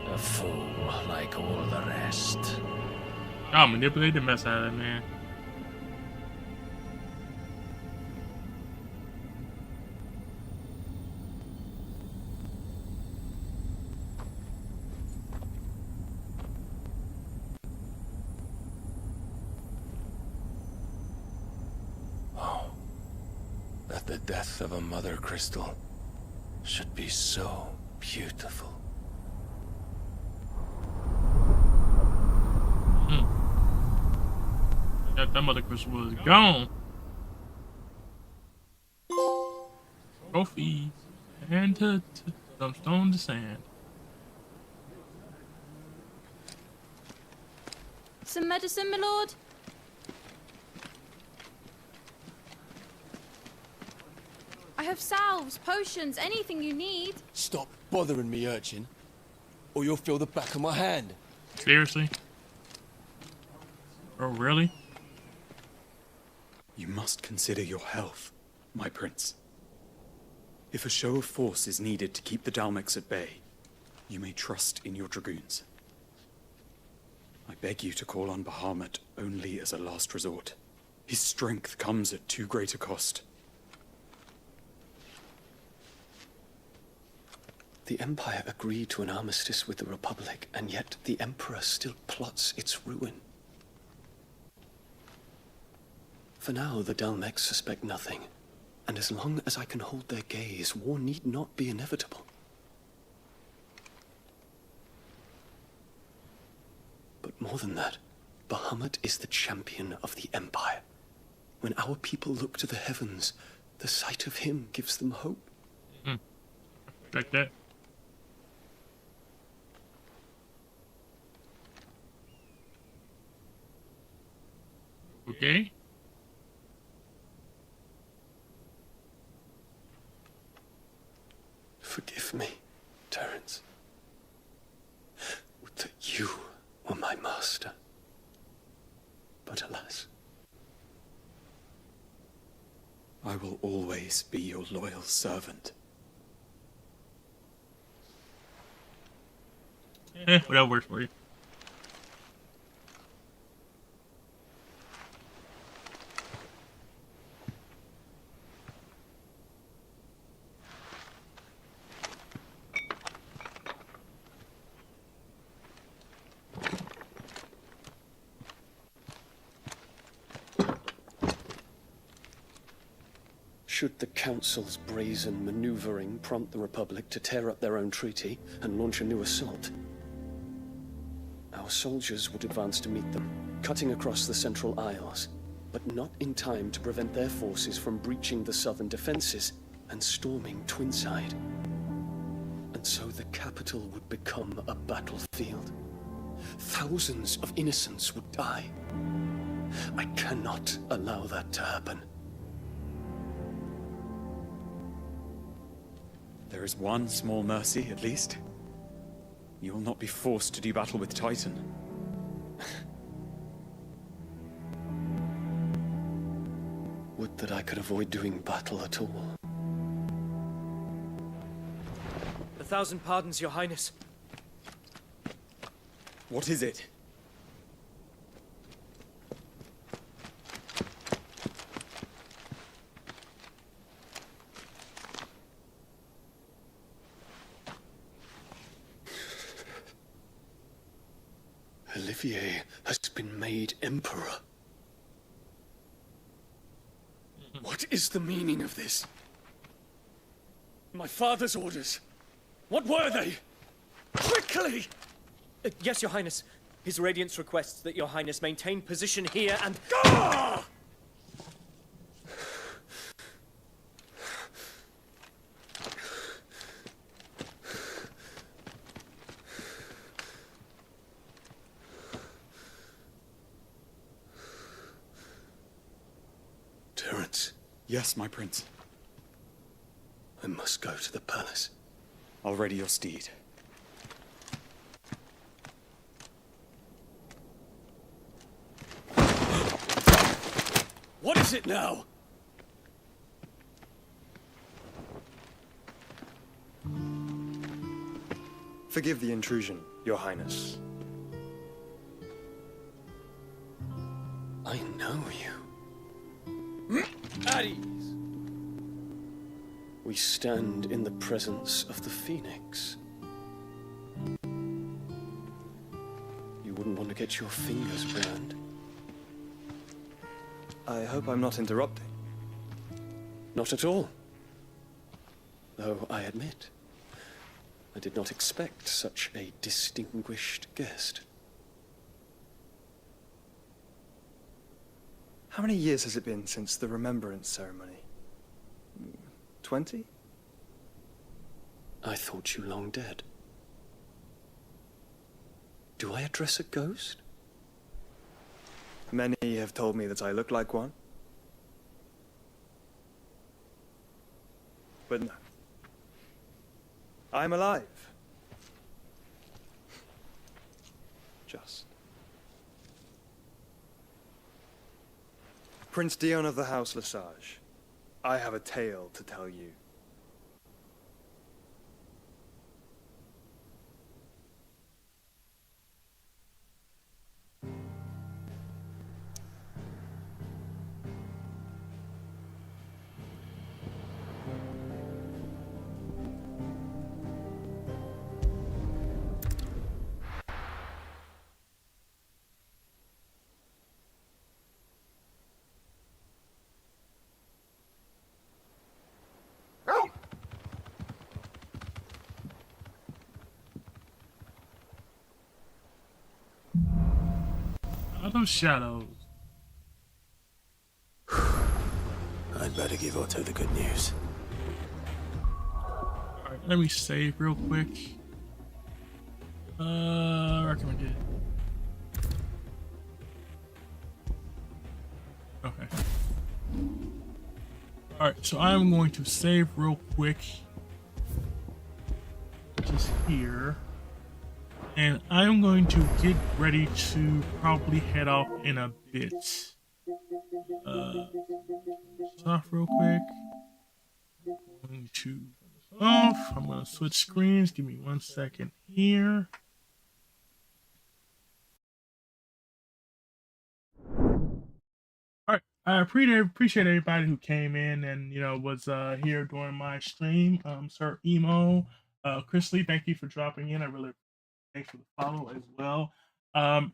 A fool like all the rest. Y'all manipulate the mess out of that man. That the death of a mother crystal should be so beautiful. That mother crystal was gone. Trophies and to some stone to sand. Some medicine, my lord? I have salves, potions, anything you need. Stop bothering me, urchin, or you'll feel the back of my hand. Seriously? Oh, really? You must consider your health, my prince. If a show of force is needed to keep the Dalmex at bay, you may trust in your dragoons. I beg you to call on Bahamut only as a last resort. His strength comes at too great a cost. The Empire agreed to an armistice with the Republic, and yet the Emperor still plots its ruin. For now, the Dalmex suspect nothing, and as long as I can hold their gaze, war need not be inevitable. But more than that, Bahamut is the champion of the Empire. When our people look to the heavens, the sight of him gives them hope. Like that. Okay. Forgive me, Terence. Would that you were my master. But alas. I will always be your loyal servant. Whatever works for you. Should the Council's brazen maneuvering prompt the Republic to tear up their own treaty and launch a new assault, our soldiers would advance to meet them, cutting across the Central Isles, but not in time to prevent their forces from breaching the southern defenses and storming Twinside. And so the capital would become a battlefield. Thousands of innocents would die. I cannot allow that to happen. There is one small mercy, at least. You will not be forced to do battle with Titan. Would that I could avoid doing battle at all. 1,000 pardons, Your Highness. What is it? Olivier has been made Emperor. What is the meaning of this? My father's orders. What were they? Quickly! Yes, Your Highness. His Radiance requests that Your Highness maintain position here and... Gah! Yes, my prince. I must go to the palace. I'll ready your steed. What is it now? Forgive the intrusion, Your Highness. I know you. At ease. We stand in the presence of the Phoenix. You wouldn't want to get your fingers burned. I hope I'm not interrupting. Not at all. Though I admit, I did not expect such a distinguished guest. How many years has it been since the Remembrance ceremony? 20? I thought you long dead. Do I address a ghost? Many have told me that I look like one. But no. I'm alive. Just. Prince Dion of the House Lesage, I have a tale to tell you. Are those shadows? I'd better give Otto the good news. Alright, let me save real quick. Recommended. Okay. Alright, so I'm going to save real quick. Just here. And I'm going to get ready to probably head off in a bit. Off real quick. I'm going to turn this off. I'm going to switch screens. Give me 1 second here. Alright, I appreciate everybody who came in and, you know, was here during my stream. Sir Emo, Chris Lee, thank you for dropping in. I really thanks for the follow as well.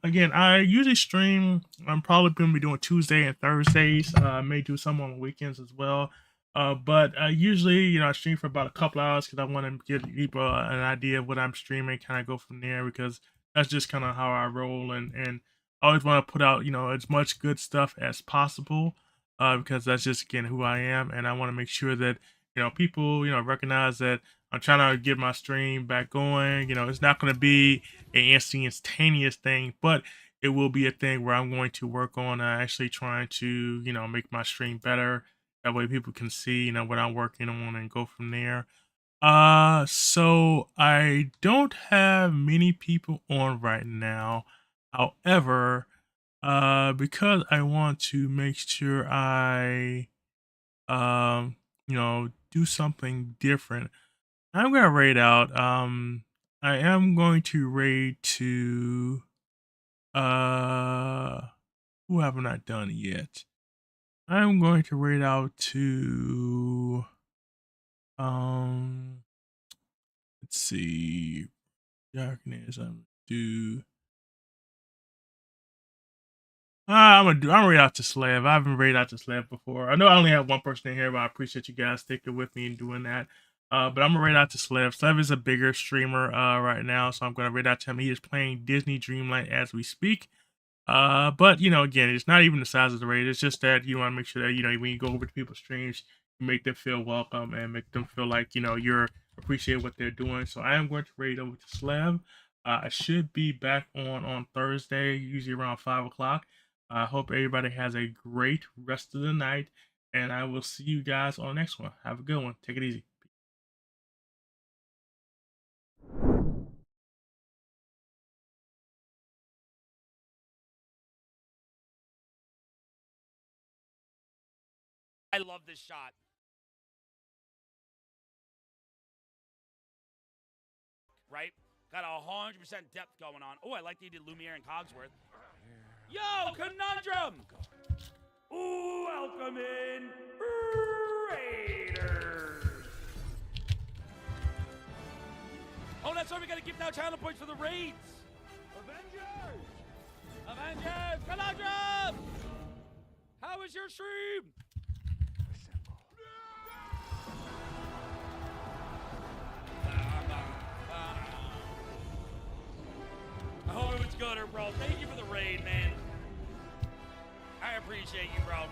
Again, I usually stream. I'm probably going to be doing Tuesday and Thursdays. I may do some on weekends as well. But usually, you know, I stream for about a couple hours because I want to give people an idea of what I'm streaming, kind of go from there because that's just kind of how I roll. And I always want to put out, you know, as much good stuff as possible because that's just, again, who I am. And I want to make sure that, you know, people, you know, recognize that I'm trying to get my stream back going. You know, it's not going to be an instantaneous thing, but it will be a thing where I'm going to work on actually trying to, you know, make my stream better. That way people can see, you know, what I'm working on and go from there. So I don't have many people on right now. However, because I want to make sure I, you know, do something different, I'm gonna raid out. I am going to raid to who have I not done yet? I'm going to raid out to let's see, darkness. I'm do. I'm gonna raid out to Slab. I haven't raided out to Slab before. I know I only have one person in here, but I appreciate you guys sticking with me and doing that. But I'm gonna raid out to Slab. Slab is a bigger streamer right now, so I'm gonna raid out to him. He is playing Disney Dreamlight as we speak. But you know, again, it's not even the size of the raid. It's just that you want to make sure that, you know, when you go over to people's streams, you make them feel welcome and make them feel like, you know, you're appreciate what they're doing. So I am going to raid over to Slab. I should be back on Thursday, usually around 5 o'clock. I hope everybody has a great rest of the night. And I will see you guys on the next one. Have a good one. Take it easy. I love this shot. Right? Got 100% depth going on. Oh, I like that he did Lumiere and Cogsworth. Yo, Conundrum! Ooh, welcome in, Raiders! Oh, that's right, we gotta give out channel points for the raids! Avengers! Avengers! Conundrum! How was your stream? I hope it was good, bro. Thank you for the raid, man. I appreciate you, bro.